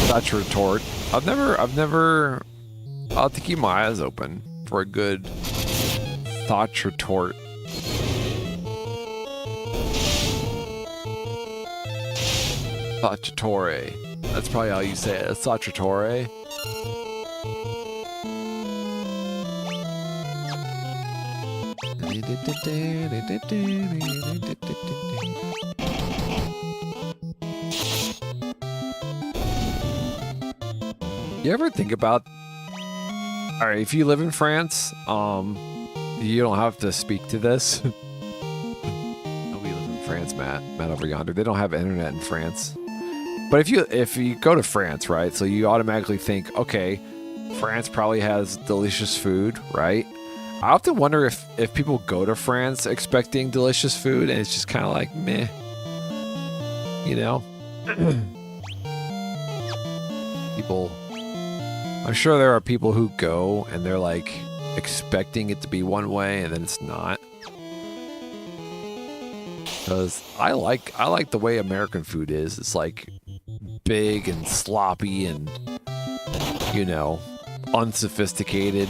That's your retort. I'll have to keep my eyes open for a good thought retort. Thought-tore. That's probably how you say it. Thought-tore. You ever think about, all right, if you live in France, you don't have to speak to this. Nobody lives in France, Matt over yonder. They don't have internet in France. But if you go to France, right, so you automatically think, okay, France probably has delicious food, right? I often wonder if people go to France expecting delicious food and it's just kind of like, meh, you know? I'm sure there are people who go and they're like expecting it to be one way and then it's not. Because I like the way American food is. It's like big and sloppy and, you know, unsophisticated.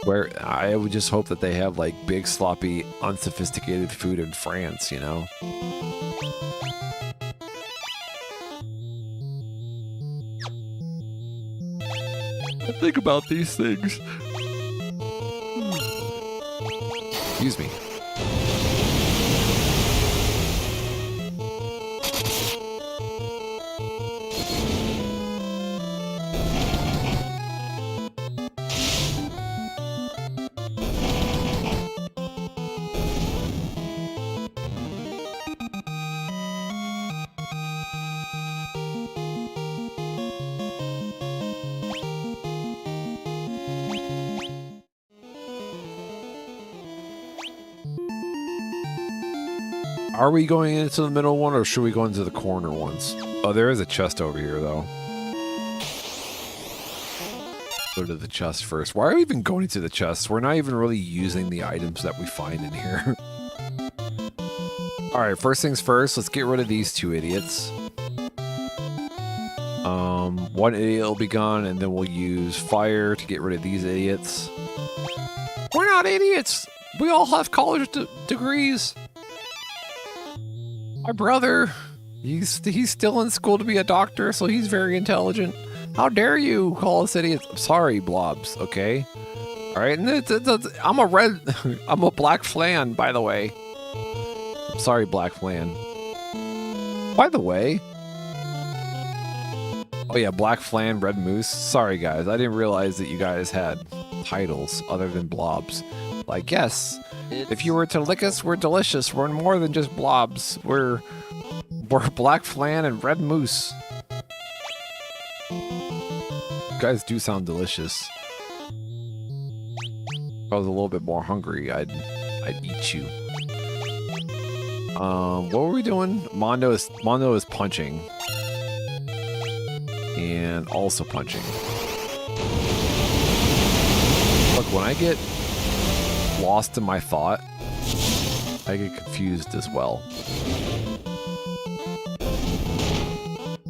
Where I would just hope that they have like big, sloppy, unsophisticated food in France, you know? Think about these things. Excuse me. Are we going into the middle one, or should we go into the corner ones? Oh, there is a chest over here, though. Go to the chest first. Why are we even going to the chest? We're not even really using the items that we find in here. Alright, first things first, let's get rid of these two idiots. One idiot will be gone, and then we'll use fire to get rid of these idiots. We're not idiots! We all have college degrees. My brother, he's still in school to be a doctor, so he's very intelligent. How dare you call us idiots? I'm sorry, blobs, okay? Alright, and I'm a black flan, by the way. I'm sorry, black flan. By the way. Oh yeah, black flan, red moose. Sorry guys, I didn't realize that you guys had titles other than blobs. Like, yes, if you were to lick us, we're delicious. We're more than just blobs. We're black flan and red moose. You guys do sound delicious. If I was a little bit more hungry, I'd eat you. What were we doing? Mondo is punching. And also punching. Look, when I get lost in my thought, I get confused as well.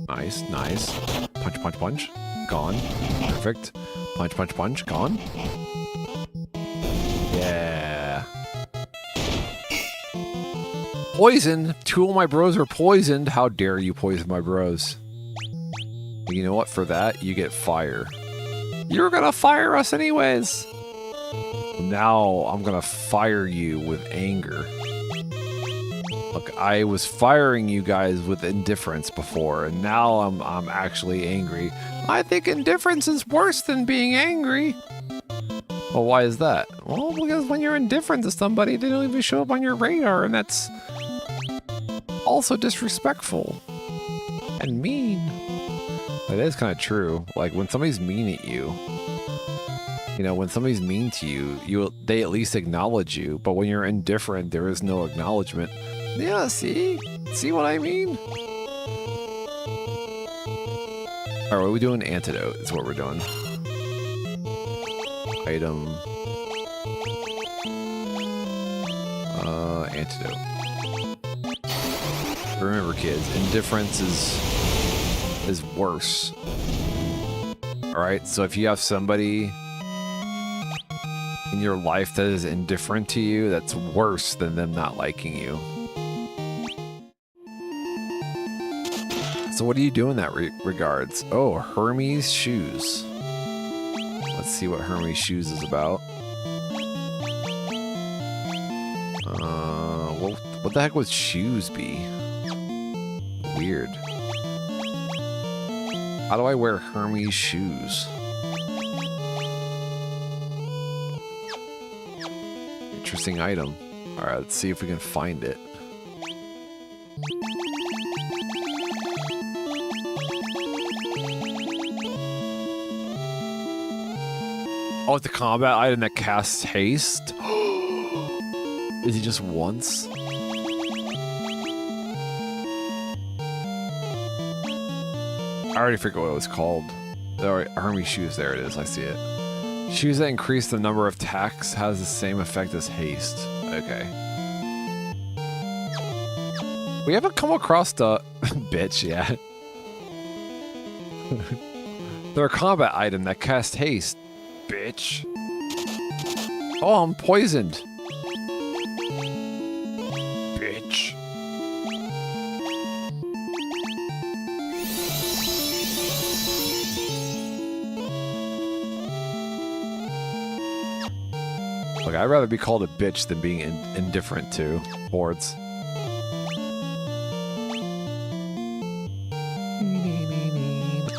Nice, nice. Punch, punch, punch. Gone. Perfect. Punch, punch, punch. Gone. Yeah. Poison. Two of my bros are poisoned. How dare you poison my bros? You know what? For that, you get fire. You're gonna fire us anyways. Now I'm gonna fire you with anger. Look, I was firing you guys with indifference before, and now I'm actually angry. I think indifference is worse than being angry. Well, why is that? Well, because when you're indifferent to somebody, they don't even show up on your radar, and that's also disrespectful and mean. That is kind of true. Like, when somebody's mean at you, you know, when somebody's mean to you, they at least acknowledge you. But when you're indifferent, there is no acknowledgement. Yeah, see? See what I mean? Alright, what are we doing? Antidote is what we're doing. Item. Antidote. Remember, kids, indifference is worse. Alright, so if you have somebody in your life that is indifferent to you, that's worse than them not liking you. So what do you do in that regards? Oh, Hermes shoes. Let's see what Hermes shoes is about. What the heck would shoes be? Weird. How do I wear Hermes shoes? Interesting item. Alright, let's see if we can find it. Oh, it's a combat item that casts haste? Is he just once? I already forget what it was called. Alright, Hermes shoes, there it is, I see it. Shoes that increase the number of attacks has the same effect as haste. Okay. We haven't come across the bitch yet. They're a combat item that casts haste. Bitch. Oh, I'm poisoned. Bitch. Like, I'd rather be called a bitch than being indifferent to hordes.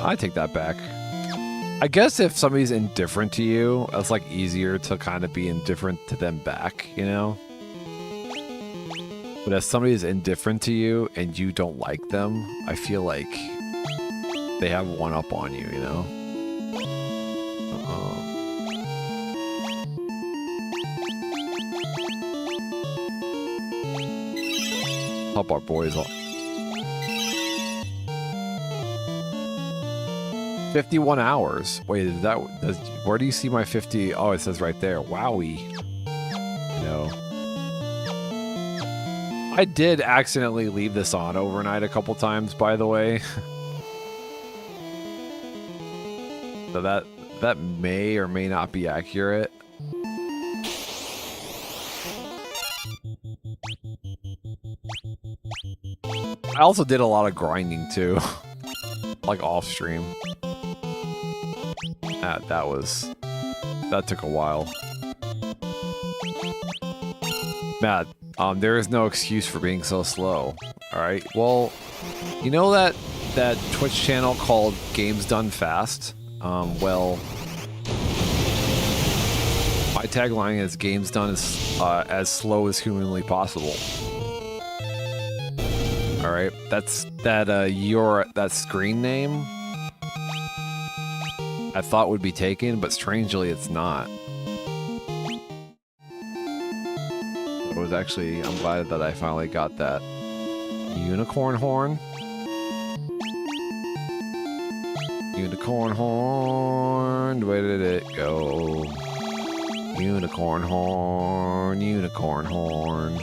I take that back. I guess if somebody's indifferent to you, it's like easier to kind of be indifferent to them back, you know? But if somebody is indifferent to you and you don't like them, I feel like they have one up on you, you know? Help our boys all. 51 hours. Wait, is that where do you see my 50? Oh, it says right there. Wowie. No. I did accidentally leave this on overnight a couple times, by the way. So that may or may not be accurate. I also did a lot of grinding too. Like off stream. That took a while. Matt, there is no excuse for being so slow. Alright, well, you know that Twitch channel called Games Done Fast? Well, my tagline is Games Done as slow as humanly possible. Alright, that's that screen name I thought would be taken, but strangely it's not. It was actually, I'm glad that I finally got that. Unicorn horn? Unicorn horn, where did it go? Unicorn horn, unicorn horn.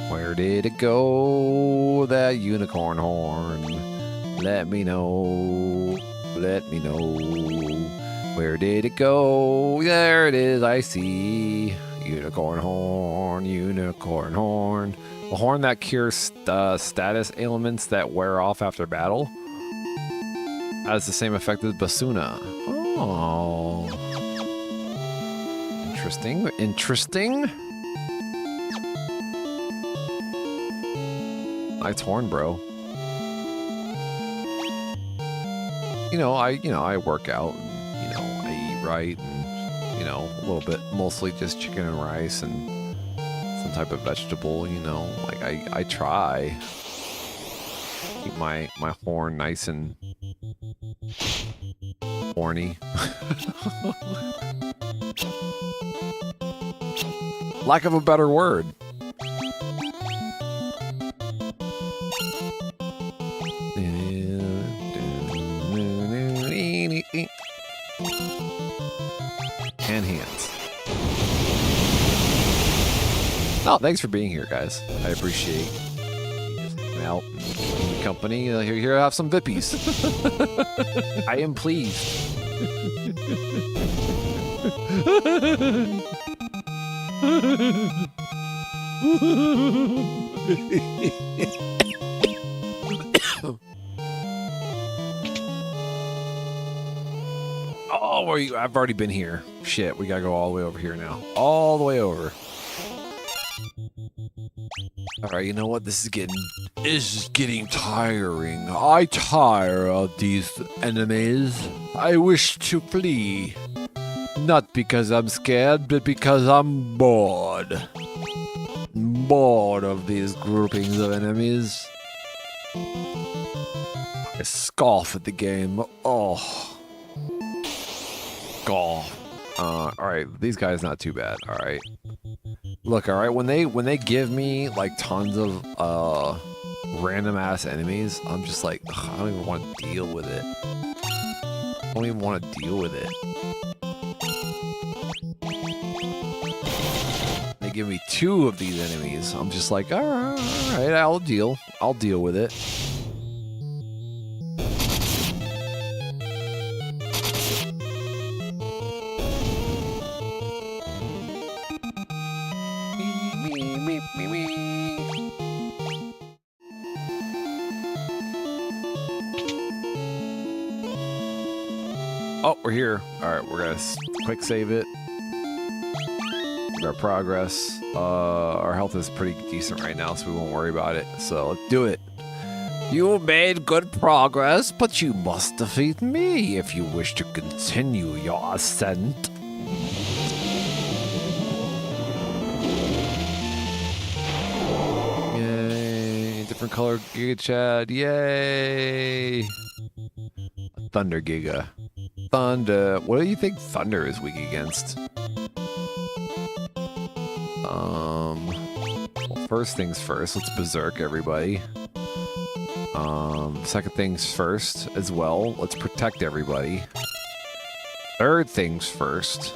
Where did it go, that unicorn horn? Let me know, let me know. Where did it go? There it is, I see. Unicorn horn, unicorn horn. A horn that cures status ailments that wear off after battle. Has the same effect as Basuna. Oh. Interesting, interesting. Nice horn, bro. I work out and, I eat right and, a little bit, mostly just chicken and rice and some type of vegetable, like I try. Keep my horn nice and horny. Lack of a better word. And hands. Oh, thanks for being here, guys. I appreciate you just hanging out and keeping me company. Here, have some Vippies. I am pleased. Oh, where you? I've already been here. Shit, we gotta go all the way over here now. All the way over. Alright, you know what? This is getting tiring. I tire of these enemies. I wish to flee. Not because I'm scared, but because I'm bored. Bored of these groupings of enemies. I scoff at the game. Oh. Golf. Alright, these guys not too bad. Alright. Look, alright, when they give me like tons of random ass enemies, I'm just like, ugh, I don't even want to deal with it. I don't even want to deal with it. They give me 2 of these enemies. I'm just like, alright, I'll deal with it. Oh, we're here. All right, we're gonna quick save it. look at our progress. Our health is pretty decent right now, so we won't worry about it. So let's do it. You made good progress, but you must defeat me if you wish to continue your ascent. Yay, different color Giga Chad, yay! Thunder Giga. Thunder, what do you think Thunder is weak against? Well, first things first, let's berserk everybody. Second things first as well, let's protect everybody. Third things first,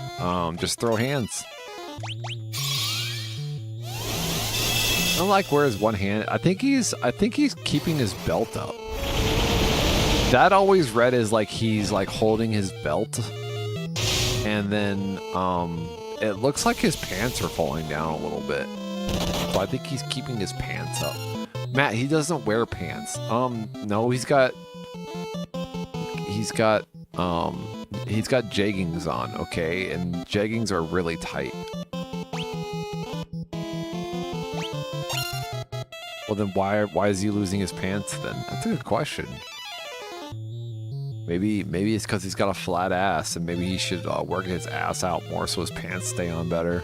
just throw hands. I don't like where his one hand, I think he's keeping his belt up. That always read as like he's like holding his belt. And then, it looks like his pants are falling down a little bit. So I think he's keeping his pants up. Matt, he doesn't wear pants. No, he's got jeggings on, okay? And jeggings are really tight. Well then why is he losing his pants then? That's a good question. Maybe it's because he's got a flat ass and maybe he should work his ass out more so his pants stay on better.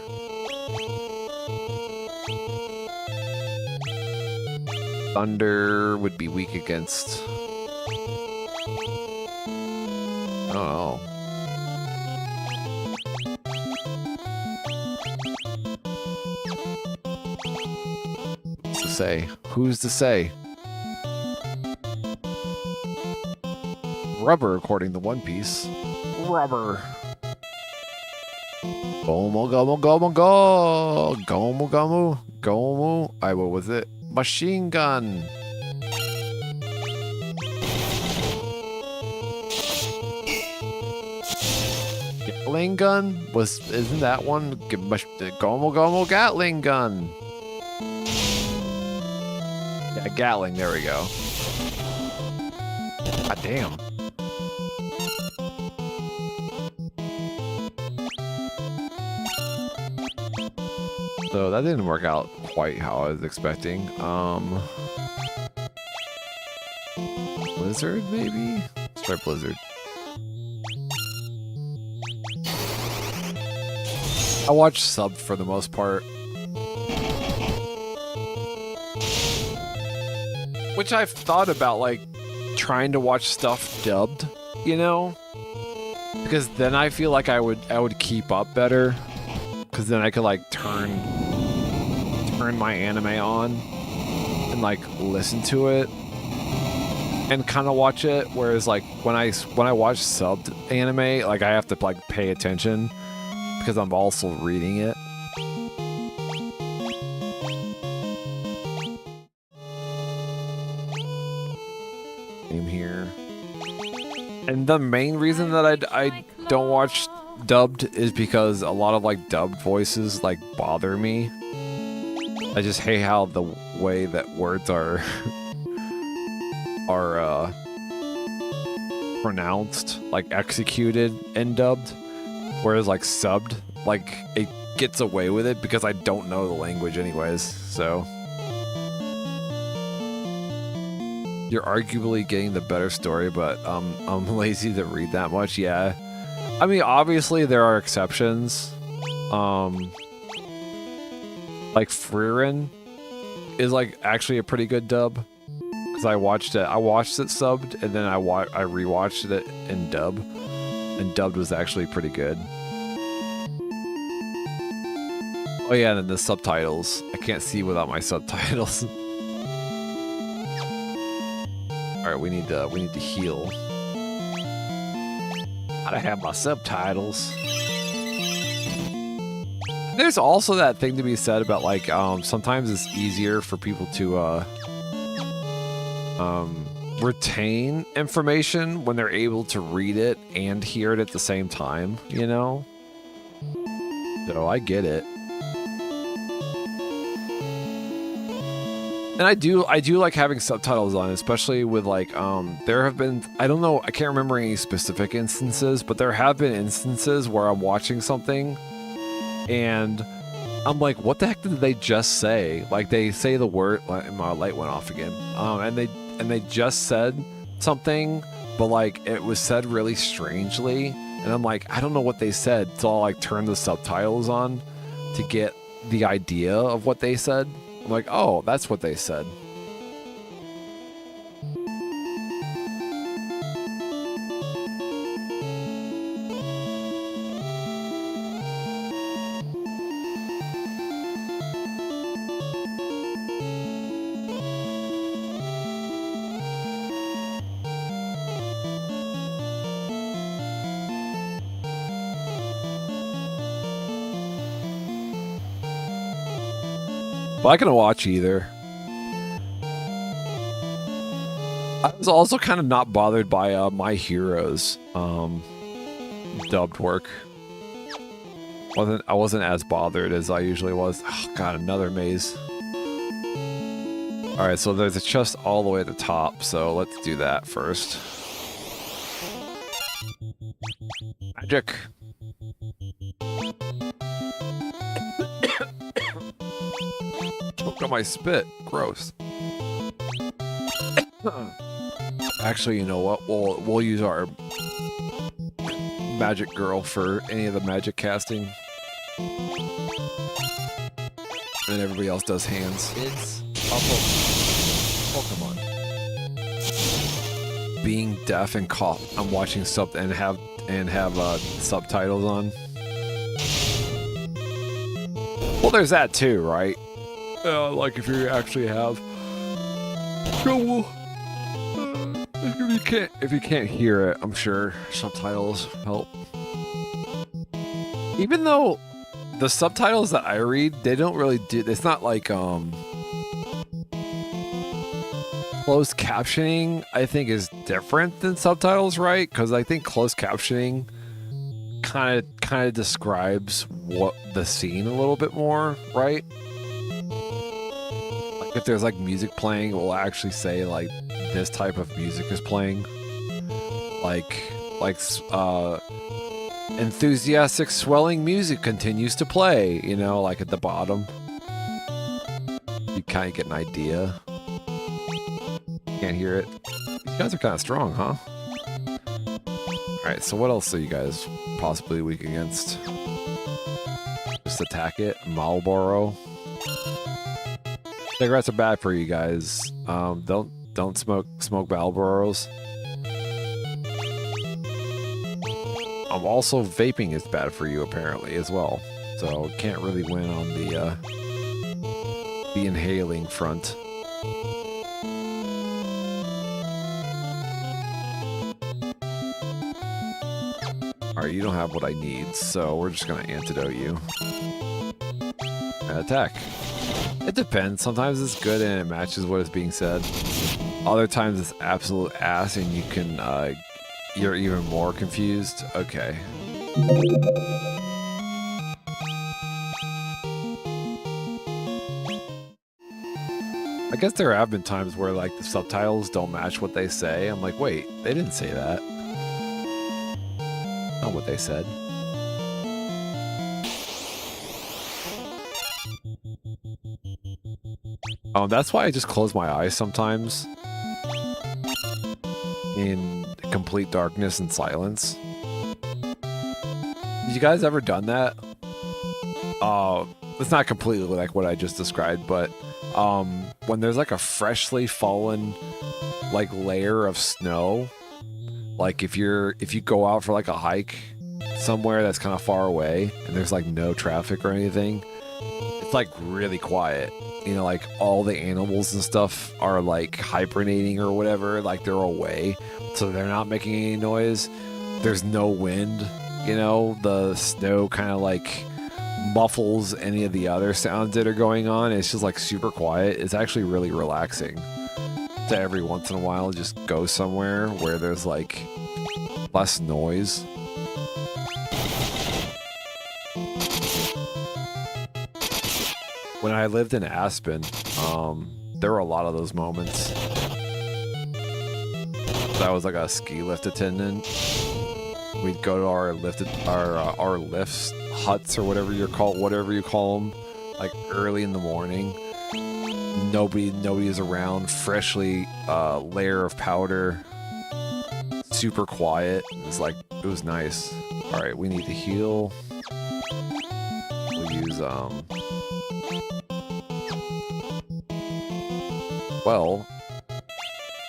Thunder would be weak against... I don't know. What's to say? Who's to say? Rubber, according to One Piece. Rubber. Gomu, gomu, gomu, go! Gomu, gomu, gomu. What was it? Machine gun. Gatling gun? Isn't that one? Gomu, gomu, Gatling gun. Yeah, Gatling, there we go. God damn. So that didn't work out quite how I was expecting. Blizzard, maybe? Let's try Blizzard. I watch sub for the most part. Which I've thought about, like, trying to watch stuff dubbed, you know? Because then I feel like I would keep up better. Because then I could, like, turn my anime on and like listen to it and kind of watch it, whereas like when I watch subbed anime, like I have to like pay attention because I'm also reading it. Same here. And the main reason that I don't watch dubbed is because a lot of like dubbed voices like bother me. I just hate how the way that words are pronounced, like executed and dubbed, whereas like subbed, like it gets away with it because I don't know the language anyways. So you're arguably getting the better story, but I'm lazy to read that much. Yeah, I mean obviously there are exceptions. Like Frieren is like actually a pretty good dub because I watched it subbed and then I rewatched it in dub, and dubbed was actually pretty good. Oh yeah, and then the subtitles. I can't see without my subtitles. All right, we need to heal. Gotta have my subtitles. There's also that thing to be said about like sometimes it's easier for people to retain information when they're able to read it and hear it at the same time, you know? So I get it. And I do like having subtitles on, especially with like there have been, I don't know, I can't remember any specific instances, but there have been instances where I'm watching something and I'm like, what the heck did they just say? Like they say the word, my light went off again. And they just said something, but like it was said really strangely. And I'm like, I don't know what they said. So I'll like turn the subtitles on to get the idea of what they said. I'm like, oh, that's what they said. But I can watch either. I was also kind of not bothered by My Hero's dubbed work. I wasn't as bothered as I usually was. Oh god, another maze. Alright, so there's a chest all the way at the top, so let's do that first. Magic. Choked on my spit. Gross. Actually, you know what? We'll use our magic girl for any of the magic casting. And everybody else does hands. It's a Pokemon. Being deaf and cough. I'm watching something and have subtitles on. Well, there's that too, right? Like if you actually have trouble, if you can't hear it, I'm sure subtitles help. Even though the subtitles that I read, they don't really do. It's not like closed captioning. I think is different than subtitles, right? Because I think closed captioning kind of describes what the scene a little bit more, right? Like if there's like music playing, it will actually say like this type of music is playing. Like enthusiastic swelling music continues to play, you know, like at the bottom. You kind of get an idea. Can't hear it. These guys are kind of strong, huh? Alright, so what else are you guys possibly weak against? Just attack it. Marlboro. Cigarettes are bad for you guys. Don't smoke Marlboros. Also, vaping is bad for you apparently as well. So can't really win on the inhaling front. Alright, you don't have what I need, so we're just gonna antidote you. And attack. It depends. Sometimes it's good and it matches what is being said. Other times it's absolute ass and you can you're even more confused. Okay. I guess there have been times where like the subtitles don't match what they say. I'm like, wait, they didn't say that. Not what they said. That's why I just close my eyes sometimes. In complete darkness and silence. Did you guys ever done that? It's not completely like what I just described, but when there's like a freshly fallen like layer of snow, like if you go out for like a hike somewhere that's kind of far away and there's like no traffic or anything, it's like really quiet. You know, like all the animals and stuff are like hibernating or whatever, like they're away, so they're not making any noise. There's no wind, you know, the snow kind of like muffles any of the other sounds that are going on. It's just like super quiet. It's actually really relaxing to every once in a while just go somewhere where there's like less noise. When I lived in Aspen, there were a lot of those moments. I was like a ski lift attendant. We'd go to our lifts, huts or whatever you call them, like early in the morning. Nobody is around. Freshly layer of powder. Super quiet. It was nice. All right, we need to heal. We'll use well,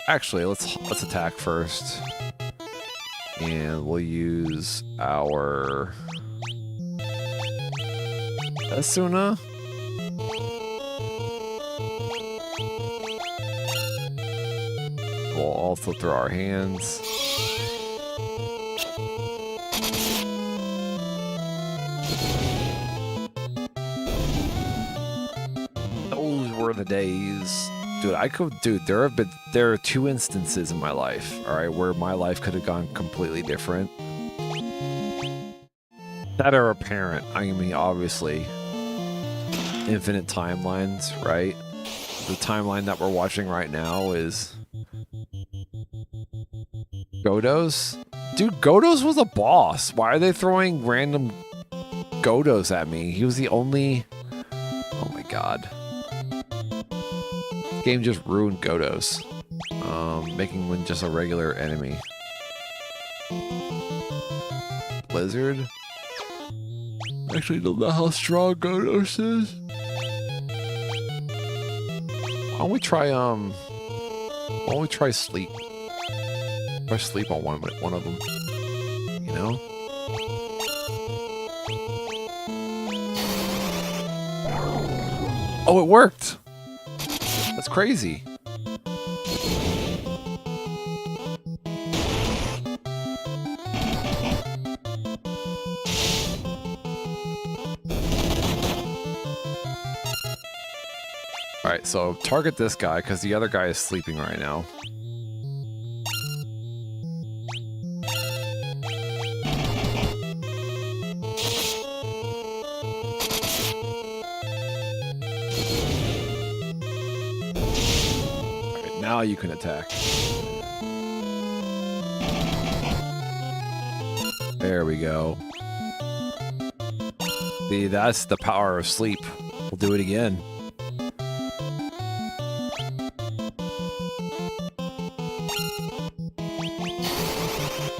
actually, let's attack first, and we'll use our Asuna. We'll also throw our hands. Those were the days. Dude, there are 2 instances in my life, all right, where my life could have gone completely different. That are apparent. I mean, obviously, infinite timelines, right? The timeline that we're watching right now is Godos. Dude, Godos was a boss. Why are they throwing random Godos at me? He was the only... Oh my god. This game just ruined Godos. Making one just a regular enemy. Blizzard? I actually don't know how strong Godos is. Why don't we try sleep? Try sleep on one of them. You know? Oh, it worked! That's crazy. Alright, so target this guy, because the other guy is sleeping right now. Alright, now you can attack. There we go. See, that's the power of sleep. We'll do it again.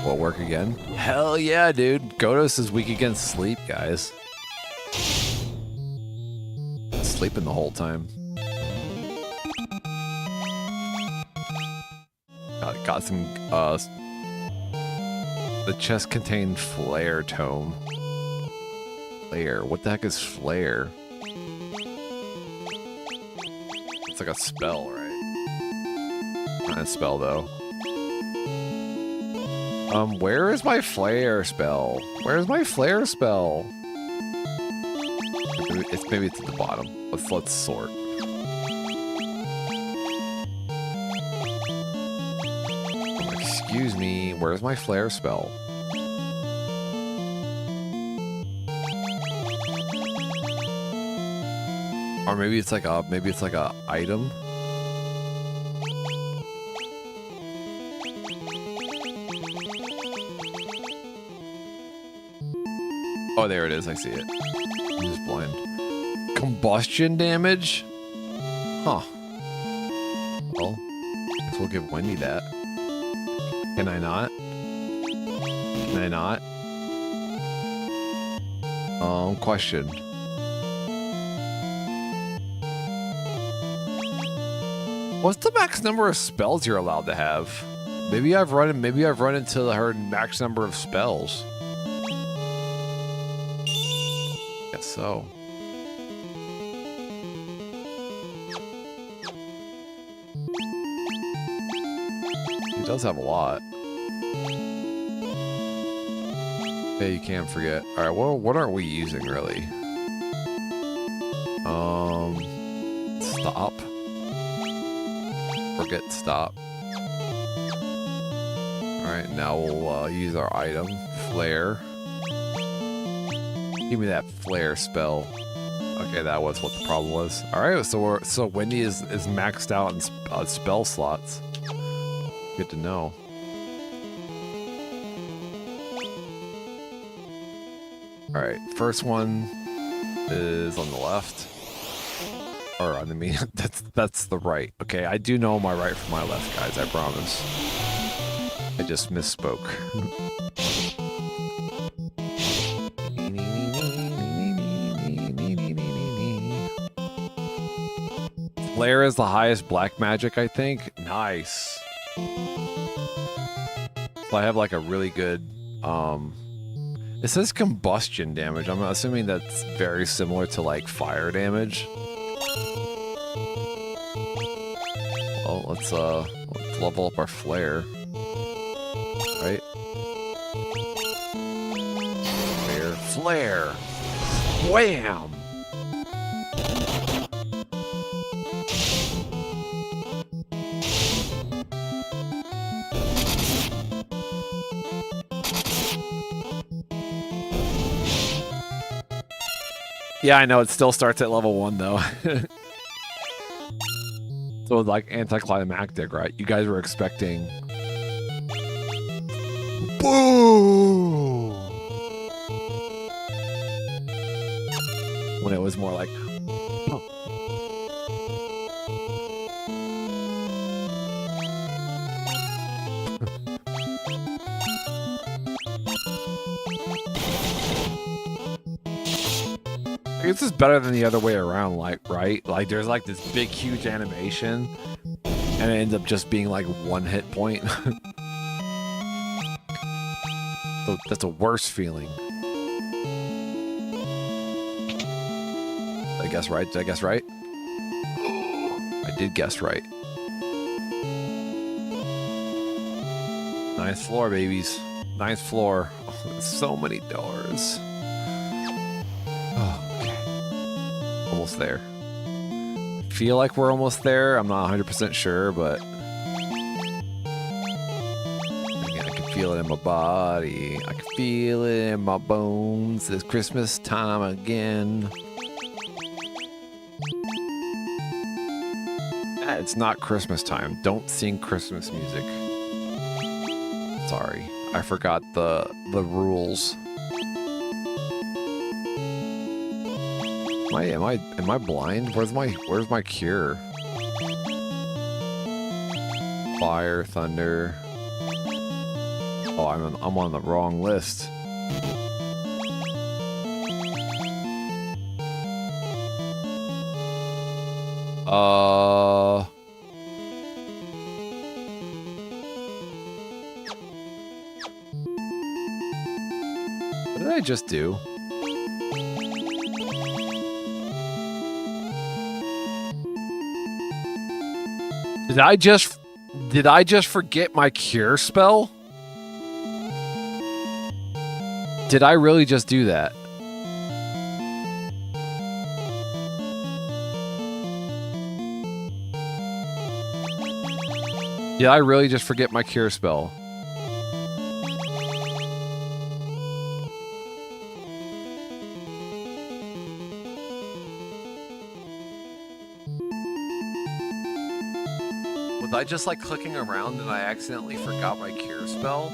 Will it work again? Hell yeah, dude. Godos is weak against sleep, guys. Sleeping the whole time. Got some, the chest contained flare tome. Flare? What the heck is flare? It's like a spell, right? Not a spell, though. Where is my flare spell? Where's my flare spell? Maybe it's at the bottom. Let's sort. Excuse me, where's my flare spell? Or maybe it's like a item. Oh, there it is. I see it. I'm just blind. Combustion damage? Huh. Well, I guess we'll give Wendy that. Can I not? Can I not? Question. What's the max number of spells you're allowed to have? Maybe I've run into her max number of spells. Guess so. He does have a lot. Yeah, you can't forget. All right, what aren't we using really? Stop. Forget stop. All right, now we'll use our item, flare. Give me that flare spell. Okay, that was what the problem was. All right, so Wendy is maxed out in spell slots. Good to know. All right, first one is on the left. Or I mean, that's the right. Okay, I do know my right from my left, guys. I promise. I just misspoke. Flare is the highest black magic, I think. Nice. So I have like a really good. It says combustion damage. I'm assuming that's very similar to like fire damage. Well, let's level up our flare. Right? Flare. Wham! Yeah, I know, it still starts at level 1 though. So it's like anticlimactic, right? You guys were expecting... Boo! When it was more like... This is better than the other way around, like, right? Like, there's like this big, huge animation, and it ends up just being like 1 hit point. So that's a worse feeling. Did I guess right? Did I guess right? I did guess right. 9th floor, babies. 9th floor. Oh, there's so many doors. Almost there. Feel like we're almost there. I'm not 100% sure, but again, I can feel it in my body. I can feel it in my bones. It's Christmas time again. It's not Christmas time. Don't sing Christmas music. Sorry, I forgot the rules. Am I blind? Where's my cure? Fire, thunder. Oh, I'm on the wrong list. What did I just do? Did I just forget my cure spell? Did I really just do that? Did I really just forget my cure spell? Was I just like clicking around and I accidentally forgot my cure spell?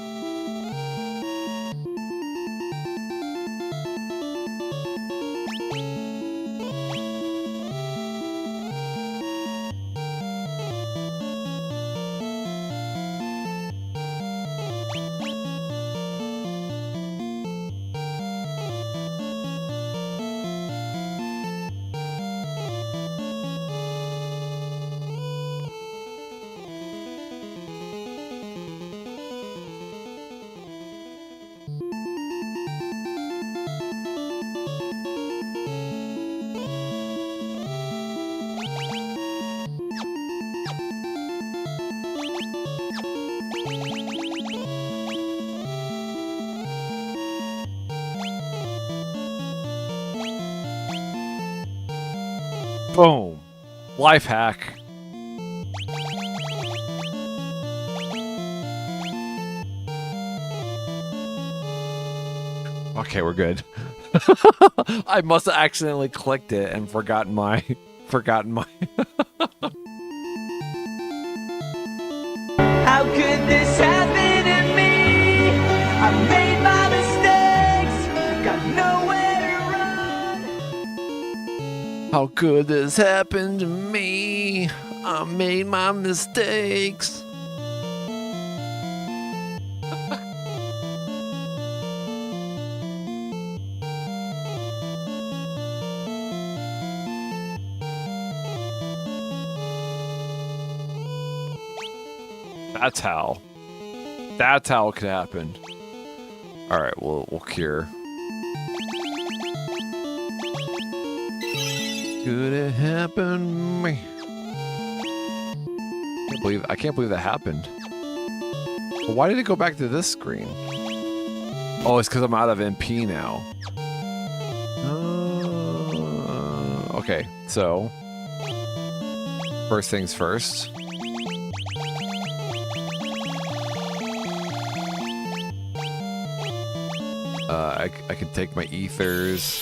Boom. Life hack. Okay, we're good. I must have accidentally clicked it and forgotten my How could this happen to me? I made my mistakes, got nowhere to run. How could this happen to me? I made my mistakes. That's how. That's how it could happen. All right, we'll cure. Could it happen? I can't believe that happened. But why did it go back to this screen? Oh, it's because I'm out of MP now. Okay, so first things first. I can take my ethers.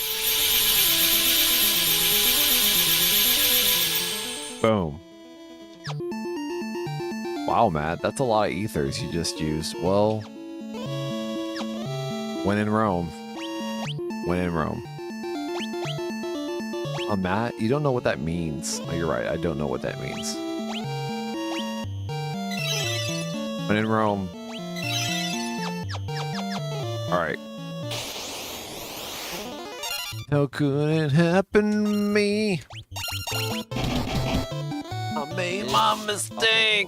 Boom. Wow, Matt, that's a lot of ethers you just used. Well, when in Rome. When in Rome. Matt, you don't know what that means. Oh, you're right, I don't know what that means. When in Rome. Alright. How could it happen to me? I made my mistake.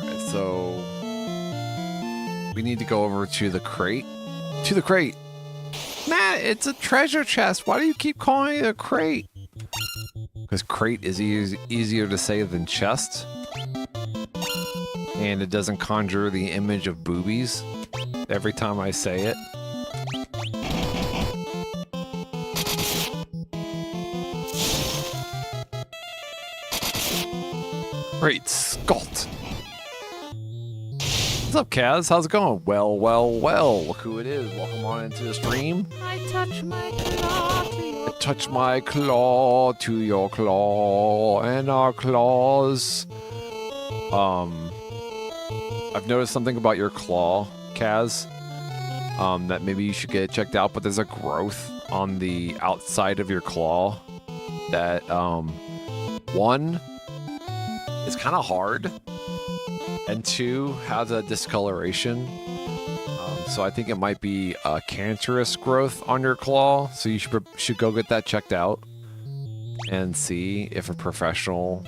Alright, so we need to go over to the crate. To the crate. Matt, it's a treasure chest. Why do you keep calling it a crate? Because crate is easier to say than chest. And it doesn't conjure the image of boobies every time I say it. Great Scott! What's up, Kaz? How's it going? Well, look who it is. Welcome on into the stream. I touch my claw to your I touch my claw to your claw, and our claws. I've noticed something about your claw, Kaz. That maybe you should get it checked out, but there's a growth on the outside of your claw that, one, is kind of hard, and two, has a discoloration. So I think it might be a cancerous growth on your claw, so you should go get that checked out and see if a professional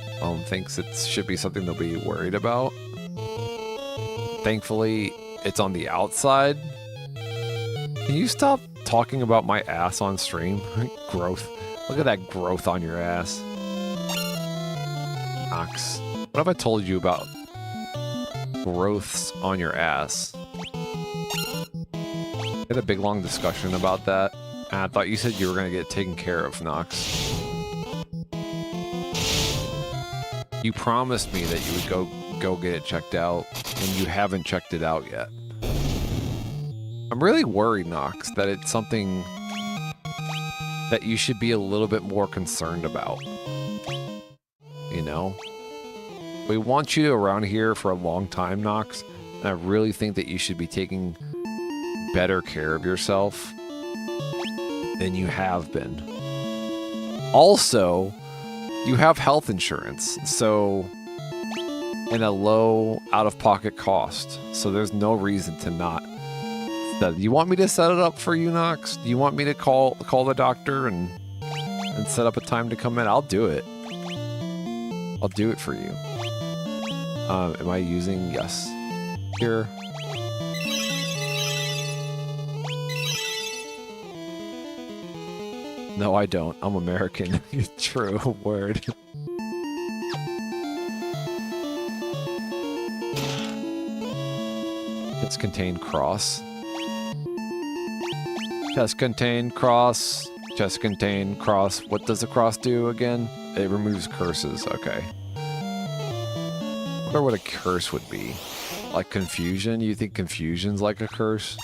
thinks it should be something they'll be worried about. Thankfully, it's on the outside. Can you stop talking about my ass on stream? Growth. Look at that growth on your ass. Ox. What have I told you about growths on your ass? We had a big long discussion about that, and I thought you said you were going to get taken care of, Nox. You promised me that you would go get it checked out, and you haven't checked it out yet. I'm really worried, Nox, that it's something that you should be a little bit more concerned about. You know? We want you around here for a long time, Nox, and I really think that you should be taking better care of yourself than you have been. Also, you have health insurance, so, and a low out-of-pocket cost, so there's no reason to not. You want me to set it up for you, Nox? Do you want me to call the doctor and set up a time to come in? I'll do it. I'll do it for you. Am I using yes here? No, I don't. I'm American. True word. It's contained cross. Chest contained cross. Chest contained cross. What does the cross do again? It removes curses. Okay. I wonder what a curse would be. Like confusion? You think confusion's like a curse?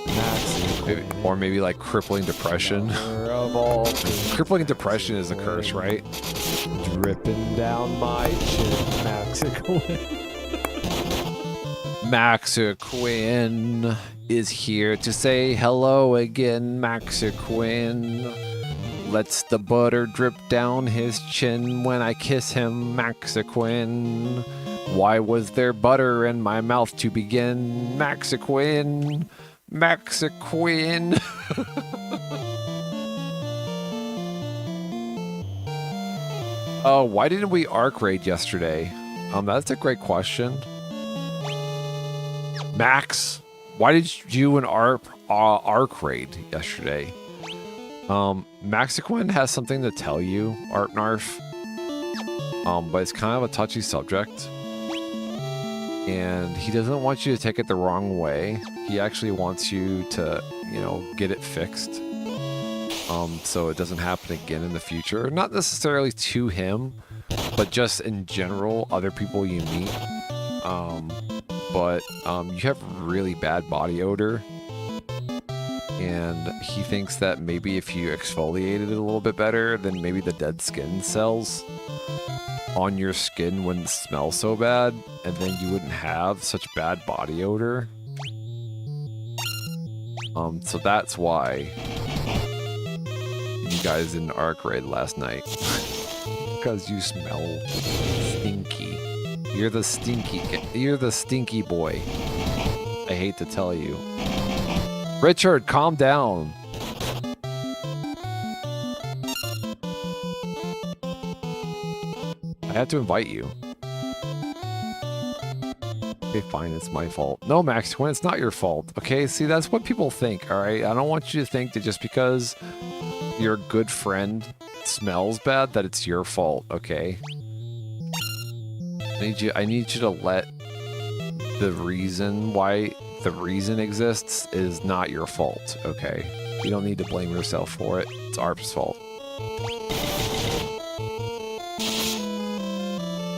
Max Or maybe like crippling depression. Crippling depression is a curse, right? Dripping down my chin, Maxiquin. Maxiquin is here to say hello again, Maxiquin. Lets the butter drip down his chin when I kiss him, Maxiquin. Why was there butter in my mouth to begin, Maxiquin? Maxiquin. Oh, why didn't we arc raid yesterday? That's a great question. Max, why did you and arc raid yesterday? Maxiquin has something to tell you, Artnarf. But it's kind of a touchy subject. And he doesn't want you to take it the wrong way. He actually wants you to, you know, get it fixed. So it doesn't happen again in the future. Not necessarily to him, but just in general, other people you meet. But you have really bad body odor. And he thinks that maybe if you exfoliated it a little bit better, then maybe the dead skin cells on your skin wouldn't smell so bad, and then you wouldn't have such bad body odor. So that's why you guys didn't arc raid last night. Because you smell stinky. You're the stinky boy. I hate to tell you. Richard, calm down. I have to invite you. Okay, fine, it's my fault. No, Maxiquin, it's not your fault. Okay, see, that's what people think, alright? I don't want you to think that just because your good friend smells bad, that it's your fault, okay? I need you to let the reason why the reason exists is not your fault, okay? You don't need to blame yourself for it. It's ARP's fault.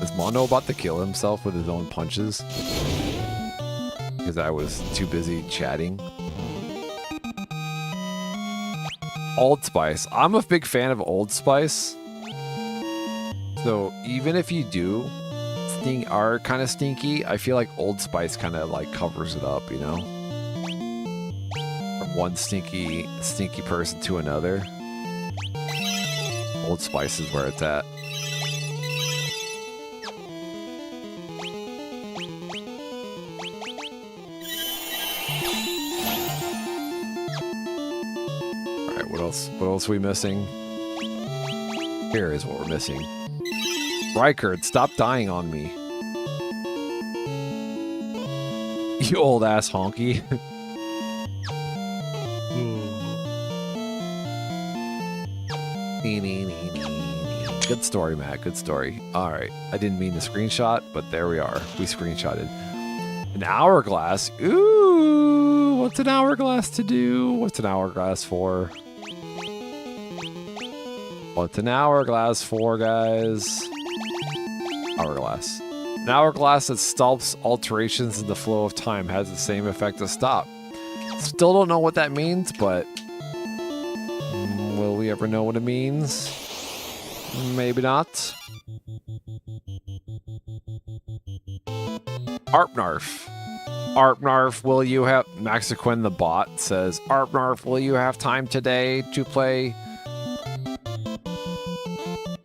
Is Mondo about to kill himself with his own punches? Because I was too busy chatting. Old Spice. I'm a big fan of Old Spice. So even if you do are kind of stinky, I feel like Old Spice kind of like covers it up, you know? From one stinky person to another. Old Spice is where it's at. Alright, what else? What else are we missing? Here is what we're missing. Rykard, stop dying on me. You old ass honky. Good story, Matt. Good story. Alright. I didn't mean to screenshot, but there we are. We screenshotted. An hourglass? Ooh! What's an hourglass to do? What's an hourglass for? What's an hourglass for, guys? Hourglass. An hourglass that stops alterations in the flow of time has the same effect as stop. Still don't know what that means, but will we ever know what it means? Maybe not. Arpnarf. Arpnarf, will you have... Maxiquin the bot says, Arpnarf, will you have time today to play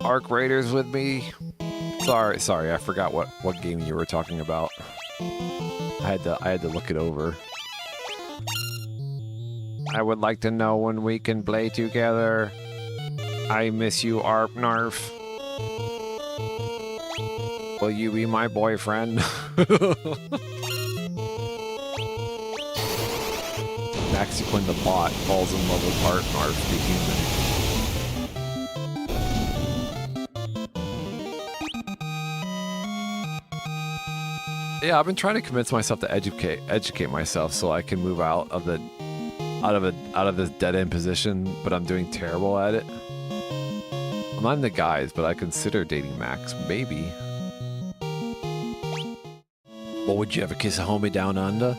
Arc Raiders with me? Sorry, I forgot what game you were talking about. I had to look it over. I would like to know when we can play together. I miss you, Arpnarf. Will you be my boyfriend? Maxiquin the bot falls in love with Arpnarf the human. Yeah, I've been trying to convince myself to educate myself so I can move out of this dead end position, but I'm doing terrible at it. I'm not into guys, but I consider dating Max, maybe. Well, would you ever kiss a homie down under?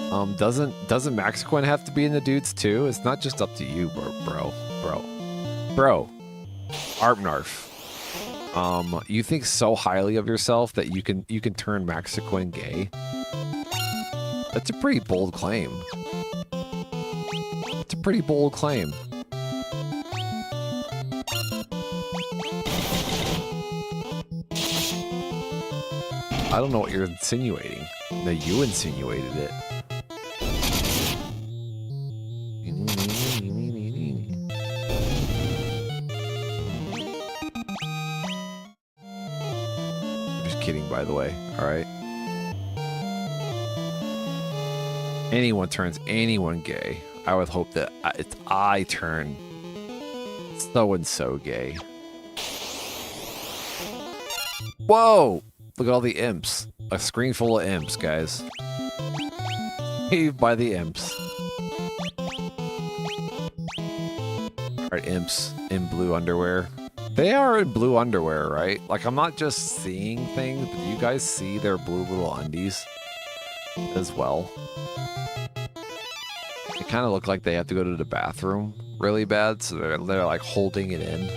Doesn't Maxquin have to be in the dudes too? It's not just up to you, bro. Arpnarf. You think so highly of yourself that you can turn Maxquin gay? That's a pretty bold claim. It's a pretty bold claim. I don't know what you're insinuating. No, you insinuated it. I'm just kidding, by the way. All right. Anyone turns anyone gay. I would hope that I turn so-and-so gay. Whoa! Look at all the imps. A screen full of imps, guys. Saved by the imps. Alright, imps in blue underwear. They are in blue underwear, right? Like, I'm not just seeing things, but you guys see their blue little undies as well. They kind of look like they have to go to the bathroom really bad, so they're like holding it in.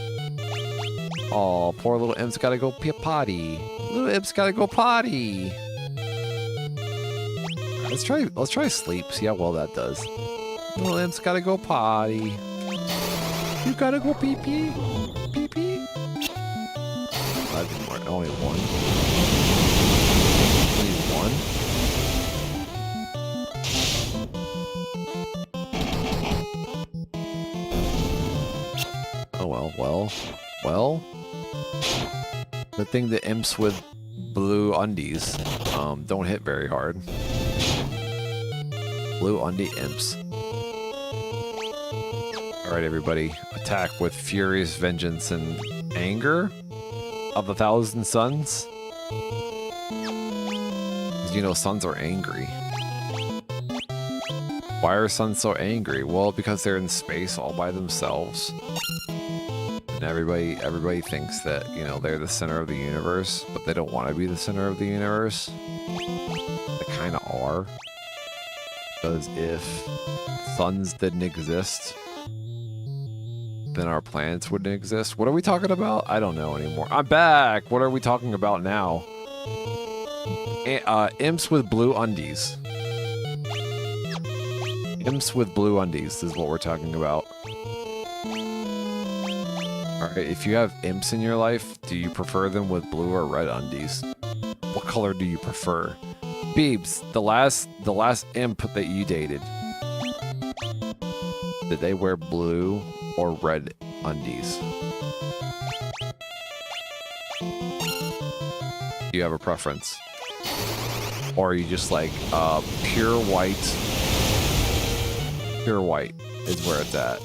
Oh, poor little imp's gotta go potty. Little imp's gotta go potty. Let's try sleep. See how well that does. Little imp's gotta go potty. You gotta go pee pee. Pee pee. I didn't work. Only one. Only one. Oh well. The thing that imps with blue undies don't hit very hard. Blue undie imps. Alright, everybody. Attack with furious vengeance and anger of 1,000 suns. Because you know suns are angry. Why are suns so angry? Well, because they're in space all by themselves. And everybody thinks that, you know, they're the center of the universe, but they don't want to be the center of the universe. They kind of are. Because if suns didn't exist, then our planets wouldn't exist. What are we talking about? I don't know anymore. I'm back! What are we talking about now? Imps with blue undies. Imps with blue undies is what we're talking about. Alright, if you have imps in your life, do you prefer them with blue or red undies? What color do you prefer? Beebs, the last imp that you dated, did they wear blue or red undies? Do you have a preference? Or are you just like pure white? Pure white is where it's at.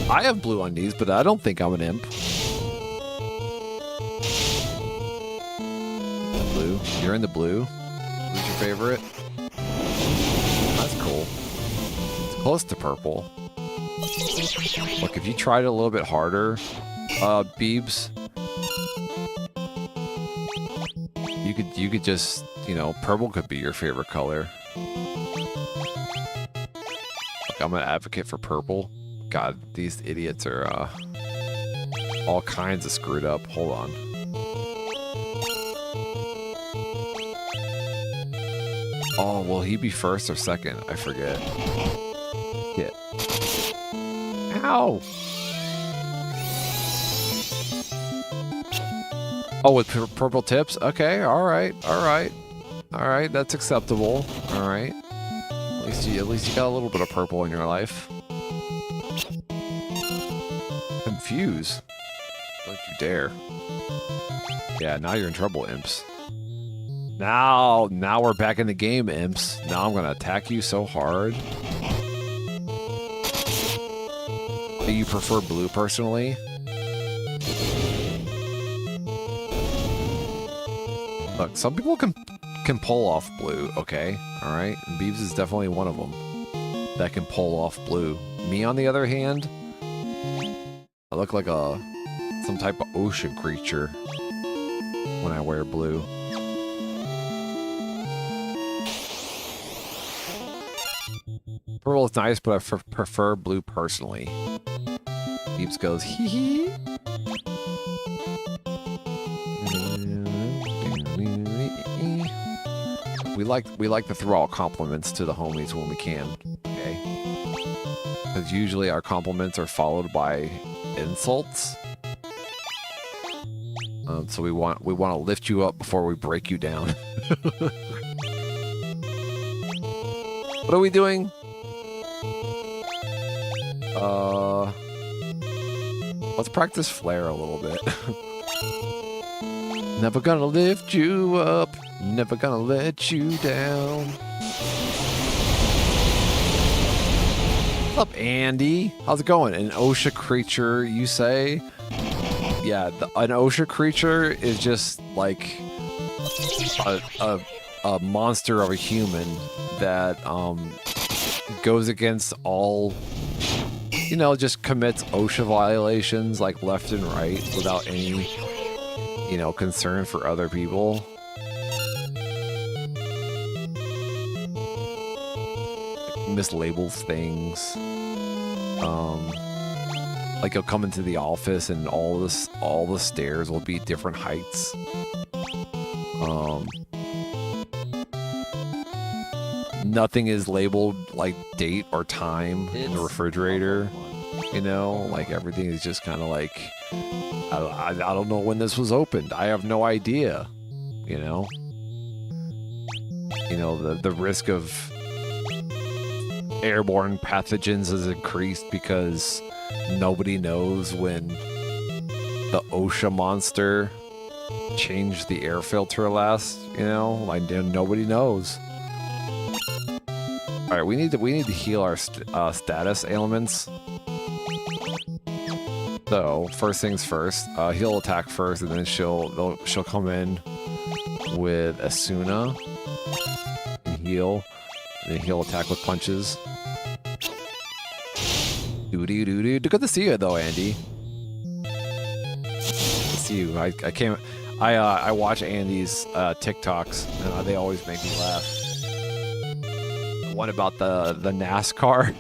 I have blue undies, but I don't think I'm an imp. The blue? You're in the blue? Who's your favorite? That's cool. It's close to purple. Look, if you tried it a little bit harder, Beebs, you could just, you know, purple could be your favorite color. Like, I'm an advocate for purple. God, these idiots are all kinds of screwed up. Hold on. Oh, will he be first or second? I forget. Yeah. Ow! Oh, with purple tips? Okay, alright. Alright, that's acceptable. Alright. At least you got a little bit of purple in your life. Confuse. Don't you dare. Yeah, now you're in trouble, imps. Now we're back in the game, imps. Now I'm gonna attack you so hard. Do you prefer blue personally? Look, some people can pull off blue, okay? Alright? And Beebs is definitely one of them that can pull off blue. Me, on the other hand, I look like some type of ocean creature when I wear blue. Purple is nice, but I prefer blue personally. Deeps goes hee hee. We like to throw out compliments to the homies when we can, okay? Because usually our compliments are followed by insults. So we want to lift you up before we break you down. What are we doing? Let's practice Flare a little bit. Never gonna lift you up, never gonna let you down. What's up, Andy? How's it going? An OSHA creature, you say? Yeah, an OSHA creature is just like a monster of a human that goes against all, you know, just commits OSHA violations like left and right without any, you know, concern for other people. Mislabels things. Like he'll come into the office and all the stairs will be different heights. Nothing is labeled like date or time in the refrigerator. You know, like everything is just kind of like, I don't know when this was opened. I have no idea. You know, the risk of airborne pathogens has increased because nobody knows when the OSHA monster changed the air filter last. You know, like nobody knows. All right, we need to heal our status ailments. So first things first, he'll attack first, and then she'll come in with Asuna and heal, and then he'll attack with punches. Doo-doo-doo-doo. Good to see you though, Andy. Good to see you. I watch Andy's TikToks, and they always make me laugh. One about the NASCAR.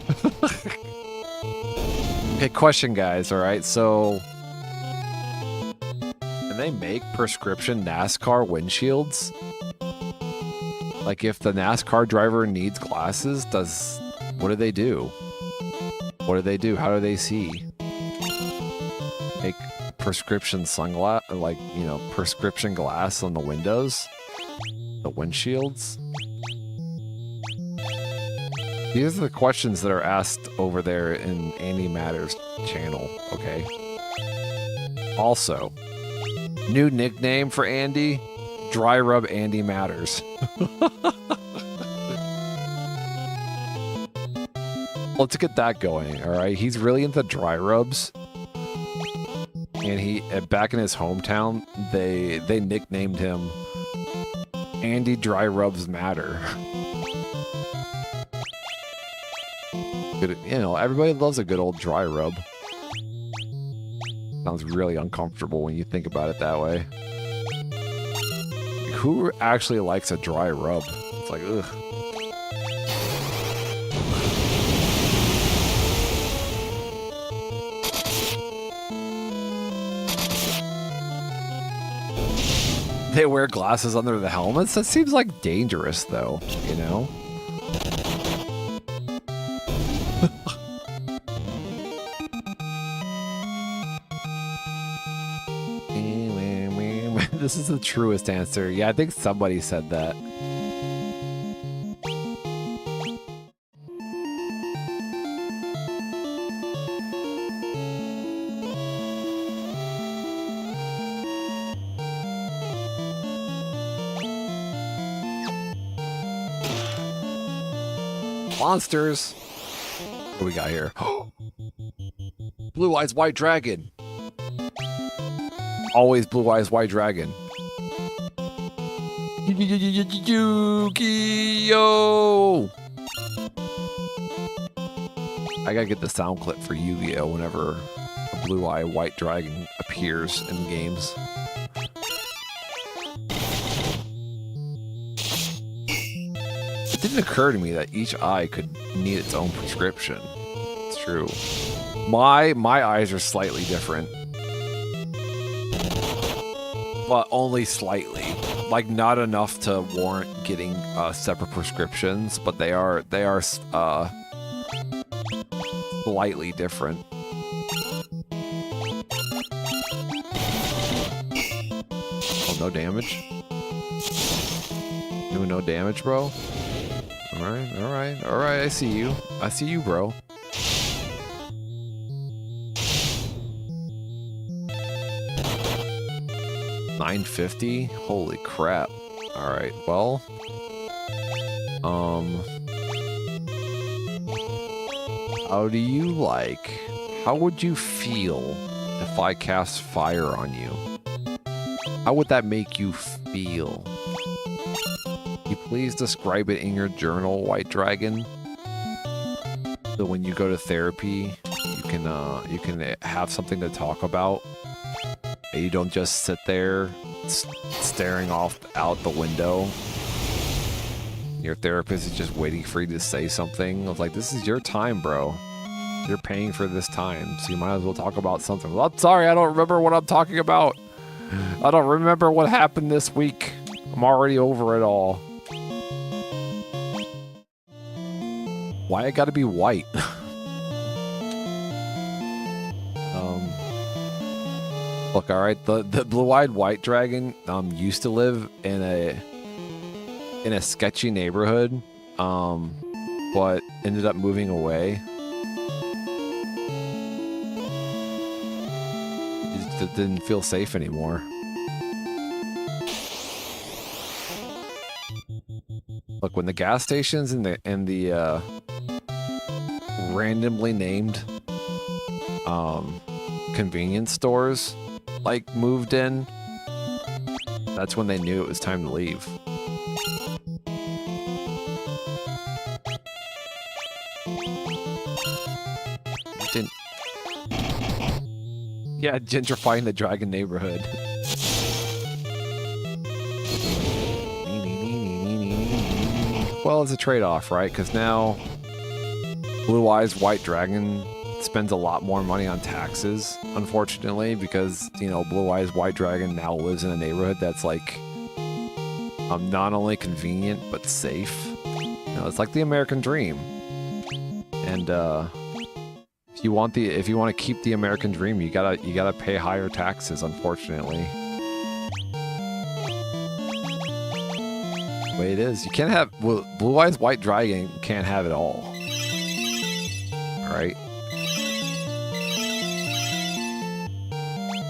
Okay, question, guys. All right, so can they make prescription NASCAR windshields? Like, if the NASCAR driver needs glasses, what do they do? What do they do? How do they see? Make prescription sunglass, like, you know, prescription glass on the windows, the windshields. These are the questions that are asked over there in Andy Matters channel, okay? Also, new nickname for Andy, Dry Rub Andy Matters. Let's get that going, all right? He's really into dry rubs. And back in his hometown, they nicknamed him Andy Dry Rubs Matter. You know, everybody loves a good old dry rub. Sounds really uncomfortable when you think about it that way. Who actually likes a dry rub? It's like, ugh. They wear glasses under the helmets? That seems like dangerous, though, you know? This is the truest answer. Yeah, I think somebody said that. Monsters. What do we got here? Blue Eyes White Dragon. Always Blue Eyes White Dragon. Yu-Gi-Oh! I gotta get the sound clip for Yu-Gi-Oh! Whenever a Blue Eye White Dragon appears in games. didn't occur to me that each eye could need its own prescription. It's true. My eyes are slightly different. But only slightly. Like, not enough to warrant getting separate prescriptions, but they are slightly different. Oh, no damage? Doing no damage, bro? Alright, alright, alright, I see you. I see you, bro. $950? Holy crap. Alright, well. How do you like? How would you feel if I cast fire on you? How would that make you feel? Can you please describe it in your journal, White Dragon? So when you go to therapy, you can have something to talk about. And you don't just sit there staring out the window. Your therapist is just waiting for you to say something. It's like, this is your time, bro. You're paying for this time, so you might as well talk about something. Well, I'm sorry, I don't remember what I'm talking about. I don't remember what happened this week. I'm already over it all. Why I gotta be white? Look, alright, the blue-eyed white dragon used to live in a sketchy neighborhood, but ended up moving away. It didn't feel safe anymore. Look, when the gas stations and the randomly named convenience stores like moved in, that's when they knew it was time to leave. Didn't. Yeah, gentrifying the dragon neighborhood. Well, it's a trade-off, right? Because now Blue Eyes White Dragon spends a lot more money on taxes, unfortunately, because, you know, Blue Eyes White Dragon now lives in a neighborhood that's like not only convenient but safe. You know, it's like the American dream. And if you want to keep the American dream, you gotta pay higher taxes, unfortunately. The way it is. You can't have Blue Eyes White Dragon can't have it all. Alright?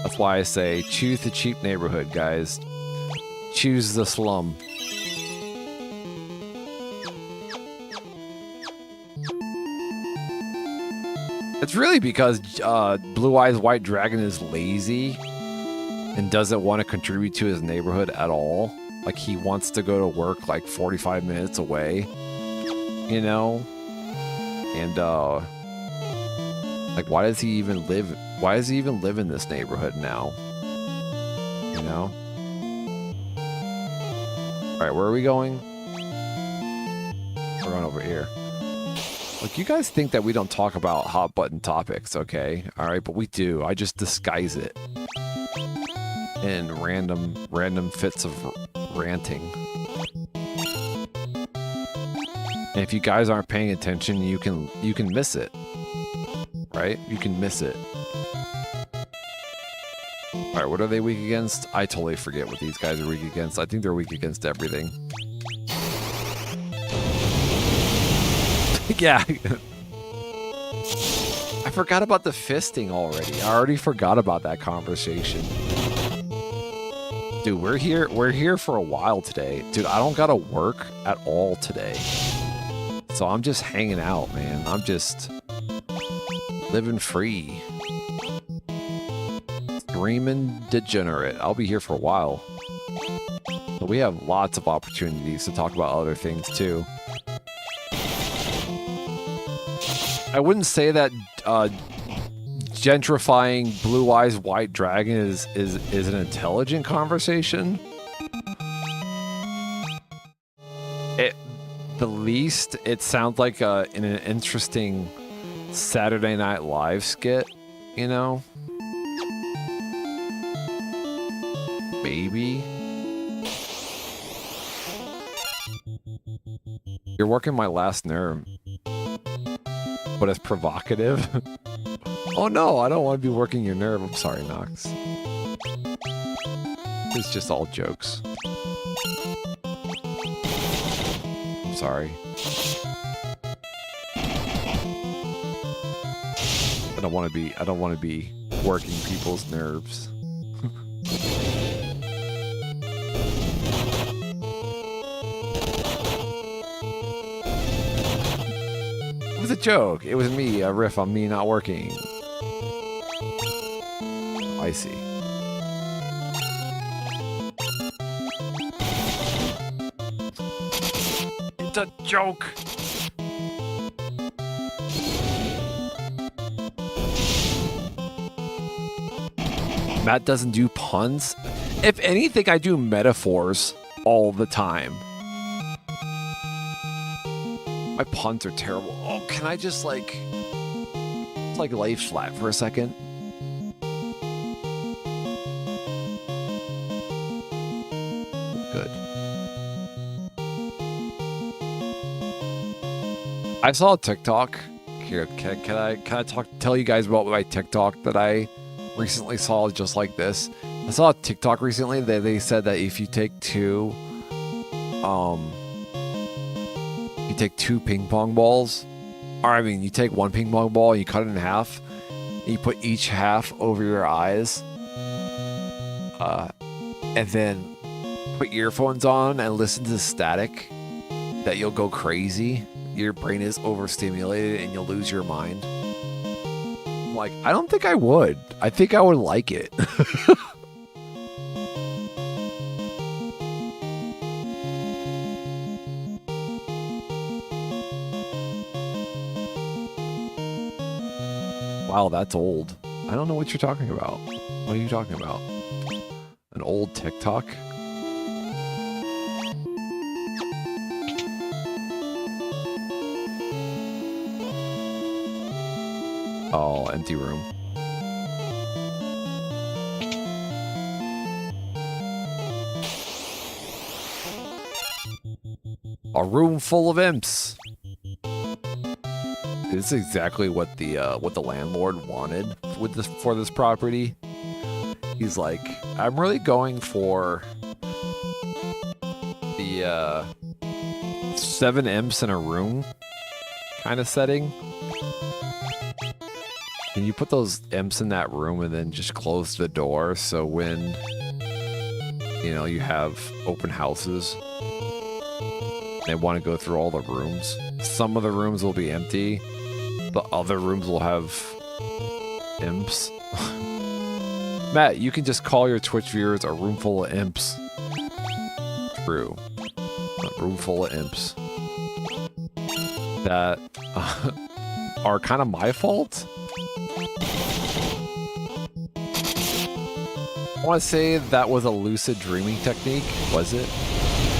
That's why I say choose the cheap neighborhood, guys. Choose the slum. It's really because Blue Eyes White Dragon is lazy and doesn't want to contribute to his neighborhood at all. Like, he wants to go to work like 45 minutes away, you know? And like, why does he even live in this neighborhood now? You know? Alright, where are we going? We're going over here. Like, you guys think that we don't talk about hot button topics, okay? Alright, but we do. I just disguise it in random fits of ranting. And if you guys aren't paying attention, you can miss it. Right? You can miss it. Alright, what are they weak against? I totally forget what these guys are weak against. I think they're weak against everything. Yeah. I forgot about the fisting already. I already forgot about that conversation. Dude, we're here for a while today. Dude, I don't gotta work at all today. So I'm just hanging out, man. I'm just living free. Streaming degenerate. I'll be here for a while. But we have lots of opportunities to talk about other things too. I wouldn't say that gentrifying Blue Eyes White Dragon is an intelligent conversation. the least, it sounds like in an interesting Saturday Night Live skit, you know? Maybe. You're working my last nerve. But it's provocative. Oh no, I don't want to be working your nerve. I'm sorry, Nox. It's just all jokes. I'm sorry. I don't want to be working people's nerves. It was a joke. It was me, a riff on me not working. I see. It's a joke. Matt doesn't do puns. If anything, I do metaphors all the time. My puns are terrible. Oh, can I just lay flat for a second? Good. I saw a TikTok. Here, can I tell you guys about my TikTok that I recently saw just like this? I saw a TikTok recently that they said that if you take two ping pong balls, or I mean, you take one ping pong ball and you cut it in half, and you put each half over your eyes, and then put earphones on and listen to the static, that you'll go crazy. Your brain is overstimulated and you'll lose your mind. I'm like, I don't think I would. I think I would like it. Wow, that's old. I don't know what you're talking about. What are you talking about? An old TikTok? Oh, empty room. A room full of imps. This is exactly what the landlord wanted for this property. He's like, I'm really going for the 7 imps in a room kind of setting. Can you put those imps in that room and then just close the door so when you have open houses, they want to go through all the rooms. Some of the rooms will be empty. The other rooms will have imps. Matt, you can just call your Twitch viewers a room full of imps. True. A room full of imps. That are kind of my fault. I want to say that was a lucid dreaming technique. Was it?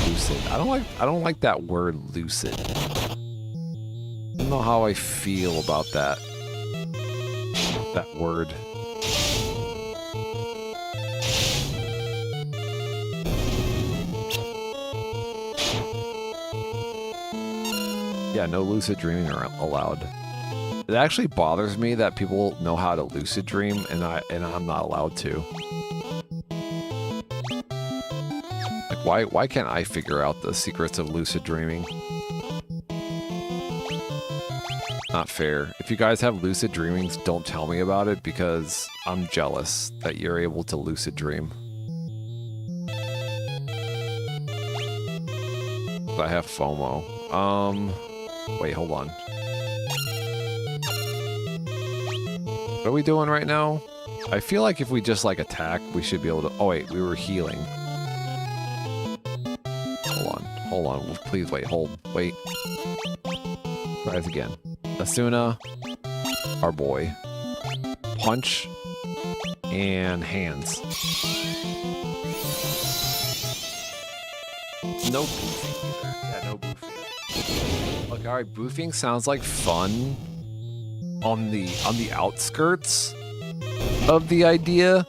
Lucid. I don't like that word lucid. I don't know how I feel about that word. Yeah, no lucid dreaming are allowed. It actually bothers me that people know how to lucid dream and I'm not allowed to. Like, why can't I figure out the secrets of lucid dreaming? Not fair. If you guys have lucid dreamings, don't tell me about it because I'm jealous that you're able to lucid dream. I have FOMO. Wait, hold on. What are we doing right now? I feel like if we just attack, we should be able to. Oh wait, we were healing. Hold on. Please wait. Wait. Try this again. Asuna, our boy. Punch and hands. No boofing either. Yeah, no boofing. Look, alright, boofing sounds like fun on the outskirts of the idea,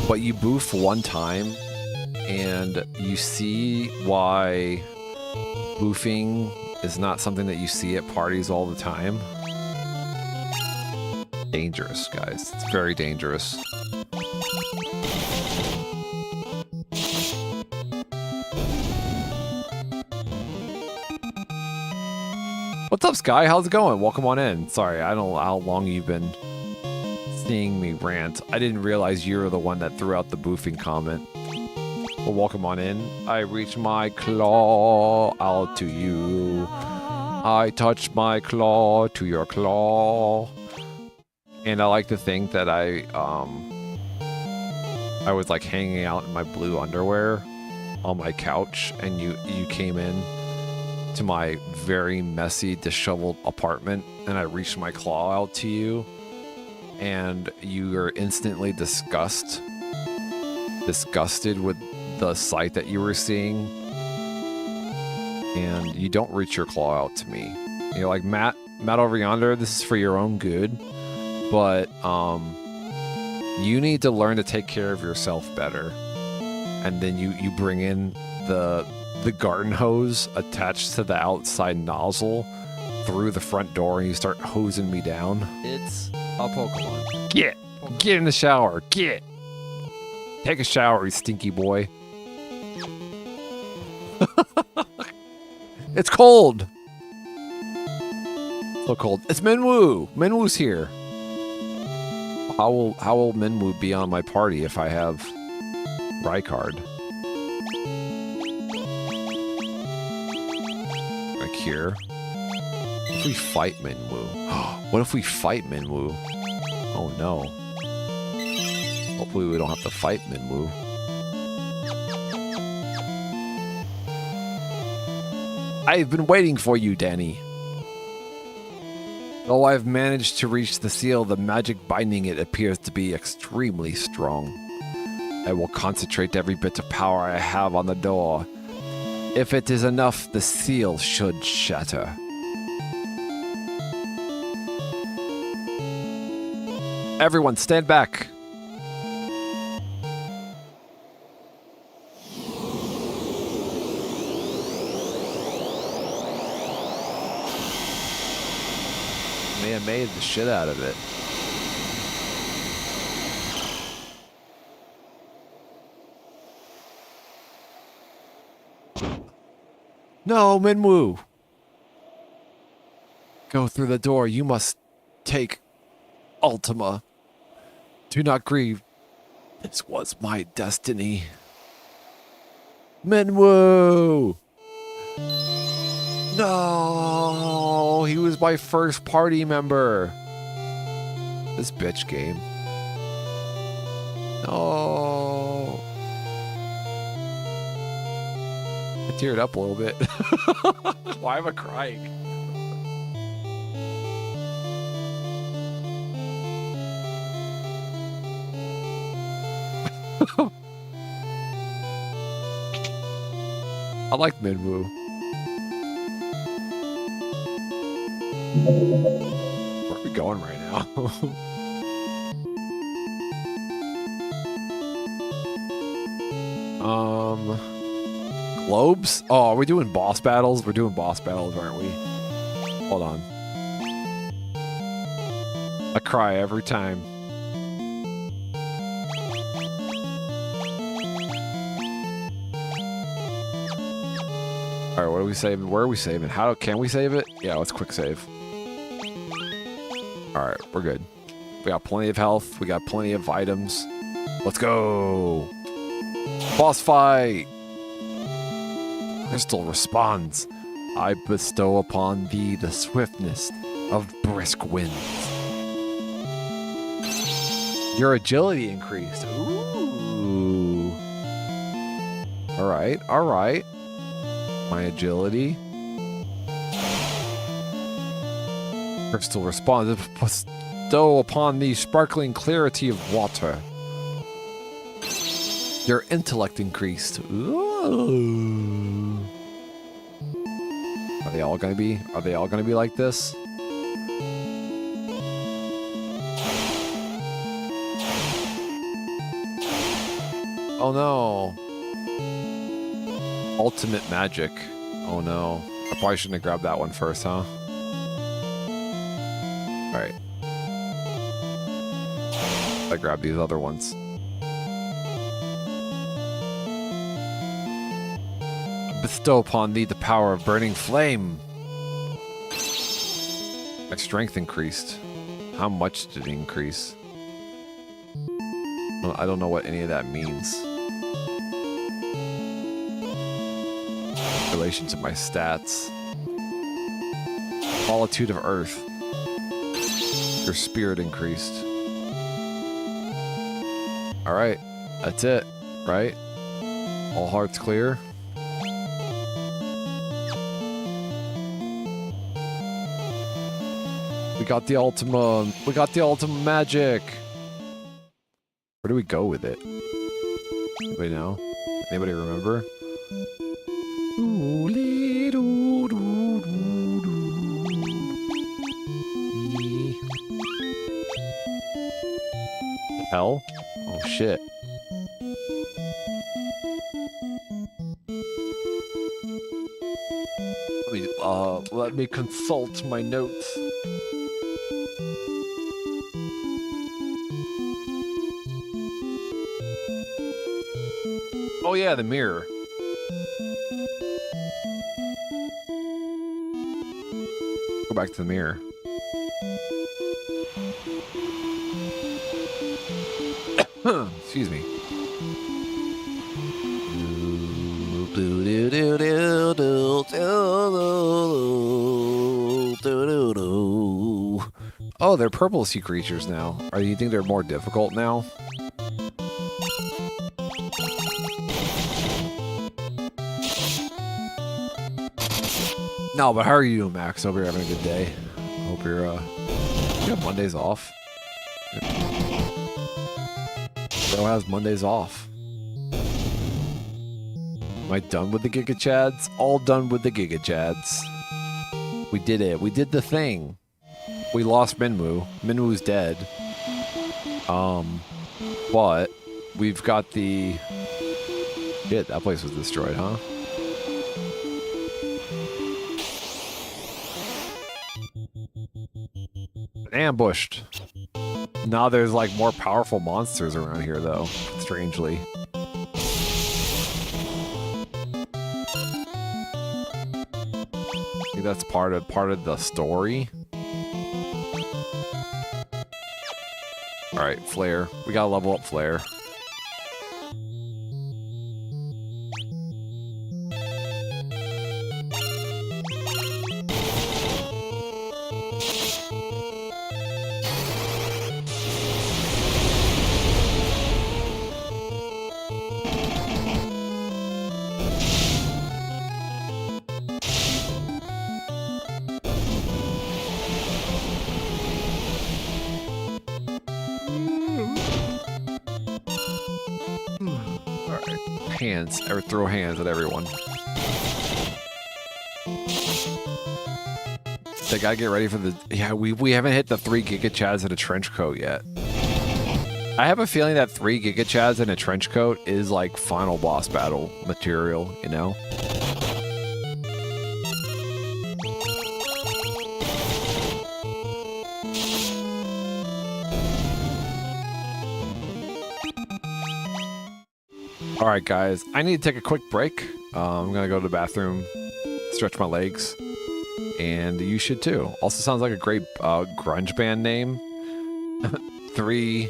but you boof one time and you see why boofing is not something that you see at parties all the time. Dangerous, guys. It's very dangerous. What's up, Sky? How's it going? Welcome on in. Sorry, I don't know how long you've been seeing me rant. I didn't realize you were the one that threw out the boofing comment. Well, welcome on in. I reach my claw out to you. I touch my claw to your claw. And I like to think that I was like hanging out in my blue underwear on my couch, and you came in to my very messy, disheveled apartment, and I reached my claw out to you, and you were instantly disgusted with the sight that you were seeing, and you don't reach your claw out to me. You're like, Matt over yonder, this is for your own good, but you need to learn to take care of yourself better. And then you bring in the garden hose attached to the outside nozzle through the front door, and you start hosing me down. It's a Pokemon. Get in the shower. Take a shower, you stinky boy. It's cold. So cold. It's Minwoo. Minwoo's here. How will Minwoo be on my party if I have Rykard? Like here. What if we fight Minwoo? What if we fight Minwoo? Oh no. Hopefully we don't have to fight Minwoo. I've been waiting for you, Danny. Though I've managed to reach the seal, the magic binding it appears to be extremely strong. I will concentrate every bit of power I have on the door. If it is enough, the seal should shatter. Everyone, stand back. Man made the shit out of it. No, Minwoo! Go through the door. You must take Ultima. Do not grieve. This was my destiny. Minwoo! No! He was my first party member. This bitch game. No. I teared up a little bit. Why am I crying? I like Minwoo. Where are we going right now? Globes? Oh, are we doing boss battles? We're doing boss battles, aren't we? Hold on. I cry every time. All right, what are we saving? Where are we saving? How can we save it? Yeah, let's quick save. All right, we're good. We got plenty of health. We got plenty of items. Let's go. Boss fight. Crystal responds. I bestow upon thee the swiftness of brisk winds. Your agility increased. Ooh. All right, all right. My agility. Crystal responds. Bestow upon thee sparkling clarity of water. Your intellect increased. Ooh. Are they all gonna be? Are they all gonna be like this? Oh no. Ultimate magic. Oh no. I probably shouldn't have grabbed that one first, huh? Alright. I grabbed these other ones. Bestow upon thee the power of burning flame. My strength increased. How much did it increase? I don't know what any of that means. In relation to my stats. Solitude of Earth. Your spirit increased. Alright. That's it. Right? All hearts clear. We got the Ultima. We got the Ultima magic. Where do we go with it? Anybody know? Anybody remember? Hell? Oh shit. Let me consult my notes. Oh yeah, the mirror. Go back to the mirror. Excuse me. Oh, they're purple sea creatures now. Are you think they're more difficult now? No, but how are you doing, Max? Hope you're having a good day. Hope you're, you have Mondays off. Bro has Mondays off. Am I done with the Giga Chads? All done with the Giga Chads. We did it. We did the thing. We lost Minwoo. Minwoo's dead. But we've got the... Shit, that place was destroyed, huh? Ambushed. Now there's like more powerful monsters around here though, strangely. I think that's part of the story. Alright, Flare. We gotta level up Flare. Hands, or throw hands at everyone. They gotta get ready for the... Yeah, we haven't hit the 3 Giga Chads in a trench coat yet. I have a feeling that 3 Giga Chads in a trench coat is like final boss battle material, you know? Alright guys, I need to take a quick break. I'm gonna go to the bathroom, stretch my legs, and you should too. Also sounds like a great grunge band name. 3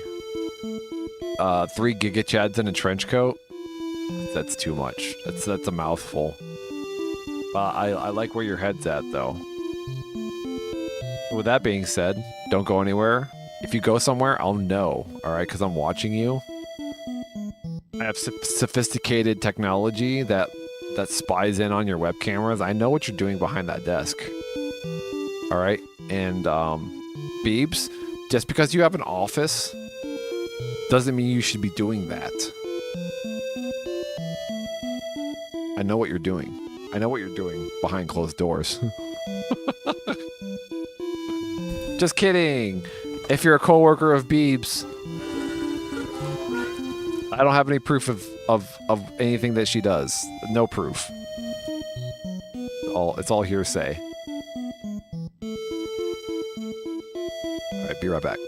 Giga Chads in a trench coat. That's too much. That's a mouthful. I like where your head's at though. With that being said, don't go anywhere. If you go somewhere, I'll know, alright, because I'm watching you. I have sophisticated technology that spies in on your web cameras. I know what you're doing behind that desk. All right, and Beebs, just because you have an office doesn't mean you should be doing that. I know what you're doing. I know what you're doing behind closed doors. Just kidding. If you're a coworker of Beebs, I don't have any proof of anything that she does. No proof. It's all hearsay. All right, be right back.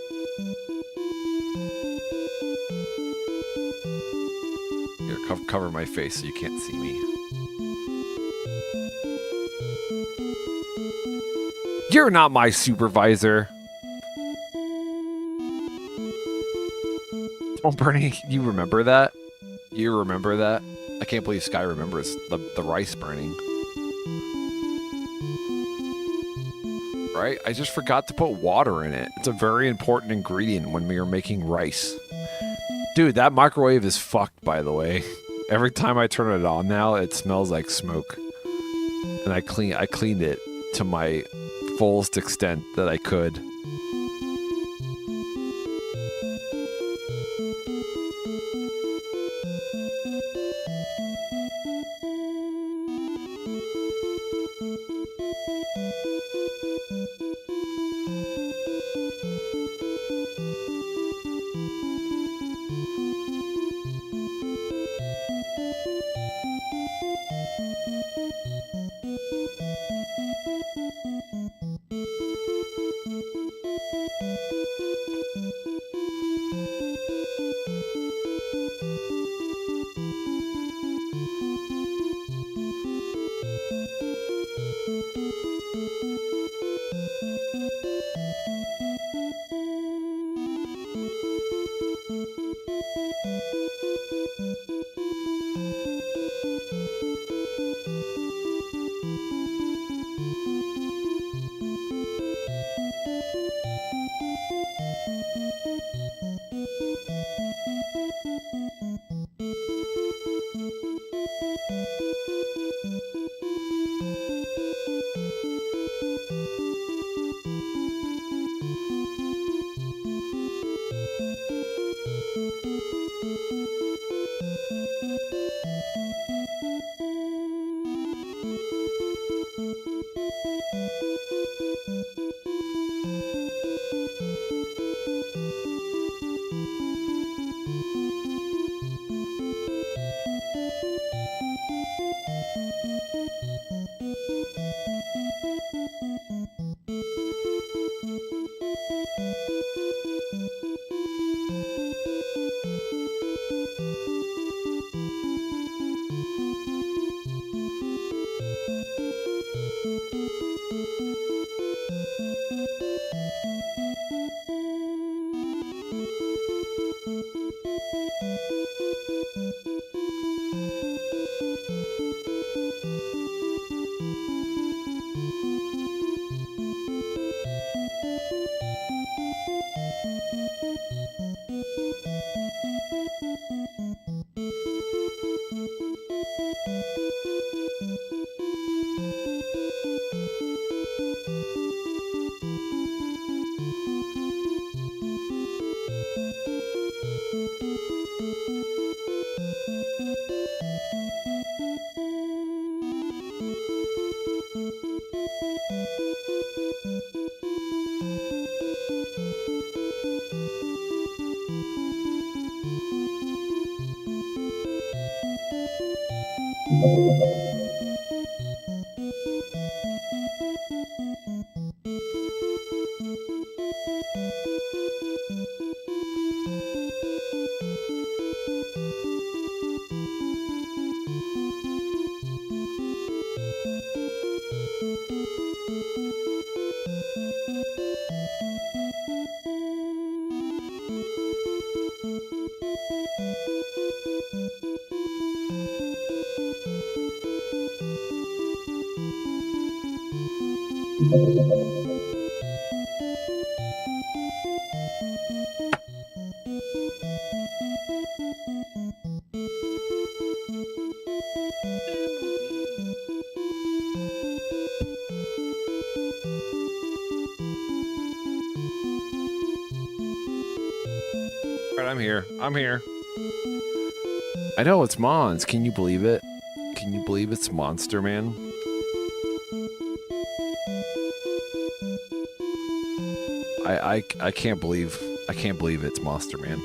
Here, cover my face so you can't see me. You're not my supervisor. Oh, Bernie, you remember that? You remember that? I can't believe Sky remembers the rice burning. Right? I just forgot to put water in it. It's a very important ingredient when we are making rice. Dude, that microwave is fucked, by the way. Every time I turn it on now, it smells like smoke. And I cleaned it to my fullest extent that I could. I'm here. I know, it's Mons. Can you believe it? Can you believe it's Monster Man? I can't believe it's Monster Man.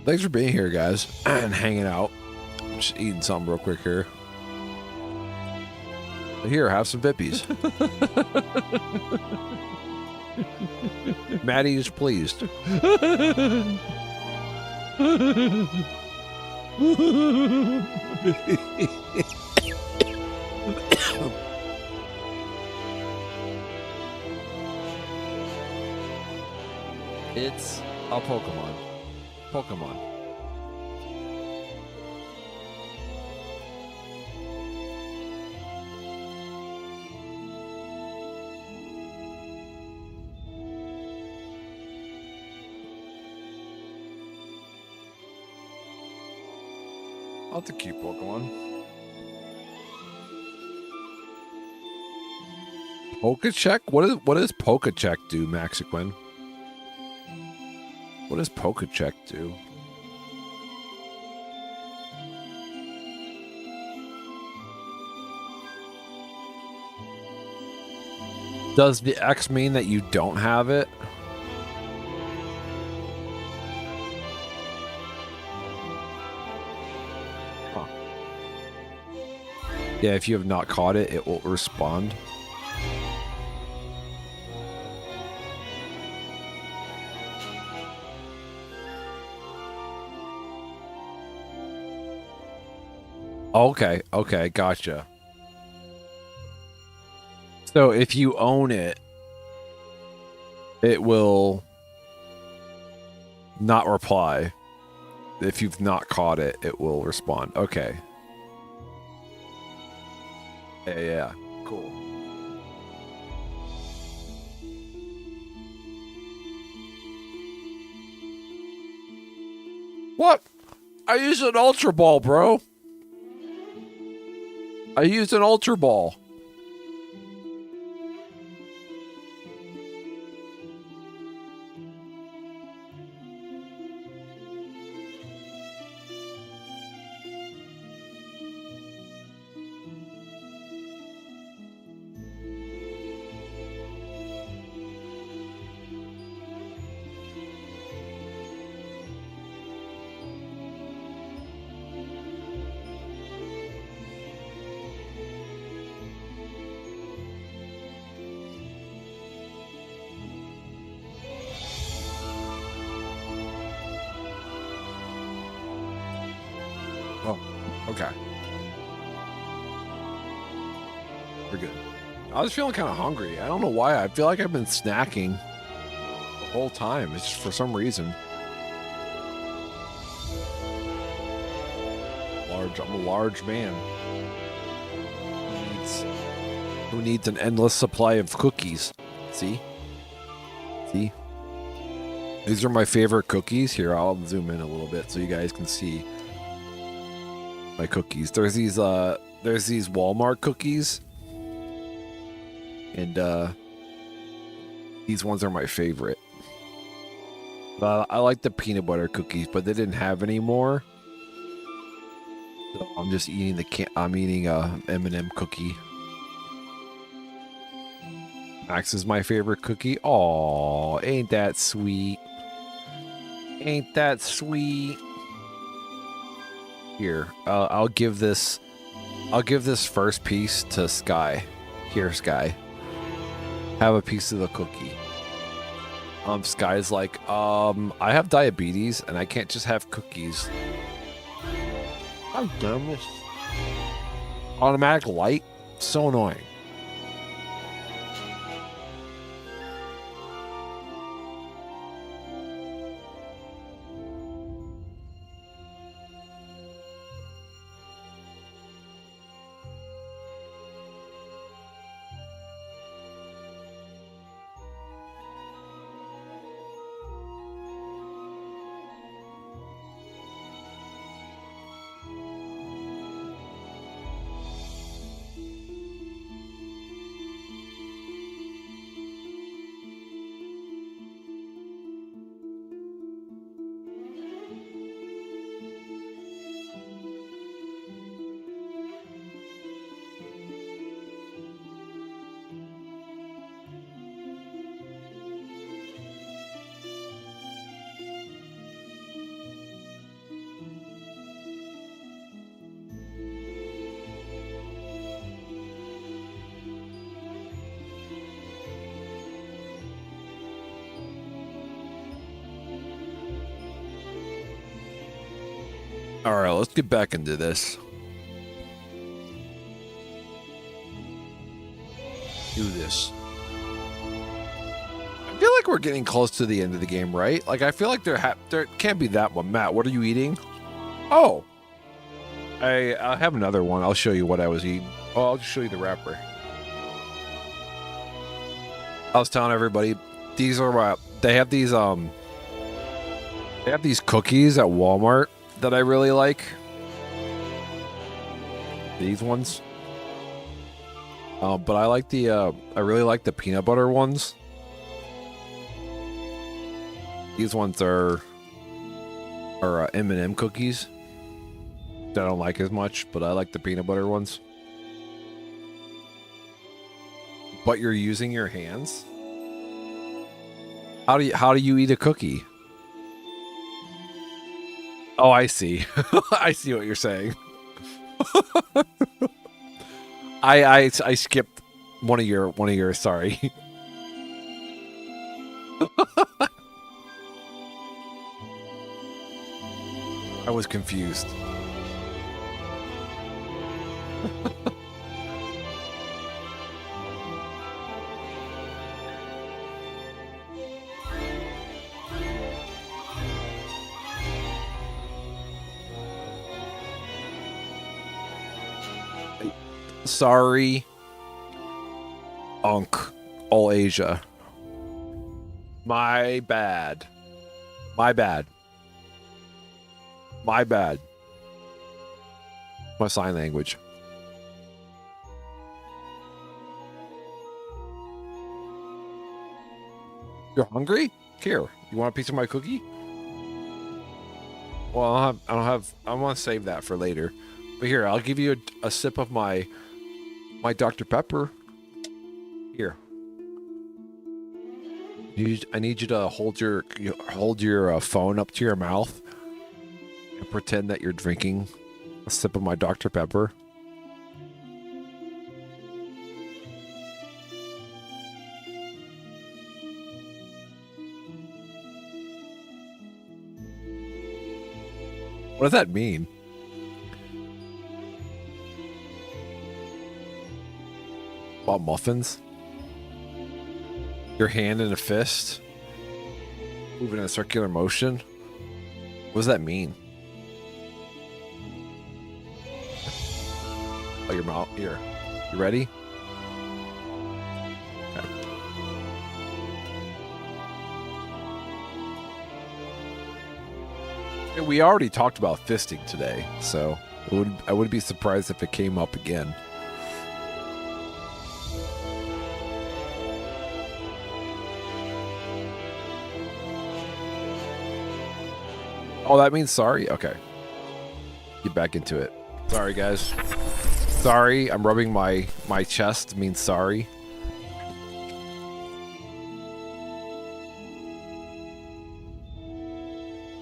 Thanks for being here, guys, and hanging out. Just eating something real quick here. Here, have some Vippies. Maddie is pleased. It's a Pokemon. Pokemon. I'll have to keep Pokemon. Pokecheck? What does Pokecheck do, Maxiquin? What does Pokecheck do? Does the X mean that you don't have it? Huh. Yeah, if you have not caught it, it will respond. Okay, okay, gotcha. So if you own it, it will not reply. If you've not caught it, it will respond. Okay. Yeah, cool. What? I used an Ultra Ball, bro. I used an Ultra Ball. Oh, okay. We're good. I was feeling kind of hungry. I don't know why. I feel like I've been snacking the whole time. It's just for some reason. I'm a large man. Who needs an endless supply of cookies? See? See? These are my favorite cookies. Here, I'll zoom in a little bit so you guys can see my cookies. There's these Walmart cookies. And these ones are my favorite. I like the peanut butter cookies, but they didn't have any more. So I'm just eating I'm eating a M&M cookie. Max is my favorite cookie. Aw, ain't that sweet? Ain't that sweet? Here, I'll give this first piece to Sky. Here, Sky. Have a piece of the cookie. Sky's like, I have diabetes and I can't just have cookies. How dumb is automatic light? So annoying. All right, let's get back into this. Do this. I feel like we're getting close to the end of the game, right? Like, I feel like there can't be that one. Matt, what are you eating? Oh, I have another one. I'll show you what I was eating. Oh, I'll just show you the wrapper. I was telling everybody, these are they have these cookies at Walmart that I really like. These ones. But I like I really like the peanut butter ones. These ones are M&M cookies that I don't like as much, but I like the peanut butter ones. But you're using your hands? How do you eat a cookie? Oh, I see. I see what you're saying. I skipped one of your sorry. I was confused. Sorry, Unk, all Asia. My bad. My bad. My bad. My sign language. You're hungry? Here, you want a piece of my cookie? Well, I want to save that for later. But here, I'll give you a sip of my Dr. Pepper. Here. I need you to hold your phone up to your mouth and pretend that you're drinking a sip of my Dr. Pepper. What does that mean? About muffins? Your hand in a fist? Moving in a circular motion? What does that mean? Oh, your mouth. Here. You ready? Okay. Yeah, we already talked about fisting today, so I would be surprised if it came up again. Oh, that means sorry? Okay. Get back into it. Sorry, guys. Sorry, I'm rubbing my chest means sorry.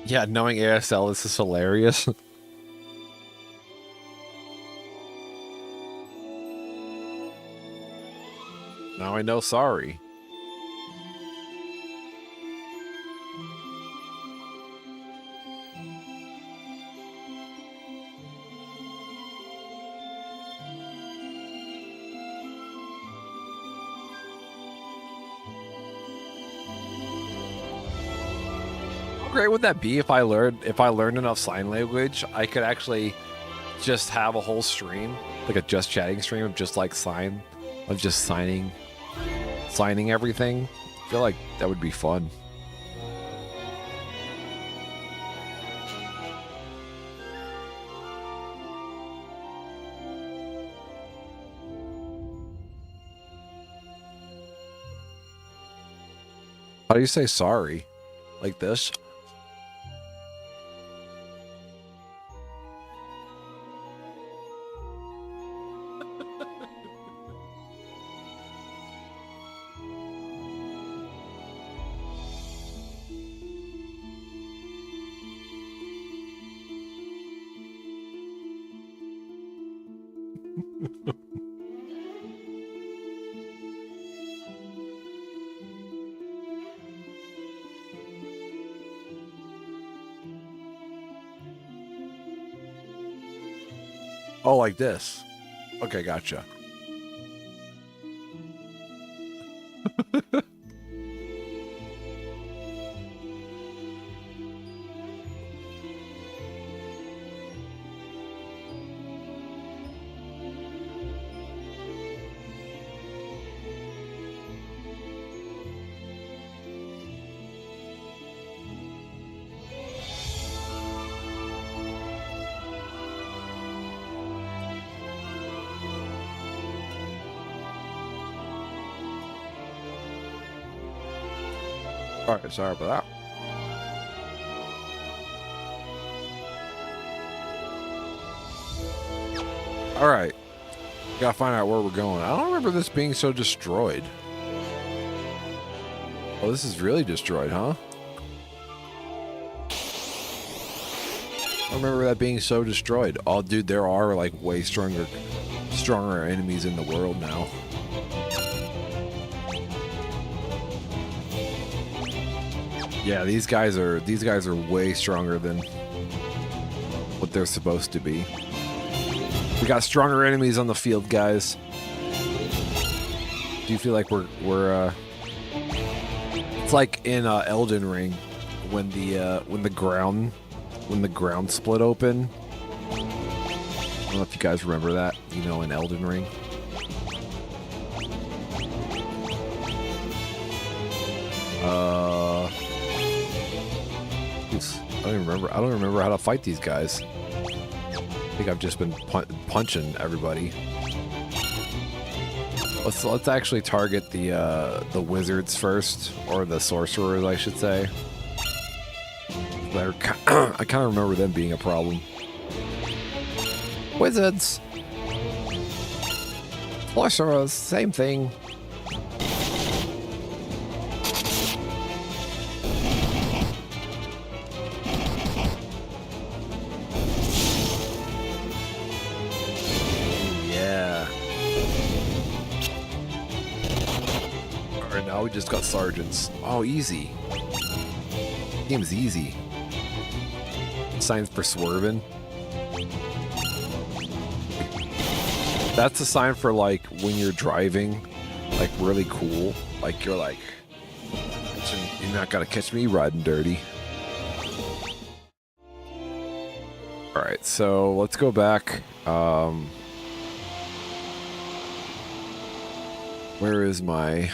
Yeah, knowing ASL, this is hilarious. I know sorry. How great would that be if I learned enough sign language, I could actually just have a whole stream, like a just chatting stream of just like signing everything. I feel like that would be fun. How do you say sorry? Like this? Oh, like this. Okay, gotcha. All right, sorry about that. All right, gotta find out where we're going. I don't remember this being so destroyed. Oh, this is really destroyed, huh? I don't remember that being so destroyed. Oh, dude, there are like way stronger enemies in the world now. Yeah, these guys are way stronger than what they're supposed to be. We got stronger enemies on the field, guys. Do you feel like we're it's like in Elden Ring when the ground split open. I don't know if you guys remember that, you know, in Elden Ring. I don't remember how to fight these guys. I think I've just been punching everybody. Let's actually target the wizards first, or the sorcerers, I should say. I kind of remember them being a problem. Wizards, sorcerers, same thing. Now we just got sergeants. Oh, easy. Game's easy. Signs for swerving. That's a sign for like when you're driving, like really cool. Like you're like, you're not gonna catch me riding dirty. All right, so let's go back. Where is my?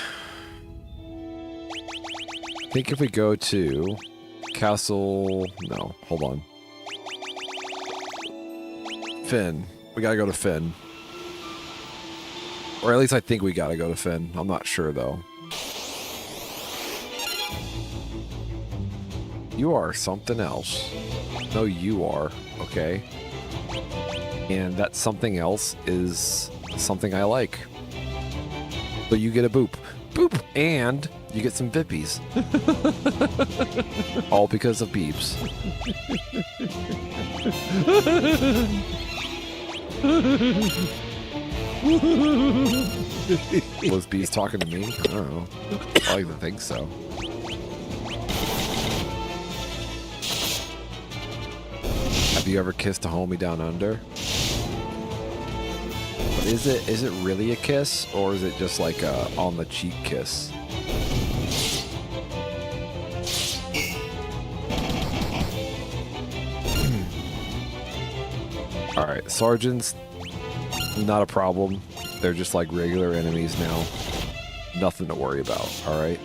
I think if we go to Castle... No, hold on. Finn. We gotta go to Finn. Or at least I think we gotta go to Finn. I'm not sure, though. You are something else. No, you are. Okay. And that something else is something I like. So you get a boop. Boop! And... you get some Vippies. All because of beeps. Was Beast talking to me? I don't know. I like to think so. Have you ever kissed a homie down under? But is it really a kiss, or is it just like a on the cheek kiss? All right, sergeants, not a problem. They're just like regular enemies now. Nothing to worry about. All right,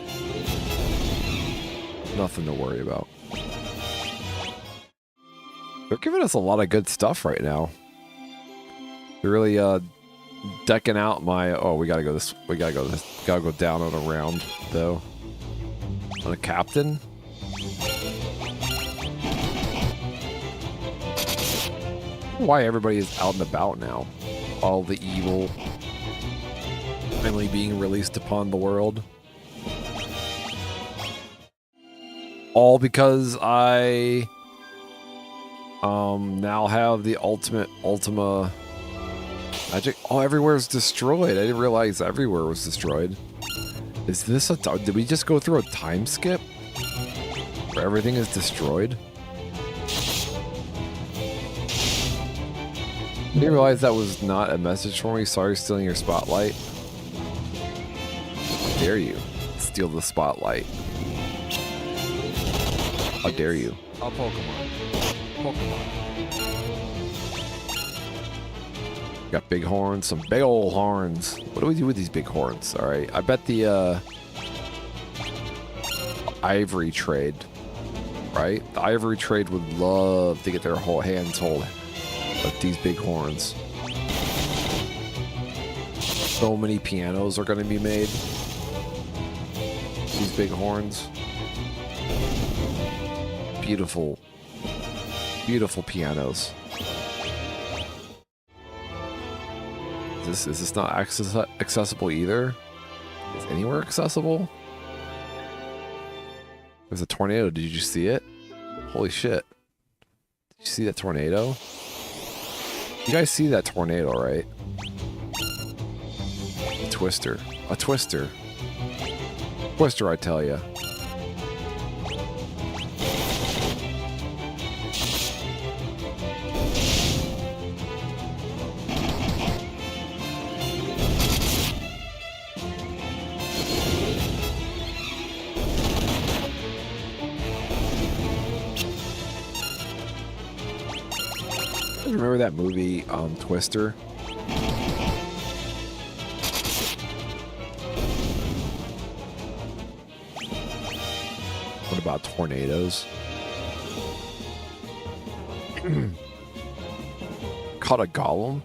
nothing to worry about. They're giving us a lot of good stuff right now. They're really decking out my. Oh, we gotta go this. We gotta go this. Gotta go down and around though. On a captain. Why everybody is out and about now? All the evil finally being released upon the world. All because I now have the Ultima magic. Oh, everywhere's destroyed. I didn't realize everywhere was destroyed. Is this a... Did we just go through a time skip? Where everything is destroyed? I didn't realize that was not a message for me. Sorry, stealing your spotlight. How dare you steal the spotlight? How dare you? A Pokemon. Got big horns, some big old horns. What do we do with these big horns? All right, I bet the ivory trade, right? The ivory trade would love to get their whole hands hold of these big horns. So many pianos are going to be made. These big horns. Beautiful, beautiful pianos. Is this not accessible either? Is anywhere accessible? There's a tornado. Did you see it? Holy shit. Did you see that tornado? You guys see that tornado, right? A twister. A twister. Twister, I tell ya. Remember that movie, Twister? What about tornadoes? Caught a golem?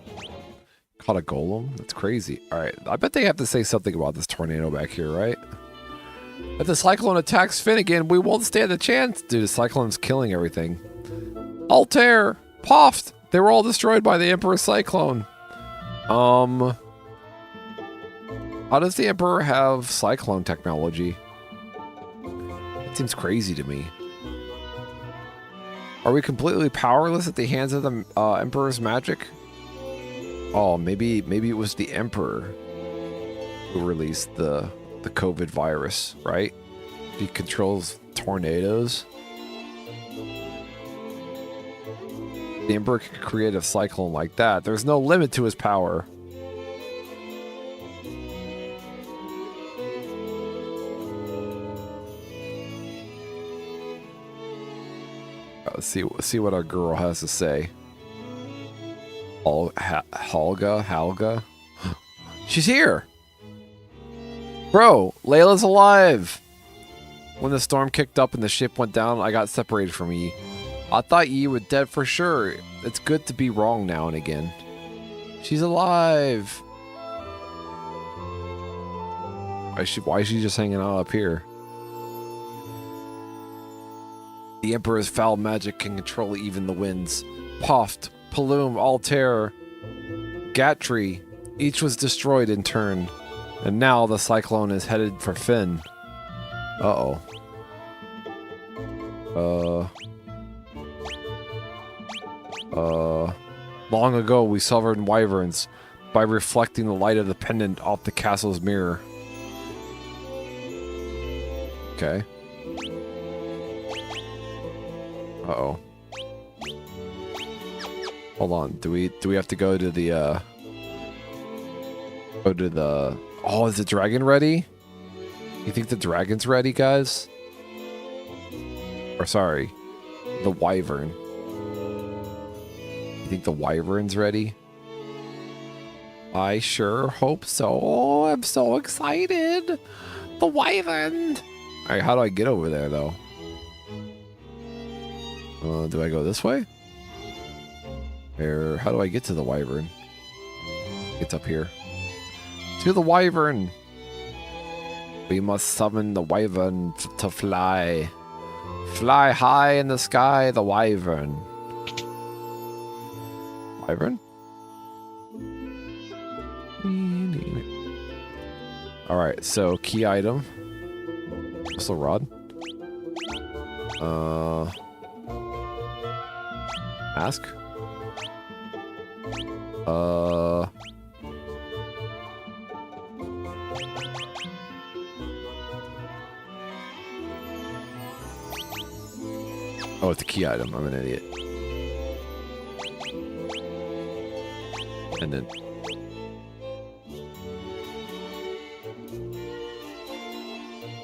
Caught a golem? That's crazy. Alright, I bet they have to say something about this tornado back here, right? If the cyclone attacks Finnegan, we won't stand a chance. Dude, the cyclone's killing everything. Altair! Poft! They were all destroyed by the Emperor Cyclone. How does the Emperor have Cyclone technology? It seems crazy to me. Are we completely powerless at the hands of the Emperor's magic? Oh, maybe it was the Emperor who released the COVID virus, right? He controls tornadoes. The Emperor could create a cyclone like that. There's no limit to his power. Let's see what our girl has to say. Halga? She's here! Bro, Layla's alive! When the storm kicked up and the ship went down, I got separated from Yi. I thought Yi were dead for sure. It's good to be wrong now and again. She's alive! Why is she just hanging out up here? The Emperor's foul magic can control even the winds. Poft, Paloom, Altair, Gatry, each was destroyed in turn. And now the cyclone is headed for Finn. Uh-oh. Long ago we suffered wyverns. by reflecting the light of the pendant off the castle's mirror. Okay. Uh-oh. Hold on. Do we have to go to the Oh, is the dragon ready? You think the dragon's ready, guys? Or sorry, the wyvern. You think the wyvern's ready? I sure hope so. Oh, I'm so excited. The wyvern. All right, how do I get over there, though? Do I go this way? Or how do I get to the wyvern? It's up here. To the wyvern. We must summon the wyvern to fly. Fly high in the sky, the wyvern. Wyvern? Alright, so key item. Whistle rod. Mask. Oh, it's a key item. I'm an idiot. And then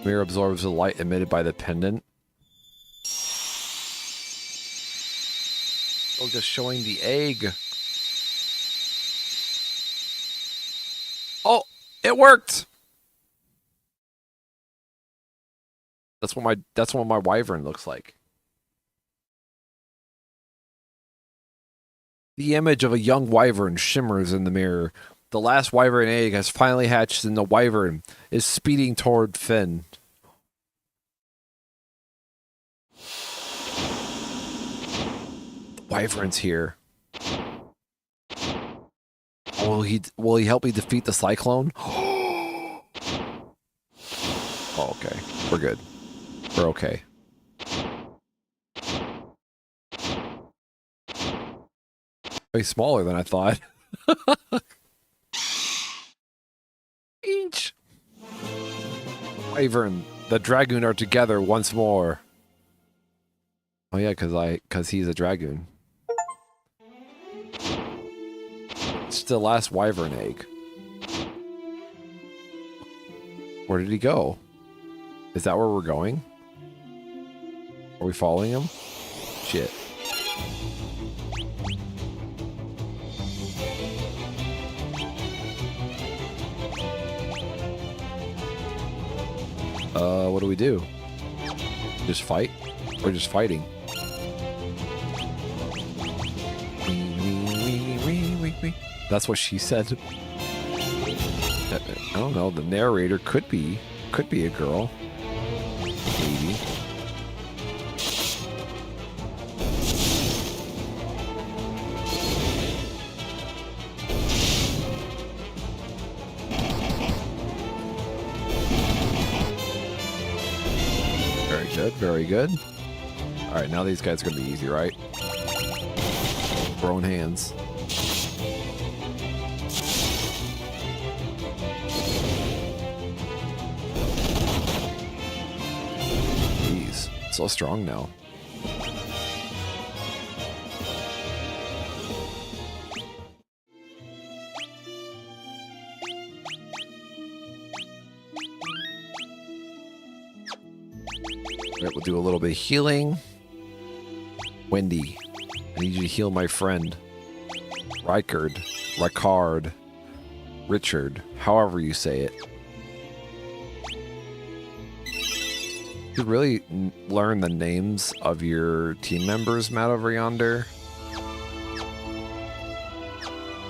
mirror absorbs the light emitted by the pendant. Oh, just showing the egg. Oh, it worked. That's what my wyvern looks like. The image of a young wyvern shimmers in the mirror. The last wyvern egg has finally hatched and the wyvern is speeding toward Finn. The wyvern's here. Will he help me defeat the cyclone? Oh, okay. We're good. We're okay. Way smaller than I thought. Each wyvern, the dragoon are together once more. Oh yeah, cause he's a dragoon. It's the last wyvern egg. Where did he go? Is that where we're going? Are we following him? Shit. What do we do? Just fight? We're just fighting. That's what she said. I don't know. The narrator could be a girl. Maybe. Very good. Alright, now these guys are going to be easy, right? Thrown hands. Jeez, so strong now. Alright, we'll do a little bit of healing. Wendy, I need you to heal my friend. Ricard, Richard, however you say it. You really learn the names of your team members, Matt, over yonder.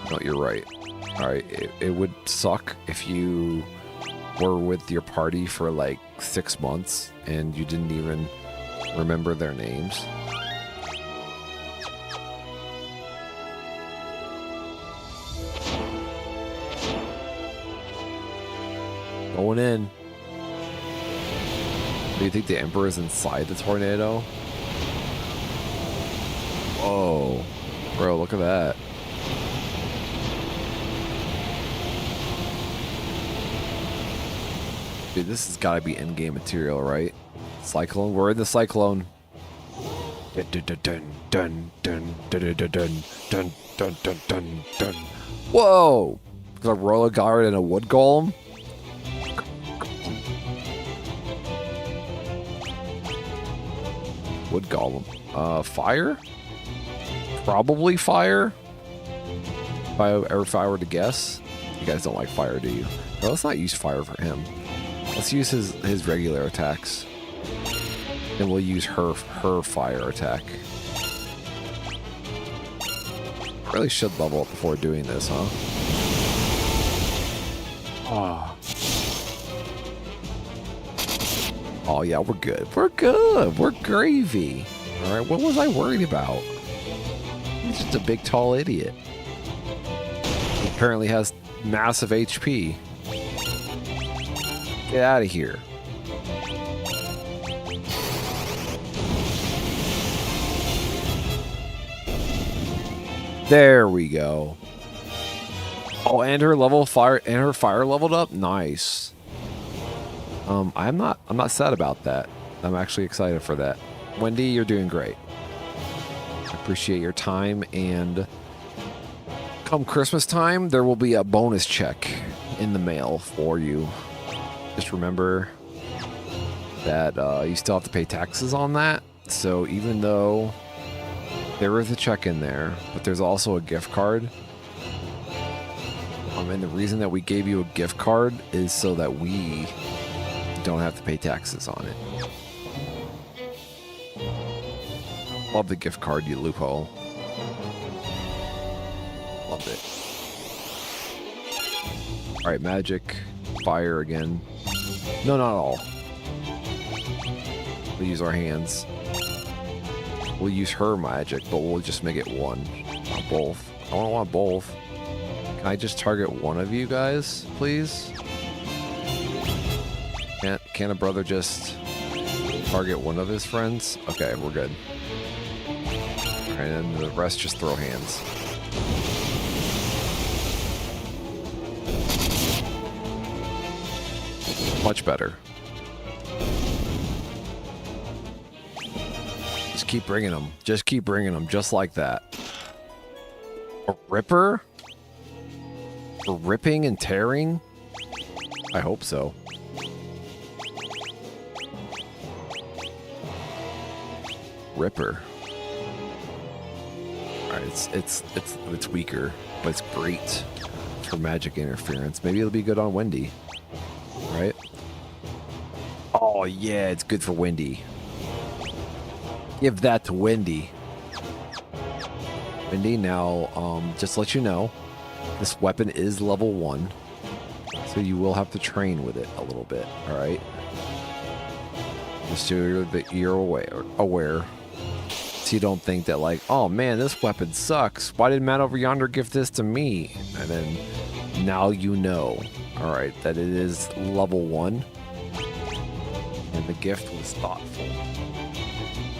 No, you're right. Alright, it would suck if you were with your party for like 6 months and you didn't even remember their names. Going in. Do you think the Emperor's inside the tornado? Whoa. Bro, look at that. Dude, this has got to be in-game material, right? Cyclone. We're in the cyclone. Dun dun dun dun dun dun dun dun dun dun dun dun dun. Whoa! There's a roller guard and a wood golem. Wood golem. Fire? Probably fire. If I were to guess. You guys don't like fire, do you? No, let's not use fire for him. Let's use his regular attacks. Then we'll use her fire attack. Really should level up before doing this, huh? Oh yeah, we're good. We're good. We're gravy. All right, what was I worried about? He's just a big tall idiot. He apparently has massive HP. Get out of here. There we go. Oh, and her fire leveled up. Nice. I'm not sad about that. I'm actually excited for that. Wendy, you're doing great. I appreciate your time, and come Christmas time, there will be a bonus check in the mail for you. Just remember that you still have to pay taxes on that. So even though there is a check in there, but there's also a gift card. And the reason that we gave you a gift card is so that we don't have to pay taxes on it. Love the gift card, you loophole. Loved it. Alright, magic. Fire again. No, not all. We'll use our hands. We'll use her magic, but we'll just make it one. Not both. I don't want both. Can I just target one of you guys, please? Can a brother just target one of his friends? Okay, we're good. Alright, and the rest just throw hands. Much better. Just keep bringing them. Just keep bringing them, just like that. A ripper? For ripping and tearing? I hope so. Ripper. Alright, it's weaker, but it's great for magic interference. Maybe it'll be good on Wendy. Right? Oh yeah, it's good for Wendy. Give that to Wendy. Wendy, now, just to let you know, this weapon is level 1, so you will have to train with it a little bit, alright? Just so you're aware. So you don't think that, like, oh man, this weapon sucks. Why did Matt over yonder gift this to me? And then, now you know, alright, that it is level 1, and the gift was thoughtful.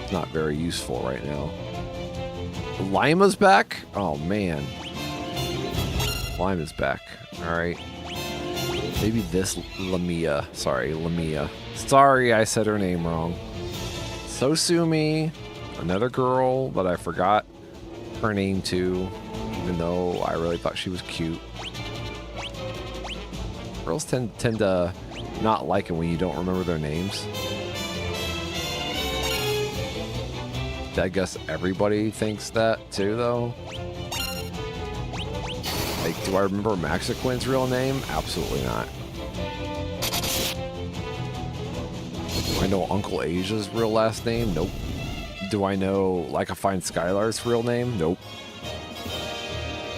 It's not very useful right now. Lima's back? Oh man. Lima's back. Alright. Maybe this Lamia. Sorry, Lamia. Sorry, I said her name wrong. So sue me. Another girl that I forgot her name to, even though I really thought she was cute. Girls tend to not like it when you don't remember their names. I guess everybody thinks that too, though. Like, do I remember Maxiquin's real name? Absolutely not. Do I know Uncle Asia's real last name? Nope. Do I know Like a Fine Skylar's real name? Nope.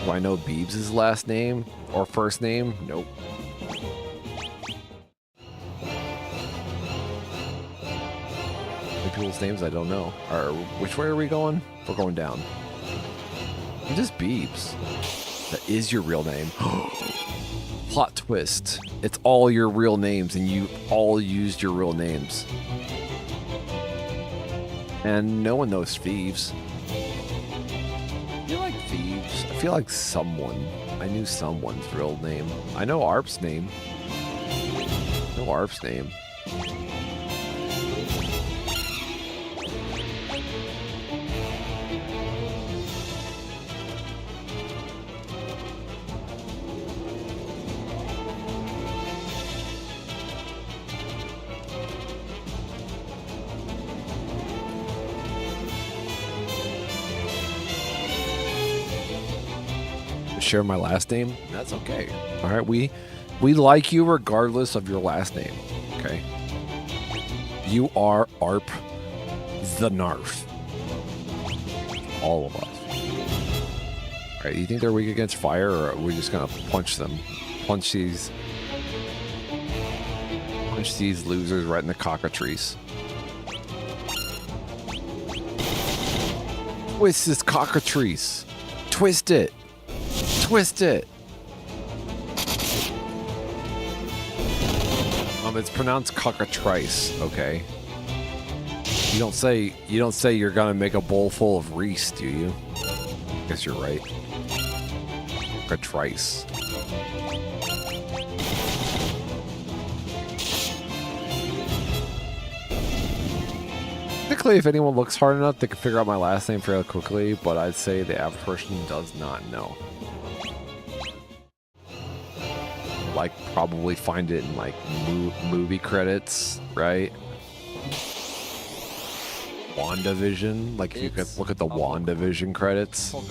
Do I know Beebs' last name or first name? Nope. People's names I don't know. Which way are we going? We're going down. I'm just Beebs. That is your real name. Plot twist. It's all your real names and you all used your real names. And no one knows Thieves. I feel like Thieves. I feel like someone. I knew someone's real name. I know Arp's name. No ARP's name. Share my last name? That's okay. All right, we like you regardless of your last name. Okay. You are ARP the Narf. All of us. All right, you think they're weak against fire, or are we just gonna punch them? Punch these losers right in the cockatrice. Twist this cockatrice. Twist it. Twist it. It's pronounced cockatrice, okay? You don't say you're gonna make a bowl full of Reese, do you? Guess you're right. Cockatrice. Typically, if anyone looks hard enough, they can figure out my last name fairly quickly, but I'd say the average person does not know. Like, probably find it in, like, movie credits, right? WandaVision. Like, if you could look at the WandaVision credits. Ooh,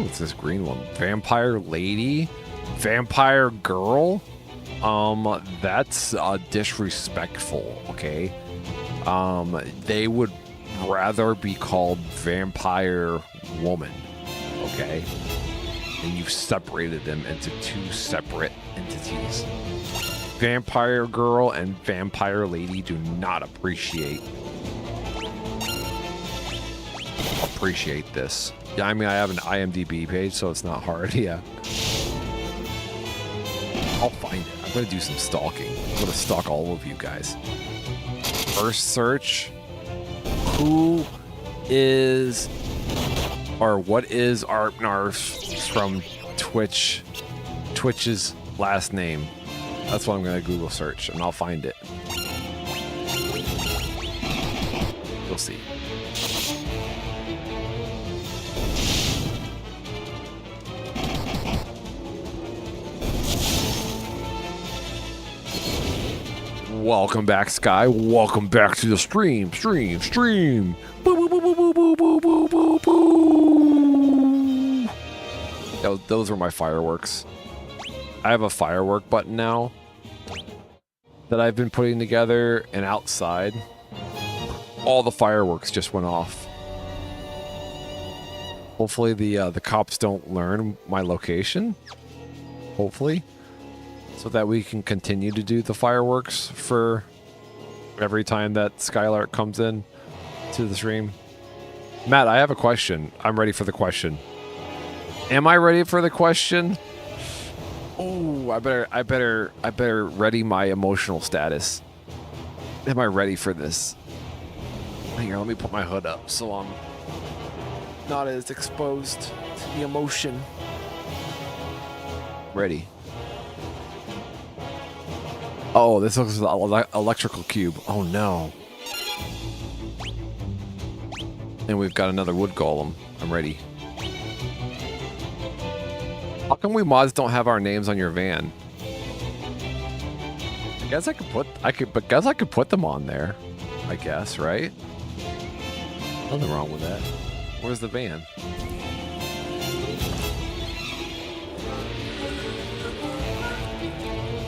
it's this green one. Vampire Lady? Vampire Girl? That's disrespectful, okay? They would rather be called Vampire Woman, okay? And you've separated them into two separate entities. Vampire Girl and Vampire Lady do not appreciate this. Yeah, I mean, I have an IMDb page, so it's not hard. Yeah. I'll find it. I'm going to do some stalking. I'm going to stalk all of you guys. First search. Who is... or what is Arpnarf from Twitch's last name? That's what I'm going to Google search, and I'll find it. You'll see. Welcome back, Sky. Welcome back to the stream. Stream. Boo, boo, boo, boo, boo, boo, boo, boo, boo. Those were my fireworks. I have a firework button now that I've been putting together, and outside, all the fireworks just went off. Hopefully the cops don't learn my location. Hopefully. So that we can continue to do the fireworks for every time that Skylark comes in to the stream. Matt, I have a question. I'm ready for the question. Am I ready for the question? Oh, I better ready my emotional status. Am I ready for this? Here, let me put my hood up so I'm not as exposed to the emotion. Ready. Oh, this looks like an electrical cube. Oh no. And we've got another wood golem. I'm ready. How come we mods don't have our names on your van? I guess I could put them on there. I guess, right? Nothing wrong with that. Where's the van?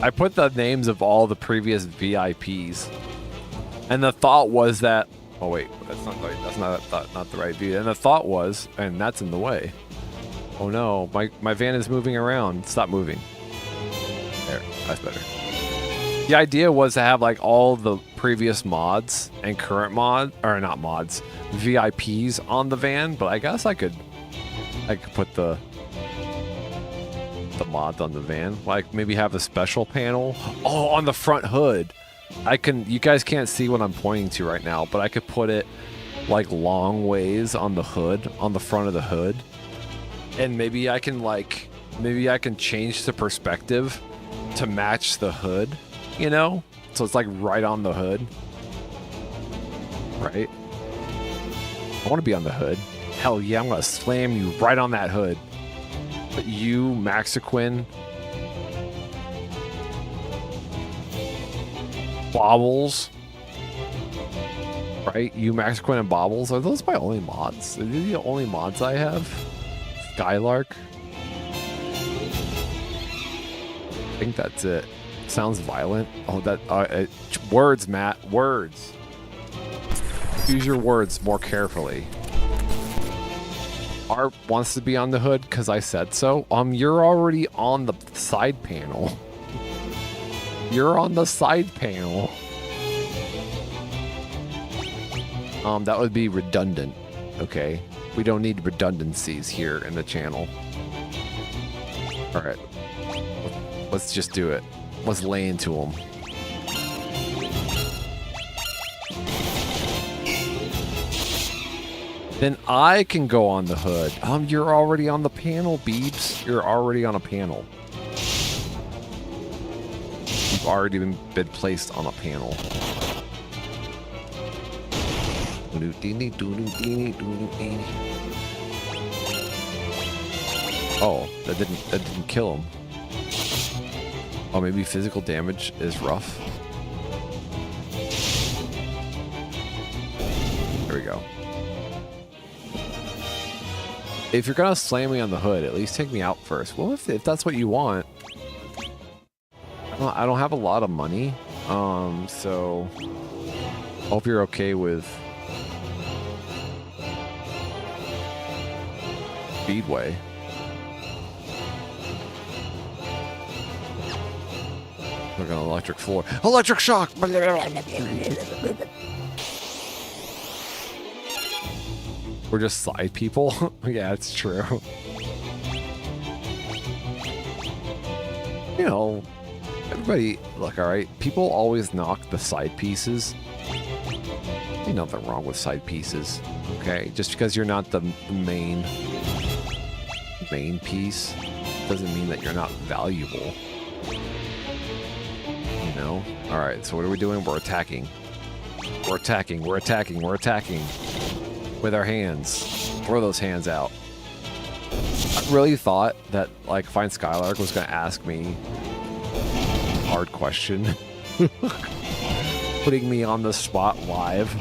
I put the names of all the previous VIPs, and the thought was that. Oh wait, that's not the right view. And the thought was, and that's in the way. Oh no, my van is moving around. Stop moving. There, that's better. The idea was to have like all the previous mods and current VIPs on the van, but I guess I could put the mods on the van, like maybe have a special panel. Oh, on the front hood. You guys can't see what I'm pointing to right now, but I could put it like long ways on the hood, on the front of the hood. And maybe I can change the perspective to match the hood, you know? So it's like right on the hood. Right? I want to be on the hood. Hell yeah, I'm gonna slam you right on that hood. But you, Maxiquin, Bobbles, right? You, Maxiquin, and Bobbles, are those my only mods? Are they the only mods I have? Skylark? I think that's it. Sounds violent. Oh, that words, Matt. Words. Use your words more carefully. Art wants to be on the hood because I said so. You're already on the side panel. You're on the side panel. That would be redundant. Okay. We don't need redundancies here in the channel. All right. Let's just do it. Let's lay into them. Then I can go on the hood. You're already on the panel, Beebs. You're already on a panel. You've already been placed on a panel. Oh, that didn't kill him. Oh, maybe physical damage is rough. There we go. If you're gonna slam me on the hood, at least take me out first. Well, if that's what you want. I don't have a lot of money, so hope you're okay with Speedway. We're gonna electric floor. Electric shock! We're just side people? Yeah, it's true. You know, everybody, look, alright, people always knock the side pieces. There's nothing wrong with side pieces, okay? Just because you're not the main piece doesn't mean that you're not valuable. You know? Alright, so what are we doing? We're attacking. We're attacking, we're attacking, we're attacking. With our hands. Throw those hands out. I really thought that, like, Fine Skylark was going to ask me a hard question. Putting me on the spot live.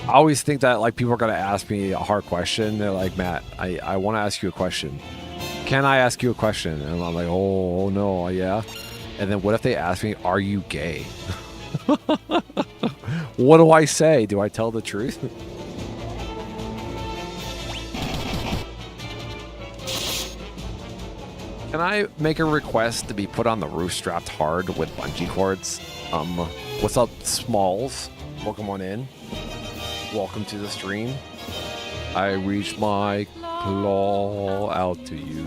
I always think that, like, people are going to ask me a hard question. They're like, Matt, I want to ask you a question. Can I ask you a question? And I'm like, oh no, yeah. And then what if they ask me, are you gay? What do I say? Do I tell the truth? Can I make a request to be put on the roof strapped hard with bungee cords? What's up, Smalls? Welcome on in. Welcome to the stream. I reach my claw out to you.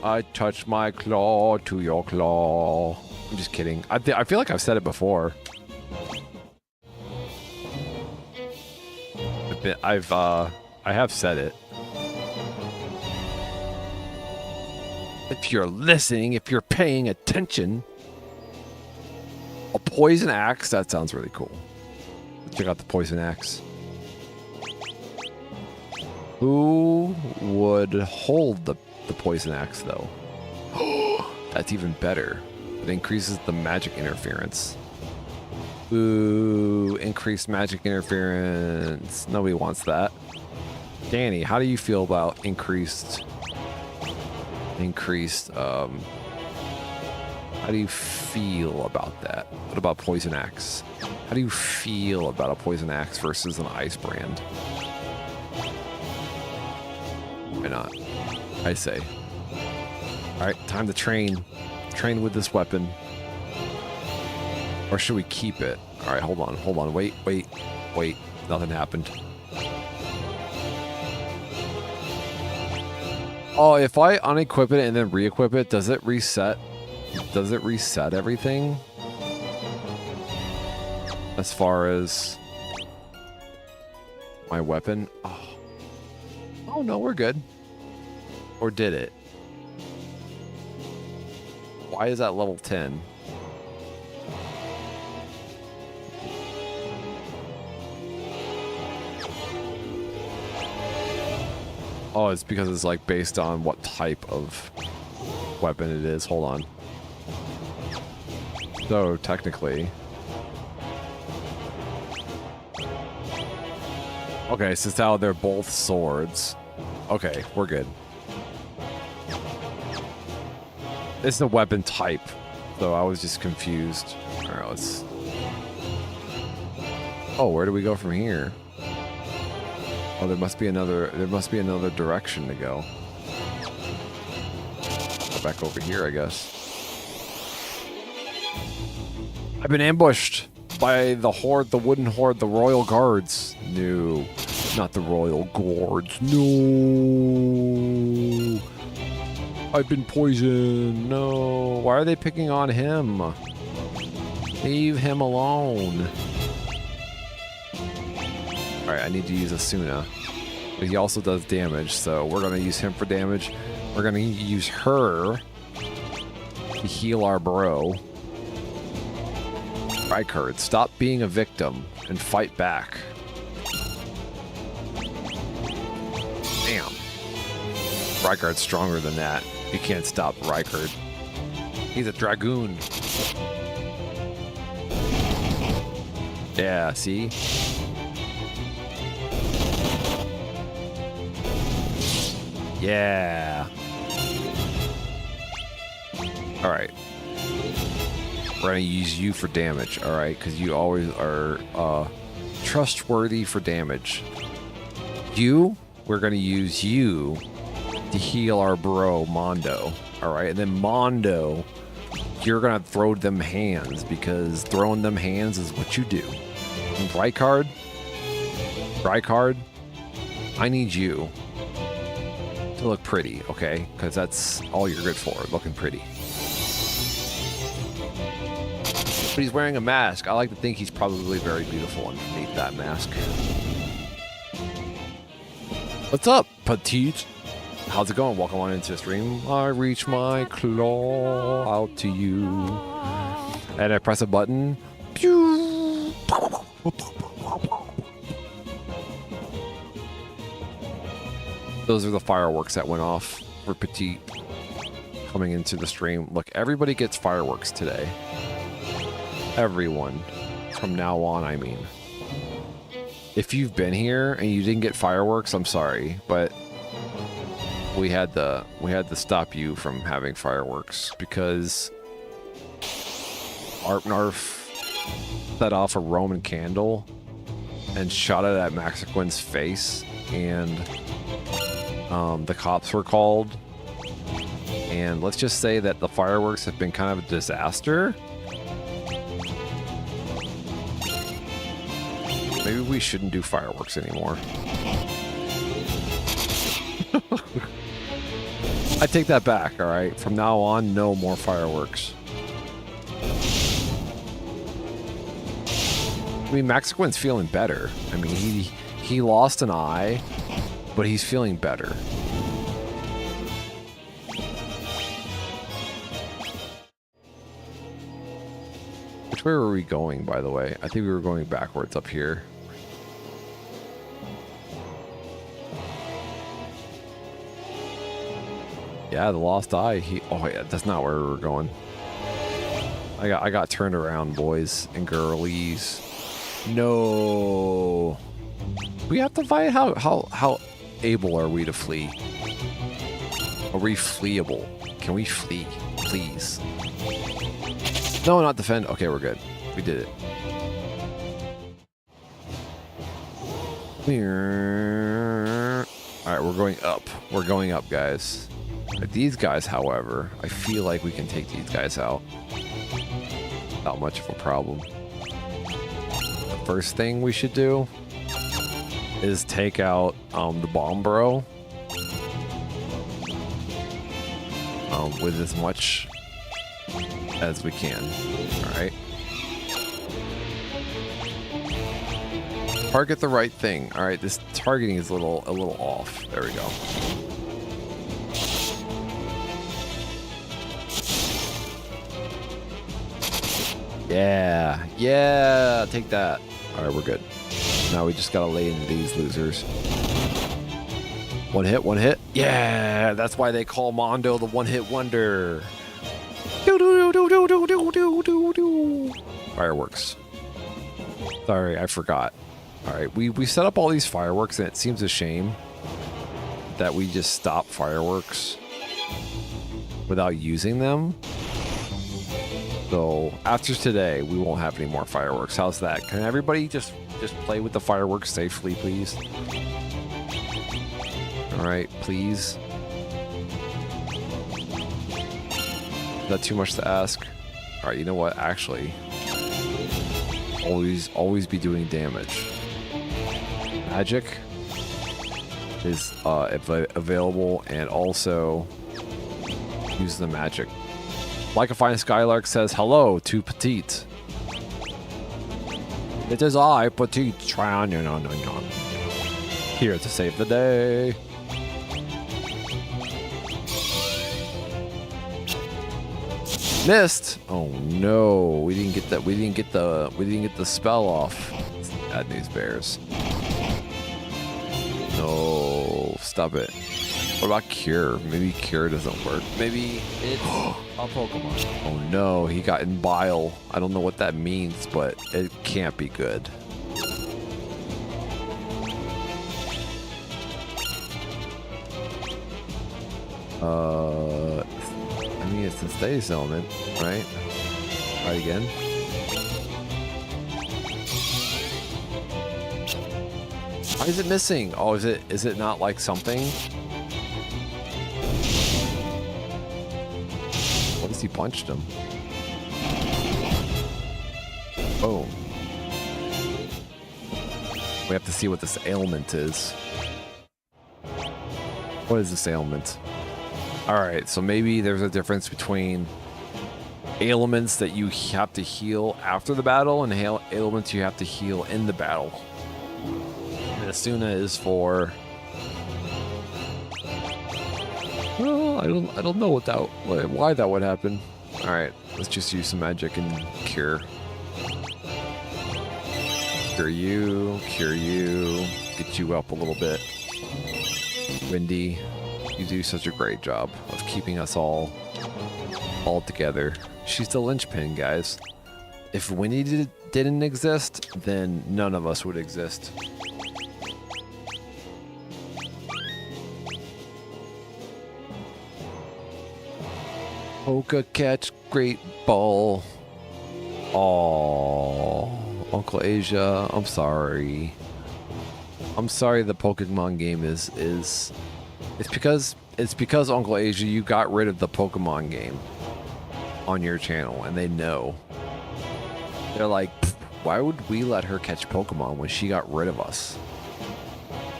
I touch my claw to your claw. I'm just kidding. I feel like I've said it before. I have said it. If you're listening, if you're paying attention. A poison axe, that sounds really cool. Check out the poison axe. Who would hold the poison axe, though? That's even better. It increases the magic interference. Ooh, increased magic interference. Nobody wants that. Danny, how do you feel about increased, how do you feel about that? What about poison axe? How do you feel about a poison axe versus an ice brand? Why not? I say. Alright, time to train. Train with this weapon. Or should we keep it? Alright, hold on. Wait. Nothing happened. Oh, if I unequip it and then re-equip it, does it reset? Does it reset everything? As far as my weapon. Oh no, we're good. Or did it? Why is that level 10? Oh, it's because it's like based on what type of weapon it is. Hold on. So technically, okay, since now they're both swords. Okay, we're good. It's the weapon type, so I was just confused. All right, let's. Oh, where do we go from here? Oh, there must be another. There must be another direction to go. Go back over here, I guess. I've been ambushed by the horde, the wooden horde, the royal guards. No, not the royal guards. No. I've been poisoned. No. Why are they picking on him? Leave him alone. Alright, I need to use Asuna. But he also does damage, so we're going to use him for damage. We're going to use her to heal our bro. Rykard, stop being a victim and fight back. Damn. Rykard's stronger than that. You can't stop Rykard. He's a dragoon. Yeah, see? Yeah. Alright. We're gonna use you for damage, alright? Because you always are trustworthy for damage. You, we're gonna use you to heal our bro, Mondo. Alright, and then Mondo, you're gonna throw them hands, because throwing them hands is what you do. And Rykard, I need you to look pretty, okay? Because that's all you're good for, looking pretty. But he's wearing a mask. I like to think he's probably very beautiful underneath that mask. What's up, petite? How's it going? Welcome on into the stream. I reach my claw out to you. And I press a button. Pew! Those are the fireworks that went off for Petite coming into the stream. Look, everybody gets fireworks today. Everyone. From now on, I mean. If you've been here and you didn't get fireworks, I'm sorry, but we had to stop you from having fireworks because Arpnarf set off a Roman candle and shot it at Maxequin's face, and the cops were called. And let's just say that the fireworks have been kind of a disaster. Maybe we shouldn't do fireworks anymore. I take that back, alright? From now on, no more fireworks. I mean, Maxequin's feeling better. I mean, he lost an eye, but he's feeling better. Which way were we going, by the way? I think we were going backwards up here. Yeah, the lost eye. Oh yeah, that's not where we were going. I got turned around, boys and girlies. No. We have to fight. How able are we to flee? Are we fleeable? Can we flee, please? No, not defend. Okay, we're good. We did it. All right, we're going up. We're going up, guys. These guys, however, I feel like we can take these guys out. Not much of a problem. The first thing we should do is take out the bomb bro with as much as we can. All right. Target the right thing. All right, this targeting is a little off. There we go. Yeah, yeah, take that. All right, we're good. Now we just gotta lay into these losers. One hit, one hit. Yeah, that's why they call Mondo the one-hit wonder. Fireworks. Sorry, I forgot. All right, we set up all these fireworks, and it seems a shame that we just stop fireworks without using them. So after today, we won't have any more fireworks. How's that? Can everybody just play with the fireworks safely, please? All right, please. Is that too much to ask? All right, you know what? Actually, always be doing damage. Magic is available, and also use the magic. Like a fine Skylark says hello to Petite. It is I, Petite, here to save the day. Missed. Oh no, we didn't get that. We didn't get the spell off. Bad news bears. No, stop it. What about Cure? Maybe Cure doesn't work. Maybe it's a Pokemon. Oh no, he got in bile. I don't know what that means, but it can't be good. I mean, it's the status element, right? Try it again. Why is it missing? Oh, is it not like something? What if he punched him? Boom. We have to see what this ailment is. What is this ailment? Alright, so maybe there's a difference between ailments that you have to heal after the battle and ailments you have to heal in the battle. And Asuna is for... Well, I don't know why that would happen. Alright, let's just use some magic and cure. Cure you, get you up a little bit. Windy, you do such a great job of keeping us all together. She's the linchpin, guys. If Windy didn't exist, then none of us would exist. Poke catch, great ball. Aww, Uncle Asia, I'm sorry. I'm sorry the Pokemon game is it's because Uncle Asia, you got rid of the Pokemon game on your channel, and they know. They're like, why would we let her catch Pokemon when she got rid of us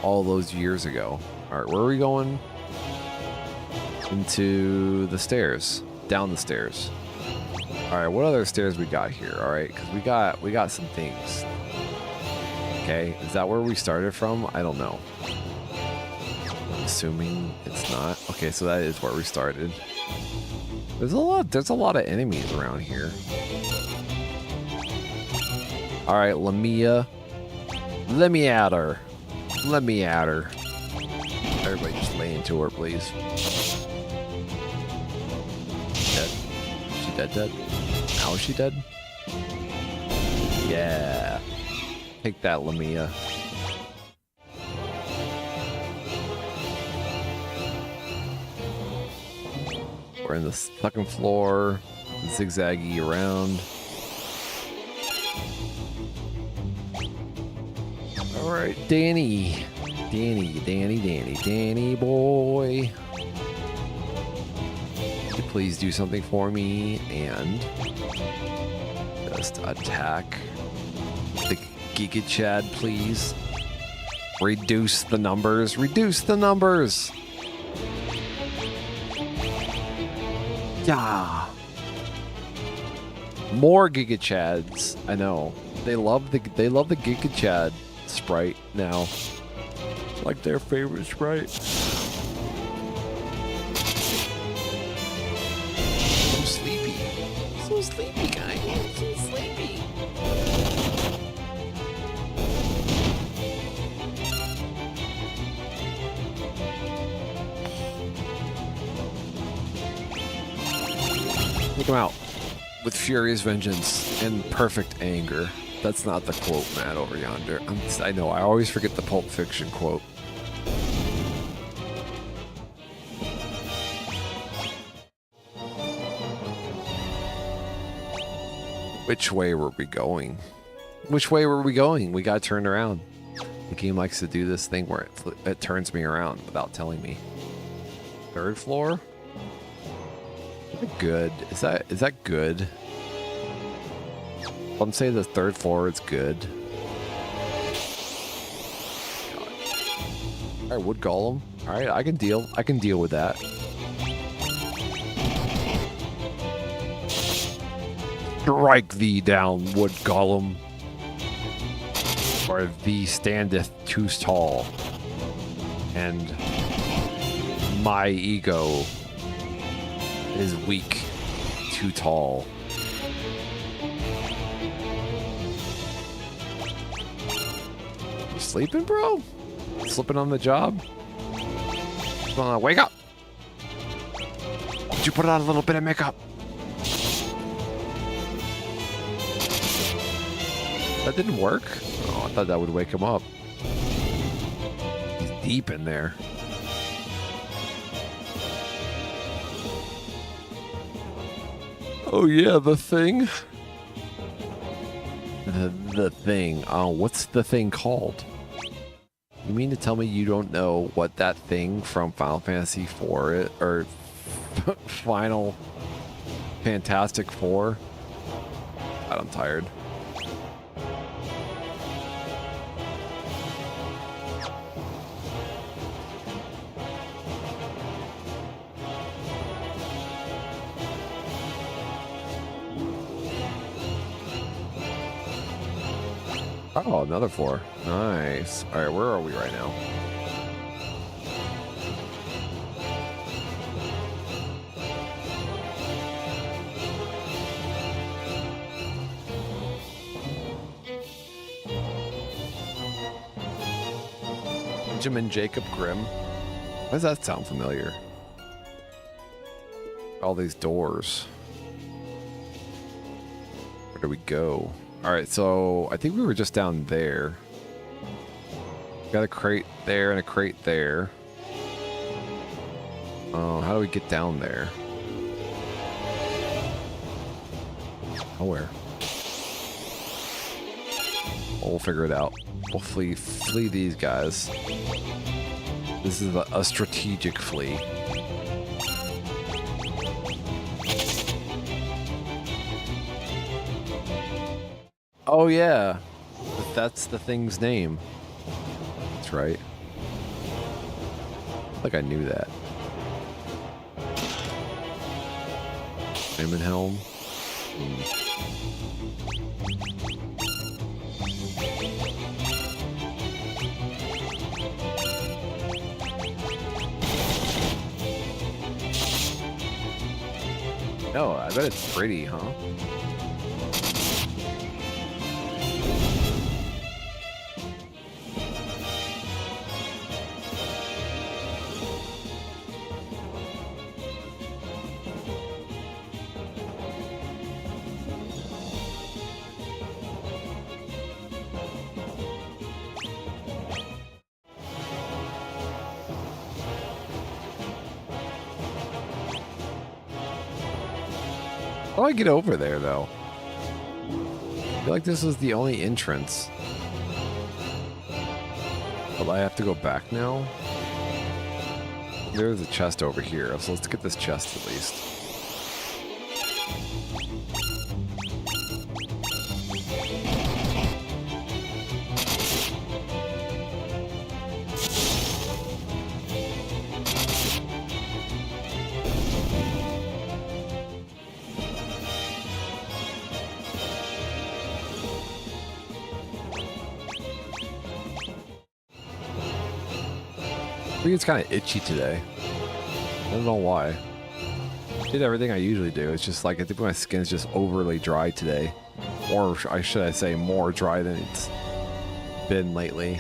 all those years ago? All right, where are we going? Into the stairs, down the stairs. All right, what other stairs we got here? All right, because we got some things. Okay, is that where we started from? I don't know. Assuming it's not. Okay, so that is where we started. There's a lot of enemies around here. All right, Lamia. Let me at her. Let me at her. Everybody just lay into her, please. Dead. She dead? How is she dead? Yeah. Take that, Lamia. We're in the second floor, zigzaggy around. All right, Danny boy. Could you please do something for me and just attack the Giga Chad, please. Reduce the numbers. Reduce the numbers. Yeah. More Giga Chads. I know. They love the Giga Chad Sprite now. Like their favorite Sprite. I'm sleepy. So sleepy, guys. So sleepy. Look him out. With furious vengeance and perfect anger. That's not the quote, Matt, over yonder. I know, I always forget the Pulp Fiction quote. Which way were we going? Which way were we going? We got turned around. The game likes to do this thing where it turns me around without telling me. Third floor? Good. Is that good? I'm saying the third floor is good. Alright, wood golem. Alright, I can deal with that. Strike thee down, wood golem. For thee standeth too tall. And my ego is weak, too tall. You sleeping, bro? Slipping on the job? Wake up! Did you put on a little bit of makeup? That didn't work? Oh, I thought that would wake him up. He's deep in there. Oh yeah, the thing. The thing. Oh, what's the thing called? You mean to tell me you don't know what that thing from Final Fantasy IV or Final Fantastic Four? God, I'm tired. Oh, another floor. Nice. All right, where are we right now? Benjamin Jacob Grimm. Why does that sound familiar? All these doors. Where do we go? All right, so I think we were just down there. Got a crate there and a crate there. Oh, how do we get down there? Nowhere. We'll figure it out. We'll flee these guys. This is a strategic flee. Oh yeah, that's the thing's name. That's right. Like I knew that. Diamond Helm. No, I bet it's pretty, huh? How do I get over there, though? I feel like this was the only entrance. But I have to go back now? There's a chest over here, so let's get this chest at least. finger's kind of itchy today. I don't know why. Did everything I usually do. It's just like I think my skin's just overly dry today. Or should I say more dry than it's been lately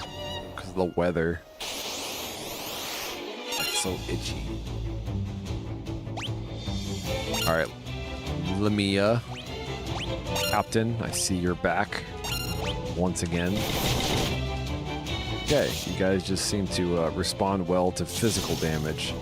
because of the weather. It's so itchy. Alright. Lamia. Captain, I see you're back. Once again. Okay, you guys just seem to respond well to physical damage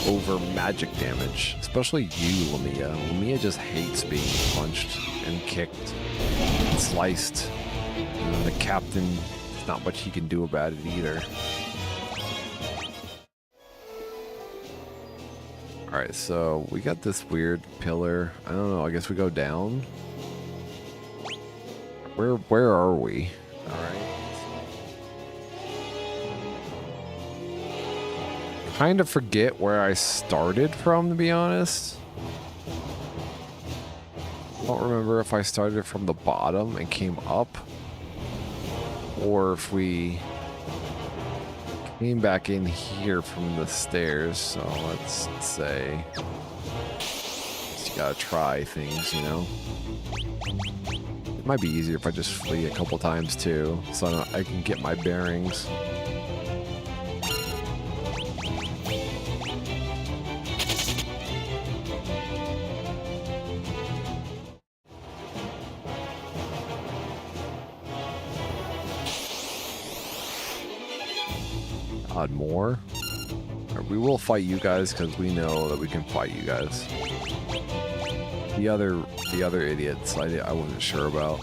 over magic damage. Especially you, Lamia. Lamia just hates being punched and kicked and sliced. And the captain, there's not much he can do about it either. Alright, so we got this weird pillar. I don't know, I guess we go down. Where are we? Alright. Kind of forget where I started from, to be honest. I don't remember if I started from the bottom and came up, or if we came back in here from the stairs. So let's say, just gotta try things, you know. It might be easier if I just flee a couple times too, so I can get my bearings. More. Right, we will fight you guys because we know that we can fight you guys. The other idiots I wasn't sure about.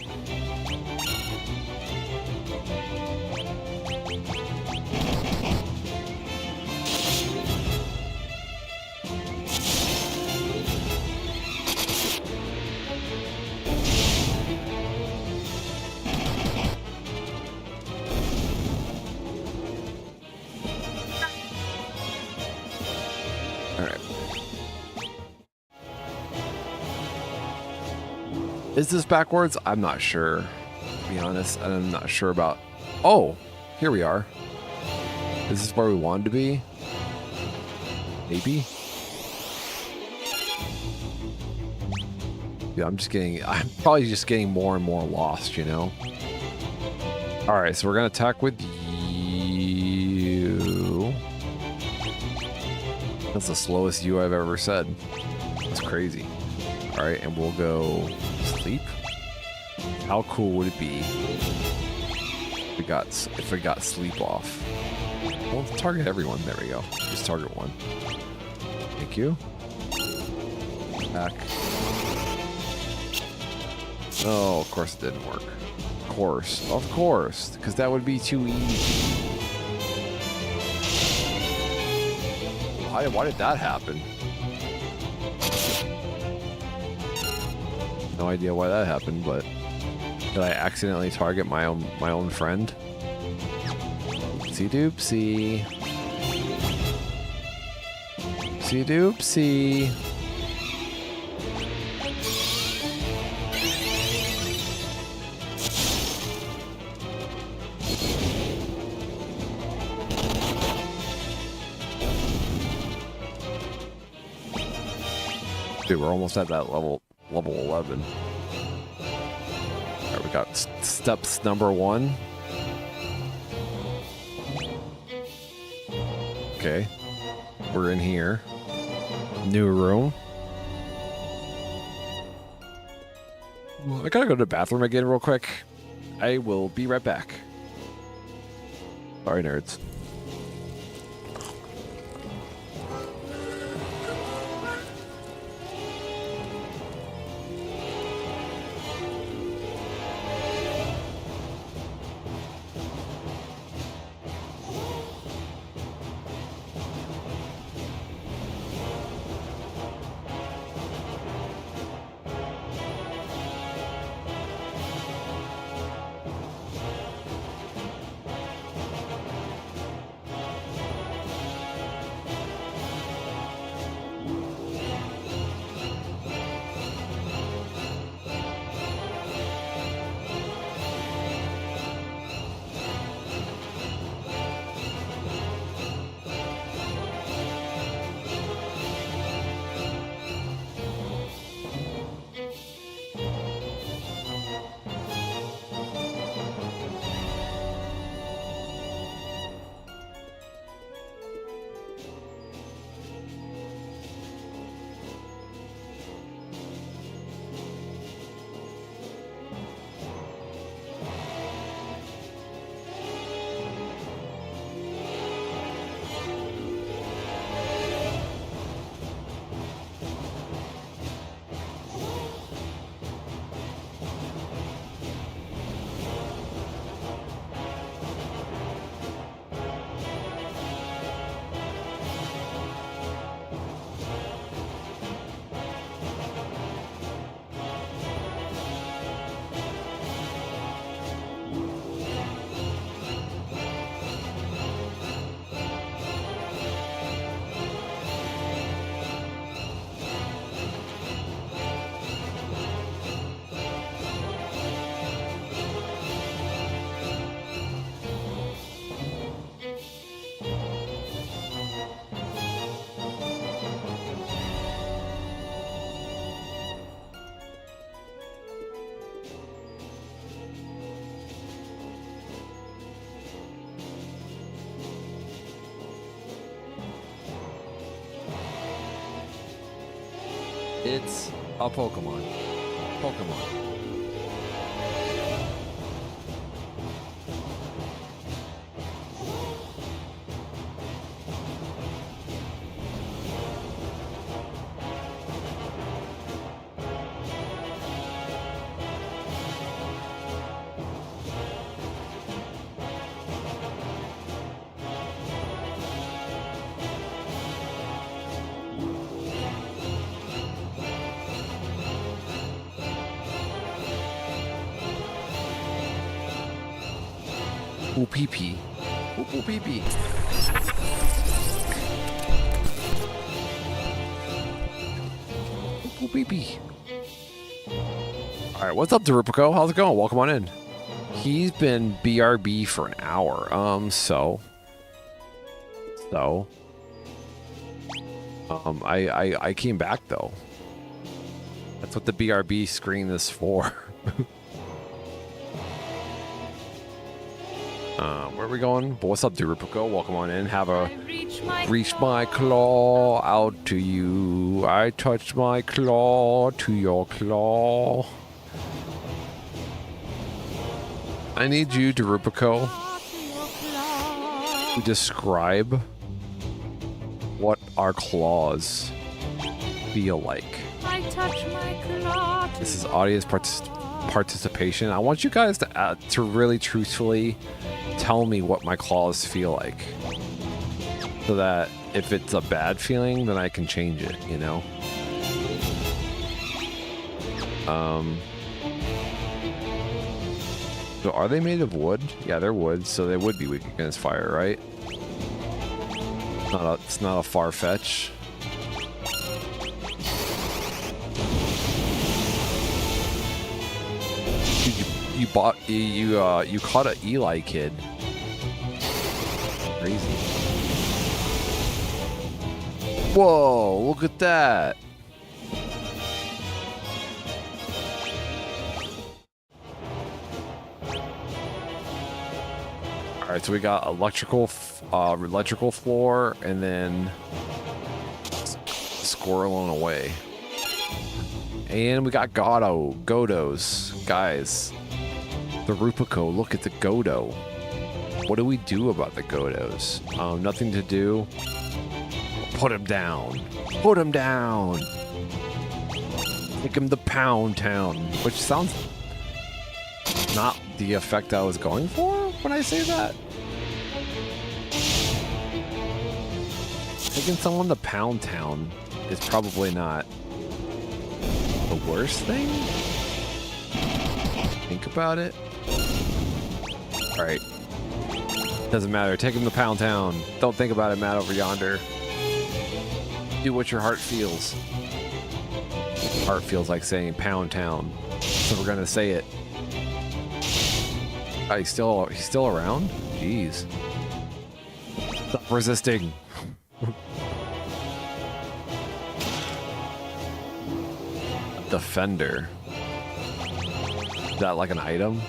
Is this backwards? I'm not sure, to be honest. I'm not sure about... Oh, here we are. This is where we wanted to be? Maybe? Yeah, I'm probably just getting more and more lost, you know? Alright, so we're gonna attack with you. That's the slowest you I've ever said. That's crazy. Alright, and we'll go... sleep. How cool would it be if we got sleep off? Well, let's target everyone. There we go. Just target one. Thank you. Back. Oh, of course it didn't work. Of course, because that would be too easy. Why did that happen? No idea why that happened, but did I accidentally target my own friend? Oopsie doopsie. Oopsie doopsie. Dude, we're almost at that level 11. Alright, we got steps number 1. Okay. We're in here. New room. I gotta go to the bathroom again real quick. I will be right back. Sorry, nerds. It's a Pokemon. Pokemon. Ooh, pee pee. Ooh, pee pee. Ooh, pee pee. All right, what's up, Derupico? How's it going? Welcome on in. He's been BRB for an hour. I came back though. That's what the BRB screen is for. Where are we going? But what's up, Derupico? Welcome on in. Have a reach my claw out to you. I touch my claw to your claw. I need you, Derupico, to describe what our claws feel like. I touch my claw. This is audience participation. I want you guys to really truthfully tell me what my claws feel like, so that if it's a bad feeling, then I can change it, you know? So are they made of wood? Yeah, they're wood, so they would be weak against fire, right? It's not a far fetch. You caught an Eli kid. Crazy. Whoa, look at that. All right, so we got electrical floor, and then squirreling away. And we got Godos. Guys, the Rupico, look at the Godo. What do we do about the Godos? Nothing to do. Put him down. Put him down. Take him to Pound Town, which sounds not the effect I was going for when I say that. Taking someone to Pound Town is probably not the worst thing. Think about it. Alright. Doesn't matter. Take him to Pound Town. Don't think about it, Matt, over yonder. Do what your heart feels. Heart feels like saying Pound Town. So we're gonna say it. Oh, he's still around? Jeez. Stop resisting. Defender. Is that like an item?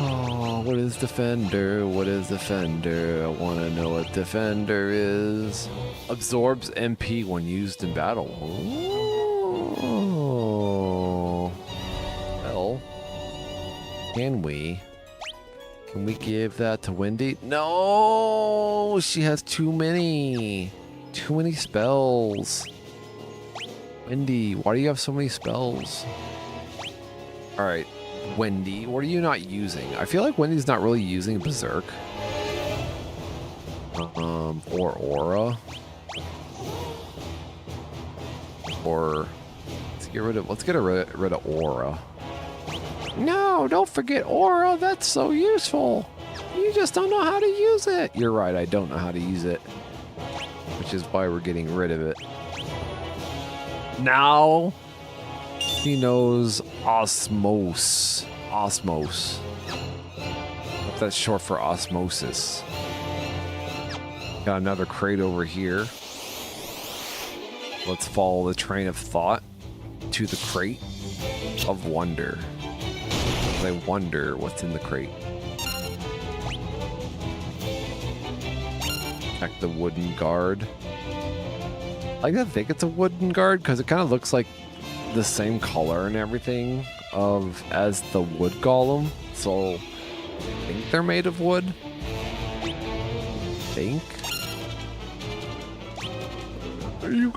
Oh, what is Defender? What is Defender? I want to know what Defender is. Absorbs MP when used in battle. Oh. Well, can we give that to Wendy? No, she has too many spells. Wendy, why do you have so many spells? All right, Wendy, what are you not using? I feel like Wendy's not really using Berserk. Or Aura. Or let's get rid of Aura. No, don't forget Aura. That's so useful. You just don't know how to use it. You're right, I don't know how to use it. Which is why we're getting rid of it. Now he knows Osmose. That's short for osmosis. Got another crate over here. Let's follow the train of thought to the crate of wonder. I wonder what's in the crate. Check the wooden guard. I like to think it's a wooden guard because it kind of looks like the same color and everything as the wood golem. So I think they're made of wood. Are you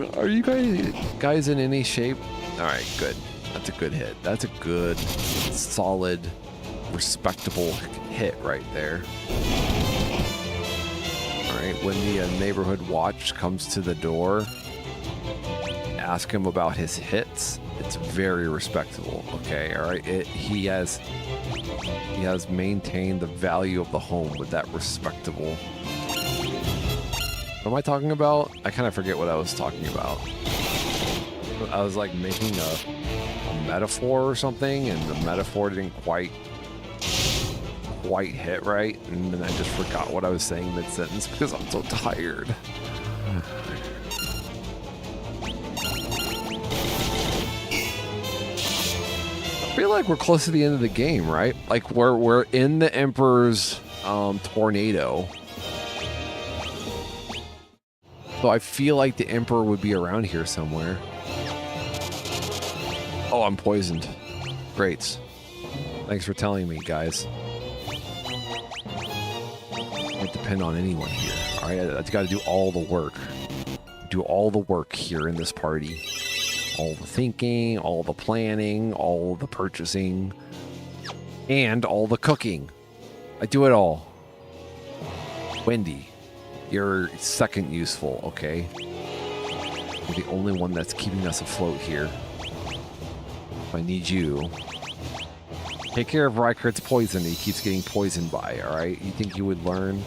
guys in any shape? All right, good. That's a good hit. That's a good, solid, respectable hit right there. All right, when the neighborhood watch comes to the door, ask him about his hits. It's very respectable. Okay, all right. He has maintained the value of the home with that respectable. What am I talking about? I kind of forget what I was talking about. I was like making a metaphor or something, and the metaphor didn't quite hit right, and then I just forgot what I was saying mid-sentence because I'm so tired. I feel like we're close to the end of the game, right? Like we're in the Emperor's tornado. So I feel like the Emperor would be around here somewhere. Oh, I'm poisoned. Great. Thanks for telling me, guys. I don't depend on anyone here. All right, I've got to do all the work. Do all the work here in this party. All the thinking, all the planning, all the purchasing, and all the cooking. I do it all. Wendy, you're second useful, okay? You're the only one that's keeping us afloat here. I need you. Take care of Rykert's poison. He keeps getting poisoned by, alright? You think you would learn?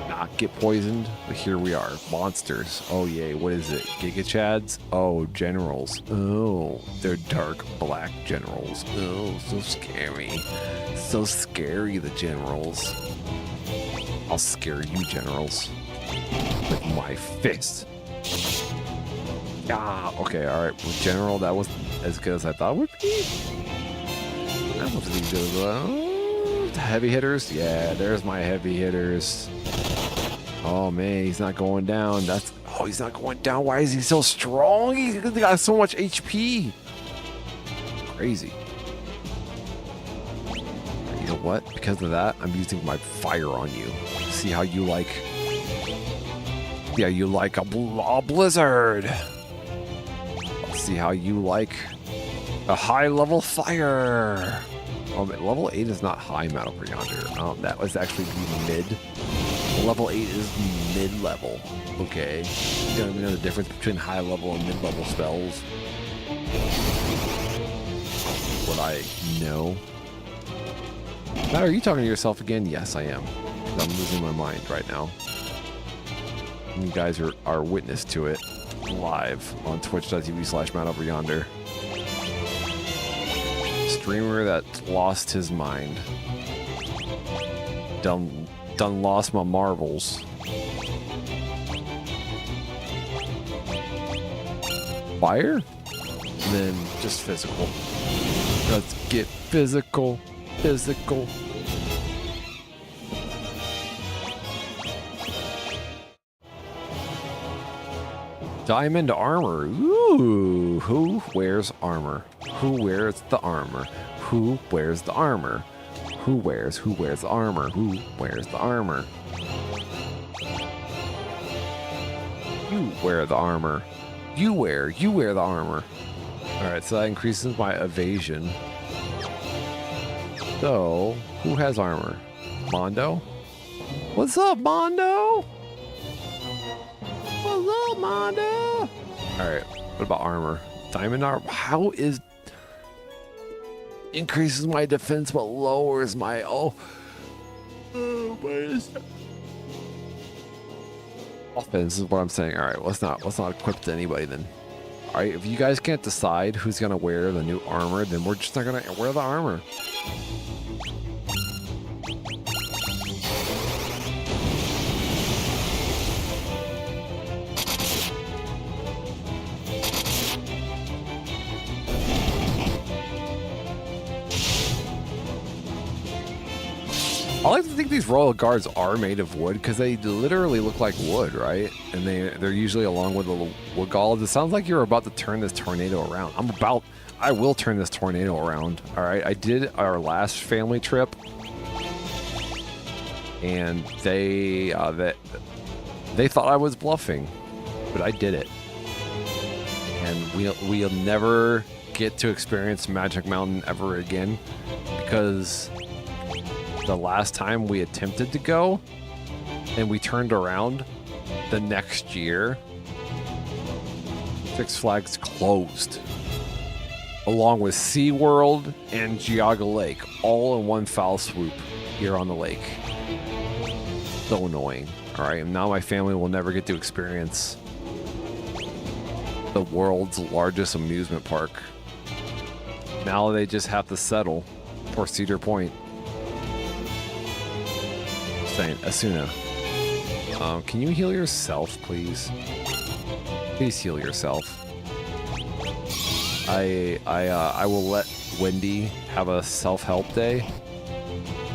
Not get poisoned? But here we are. Monsters. Oh, yay. What is it? Giga Chads? Oh, generals. Oh, they're dark black generals. Oh, so scary. So scary, the generals. I'll scare you, generals. With my fist. Ah, okay, alright. Well, general, that was as good as I thought it would be. That wasn't as good as heavy hitters? Yeah, there's my heavy hitters. Oh, man, he's not going down. Oh, he's not going down. Why is he so strong? He's got so much HP. Crazy. You know what? Because of that, I'm using my fire on you. See how you like... Yeah, you like a blizzard. See how you like a high level fire. Oh, but level 8 is not high metal for yonder. That was actually mid. Level 8 is mid level. Okay. You don't even know the difference between high level and mid level spells. What I know. Matt, are you talking to yourself again? Yes, I am. I'm losing my mind right now. You guys are witness to it. Live on twitch.tv/MattOverYonder. Streamer that lost his mind. Done lost my marbles. Fire? Then just physical. Let's get physical. Physical. Diamond armor. Ooh, who wears armor? Who wears the armor? Who wears the armor? Who wears the armor? Who wears the armor? You wear the armor. You wear the armor. Alright, so that increases my evasion. So, who has armor? Mondo? What's up, Mondo? What's up, Mondo? Alright, what about armor? Diamond armor? How is... Increases my defense but lowers my... Oh, what is that? Offense is what I'm saying. Alright, let's not equip to anybody then. Alright, if you guys can't decide who's gonna wear the new armor, then we're just not gonna wear the armor. I like to think these royal guards are made of wood because they literally look like wood, right? And they're usually along with the wood golems. It sounds like you're about to turn this tornado around. I will turn this tornado around. All right, I did our last family trip, and they thought I was bluffing, but I did it. And we'll never get to experience Magic Mountain ever again because the last time we attempted to go and we turned around the next year, Six Flags closed, along with SeaWorld and Geauga Lake, all in one foul swoop here on the lake. So annoying. All right, and now my family will never get to experience the world's largest amusement park. Now they just have to settle for Cedar Point. Saying, Asuna, can you heal yourself, please? Please heal yourself. I will let Wendy have a self-help day.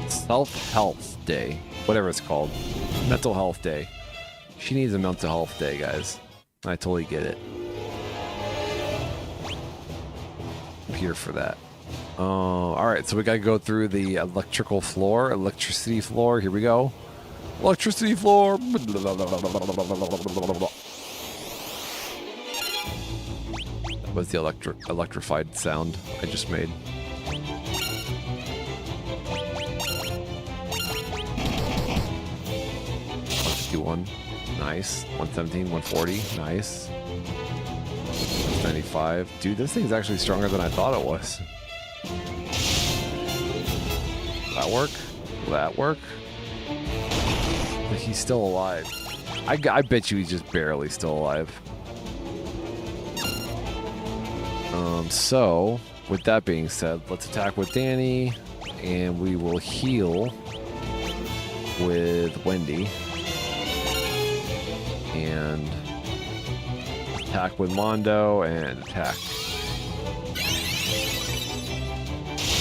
Self-help day, whatever it's called. Mental health day. She needs a mental health day, guys. I totally get it. I'm here for that. All right, so we got to go through the electricity floor. Here we go. Electricity floor. That was the electrified sound I just made. $151. Nice. 117, 140. Nice. 95. Dude, this thing's actually stronger than I thought it was. That work? Will that work? He's still alive. I bet you he's just barely still alive. So, with that being said, let's attack with Danny, and we will heal with Wendy. And attack with Mondo, and attack.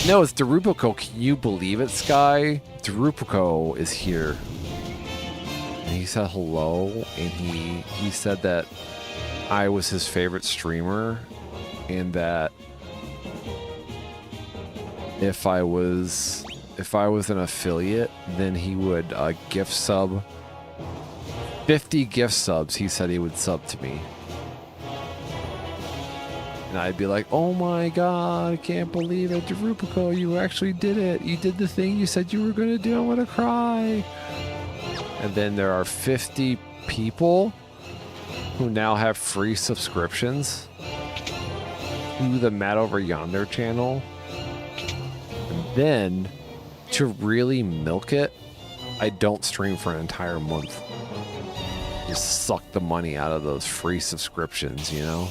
No, it's Darupico. Can you believe it, Sky? Darupico is here. And he said hello, and he said that I was his favorite streamer, and that if I was an affiliate, then he would gift sub 50 gift subs. He said he would sub to me. And I'd be like, oh my god, I can't believe it. Darupico, you actually did it. You did the thing you said you were going to do. I'm going to cry. And then there are 50 people who now have free subscriptions to the Matt Over Yonder channel. And then, to really milk it, I don't stream for an entire month. Just suck the money out of those free subscriptions, you know?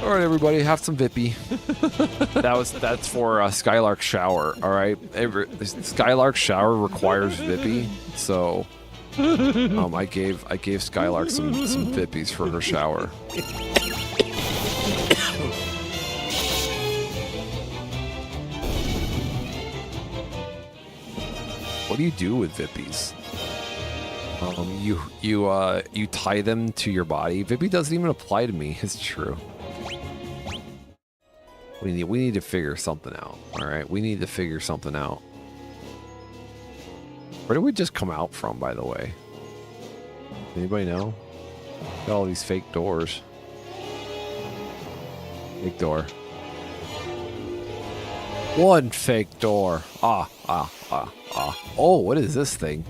All right, everybody, have some Vippy. That's for Skylark Shower. All right, Skylark Shower requires Vippy, so I gave Skylark some Vippies for her shower. What do you do with Vippies? You tie them to your body. Vippy doesn't even apply to me. It's true. We need to figure something out. All right, we need to figure something out. Where did we just come out from, by the way? Anybody know? Got all these fake doors. Fake door. One fake door. Oh, what is this thing?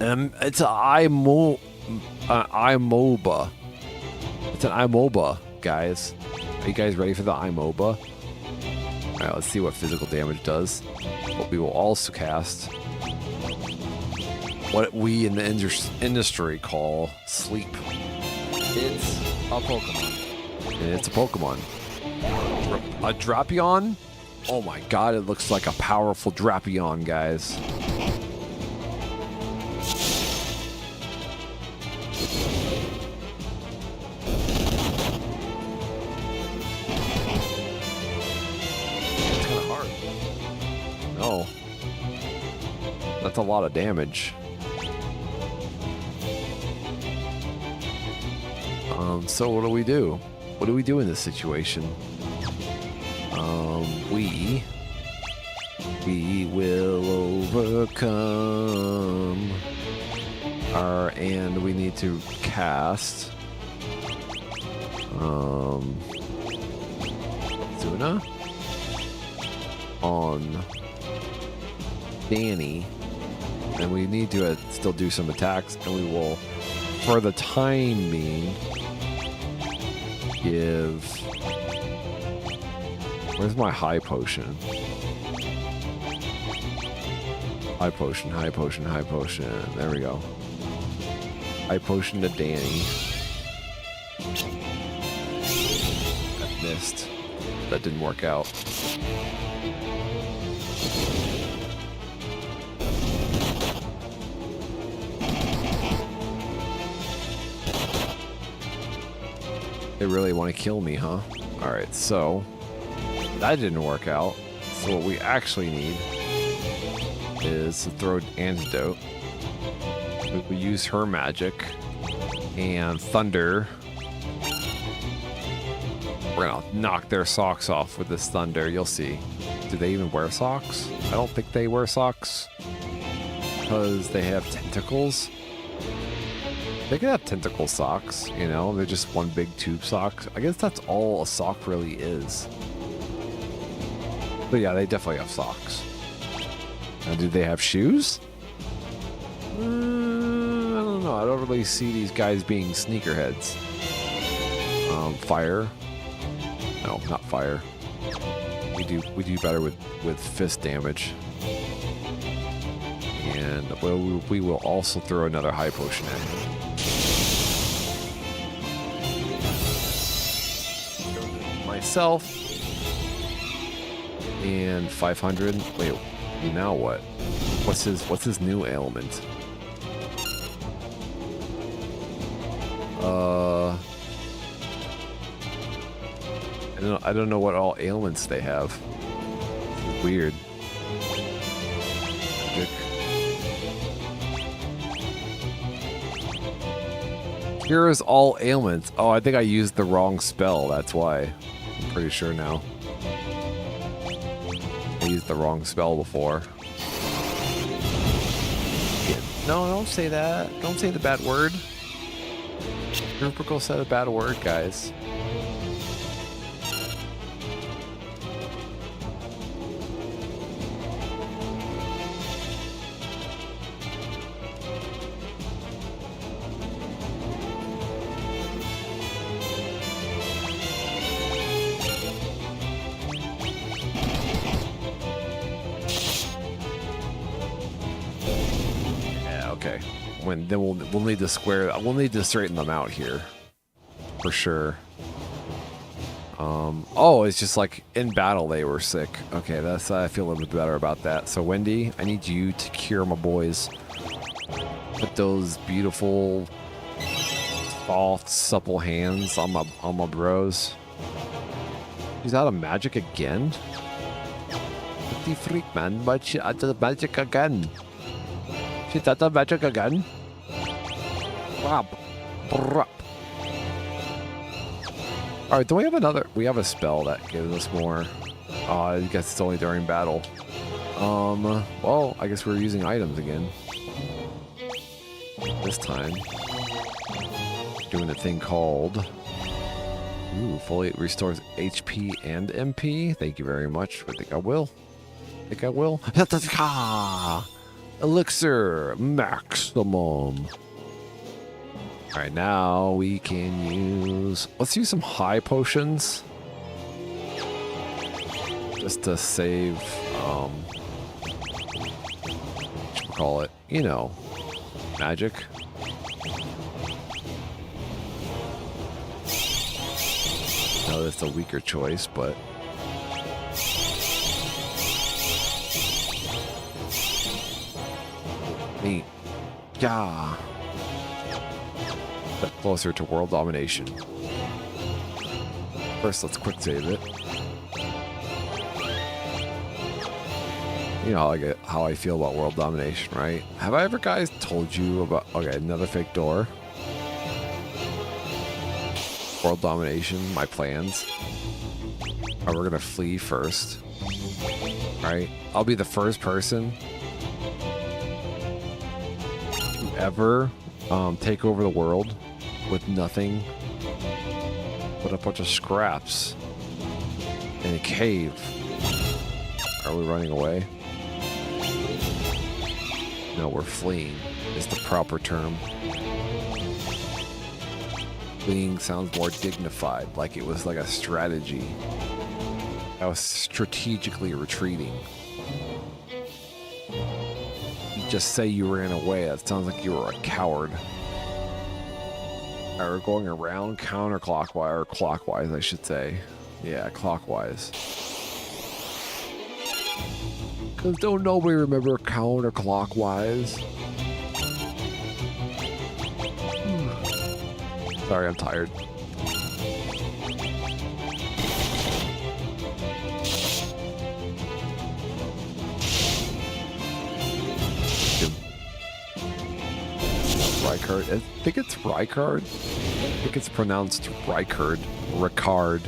It's an iMoba. It's an iMoba, guys. Are you guys ready for the iMoba? Alright, let's see what physical damage does. But we will also cast what we in the industry call sleep. It's a Pokemon. It's a Pokemon. A Drapion? Oh my god, it looks like a powerful Drapion, guys. It's kind of hard. No. That's a lot of damage. So what do we do? What do we do in this situation? We will overcome and we need to cast Zuna on Danny, and we need to still do some attacks, and we will, for the time being, give... Where's my high potion? High potion, high potion, high potion. There we go. High potion to Danny. That missed. That didn't work out. They really want to kill me, huh? Alright, so that didn't work out. So what we actually need is to throw an antidote. We use her magic and thunder. We're gonna knock their socks off with this thunder. You'll see. Do they even wear socks? I don't think they wear socks because they have tentacles. They could have tentacle socks, you know, they're just one big tube sock. I guess that's all a sock really is. But yeah, they definitely have socks. Now, do they have shoes? I don't know. I don't really see these guys being sneakerheads. Fire. No, not fire. We do better with fist damage. And we will also throw another high potion at him. Myself and 500. Wait, now what? What's his new ailment? I don't know what all ailments they have. It's weird. Cures all ailments. Oh, I think I used the wrong spell. That's why. I'm pretty sure now. I used the wrong spell before. No, don't say that. Don't say the bad word. Rupercle said a bad word, guys. Then we'll need to we'll need to straighten them out here for sure. Oh, it's just like in battle they were sick. Okay, that's I feel a little bit better about that. So Wendy, I need you to cure my boys. Put those beautiful, soft, supple hands on my bros. He's out of magic again. What the freak, man? But she out of magic again. She's out of magic again. Alright, do we have another? We have a spell that gives us more. I guess it's only during battle. Well, I guess we're using items again. This time. Doing a thing called... Ooh, fully restores HP and MP. Thank you very much. I think I will. Elixir maximum. Alright, now we can use... Let's use some high potions. Just to save, whatchamacallit, you know, magic. know that's a weaker choice, but neat. Yeah. Step closer to world domination. First, let's quick save it. You know how I feel about world domination, right? Have I ever, guys, told you about... Okay, another fake door. World domination, my plans. We're gonna flee first. Right? I'll be the first person to ever take over the world with nothing but a bunch of scraps in a cave. Are we running away? No, we're fleeing is the proper term. Fleeing sounds more dignified, like it was like a strategy. I was strategically retreating. You just say you ran away, that sounds like you were a coward. Alright, we're going around counterclockwise, or clockwise, I should say. Yeah, clockwise. Because don't nobody remember counterclockwise. Sorry, I'm tired. Ricard. I think it's Ricard. I think it's pronounced Ricard. Ricard.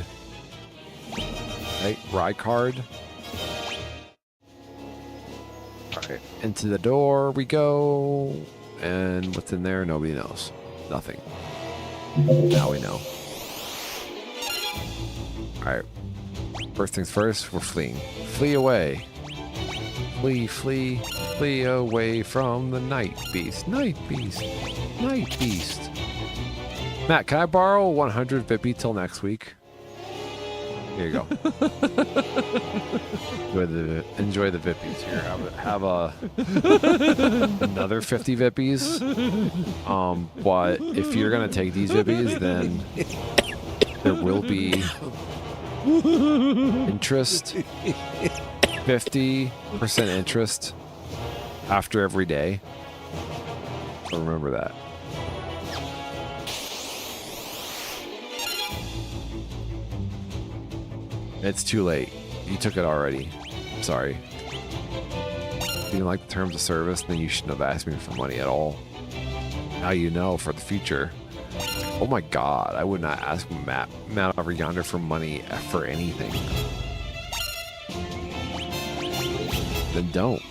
Right? Ricard. Alright. Into the door we go. And what's in there? Nobody knows. Nothing. Now we know. Alright. First things first, we're fleeing. Flee away. Flee, flee, flee away from the night beast. Night beast. Night beast. Matt, can I borrow 100 Vippy till next week? Here you go. enjoy the Vippies here. Have another 50 Vippies. But if you're gonna take these Vippies, then there will be interest. 50% interest after every day. So remember that. It's too late. You took it already. I'm sorry. If you didn't like the terms of service, then you shouldn't have asked me for money at all. Now you know for the future. Oh my god, I would not ask Matt over yonder for money for anything. Then don't.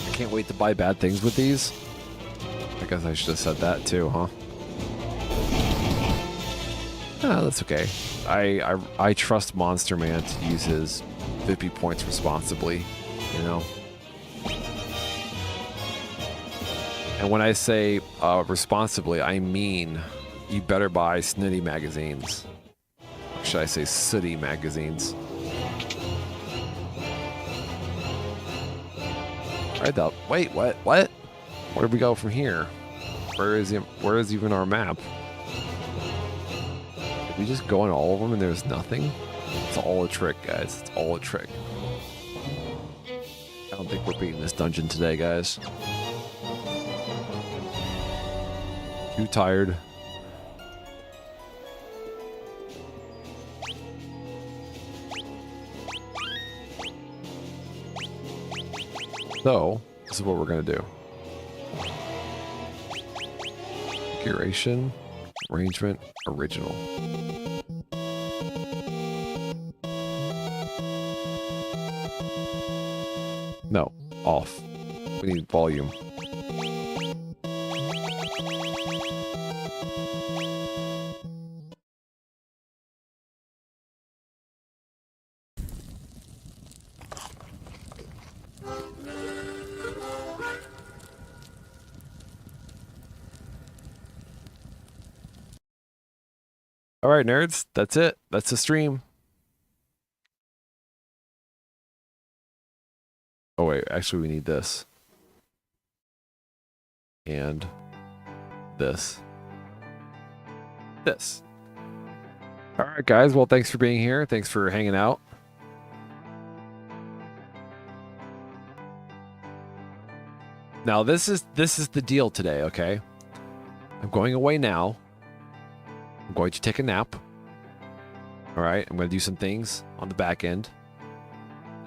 I can't wait to buy bad things with these. I guess I should have said that too, huh? Ah, that's okay. I trust Monster Man to use his Vippy points responsibly, you know? And when I say responsibly, I mean you better buy snitty magazines. Or should I say sooty magazines? Right up. Wait, what? What? Where do we go from here? Where is even our map? Did we just go on all of them and there's nothing? It's all a trick, guys. It's all a trick. I don't think we're beating this dungeon today, guys. Too tired. So, this is what we're going to do. Configuration, arrangement, original. No, off. We need volume. All right, nerds, that's it. That's the stream. Oh, wait, actually, we need this. And this. this. All right, guys. Well, thanks for being here. Thanks for hanging out. Now, this is the deal today, okay? I'm going away now. I'm going to take a nap. All right, I'm going to do some things on the back end.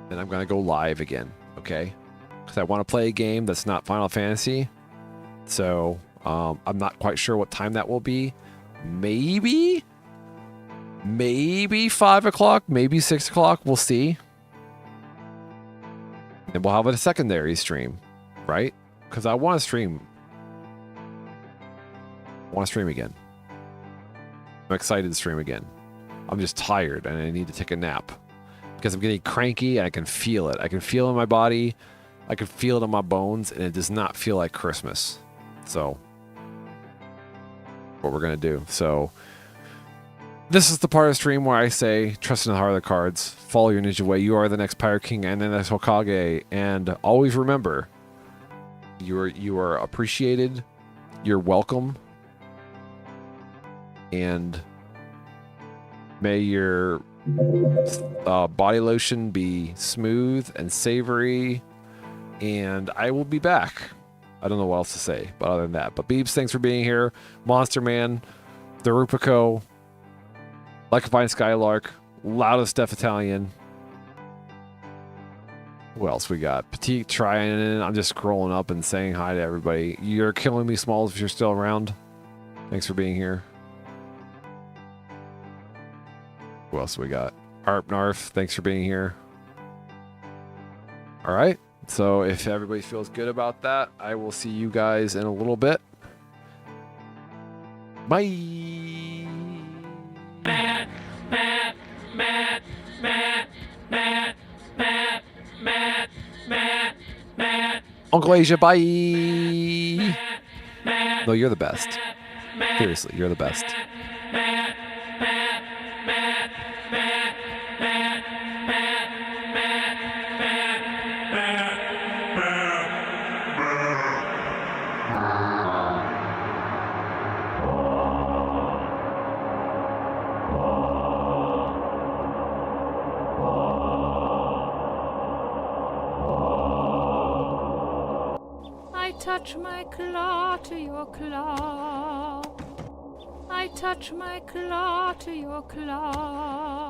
Then I'm going to go live again, okay? Because I want to play a game that's not Final Fantasy. So, I'm not quite sure what time that will be. Maybe 5 o'clock, maybe 6 o'clock. We'll see. And we'll have a secondary stream, right? Because I want to stream. I want to stream again. I'm excited to stream again. I'm just tired and I need to take a nap. Because I'm getting cranky and I can feel it. I can feel it in my body. I can feel it in my bones. And it does not feel like Christmas. So, what we're going to do. So, this is the part of the stream where I say, trust in the heart of the cards. Follow your ninja way. You are the next Pirate King and the next Hokage. And always remember, you are appreciated. You're welcome. And may your body lotion be smooth and savory. And I will be back. I don't know what else to say, but other than that. But Beebs, thanks for being here. Monster Man, the Rupico, Like a Fine Skylark, Loudest Deaf Italian. Who else we got? Petite Trian. I'm just scrolling up and saying hi to everybody. You're killing me, Smalls, if you're still around. Thanks for being here. Who else we got? Arp Narf, thanks for being here. All right. So if everybody feels good about that, I will see you guys in a little bit. Bye. Uncle Asia, bye. No, you're the best. Seriously, you're the best. I touch my claw to your claw. I touch my claw to your claw.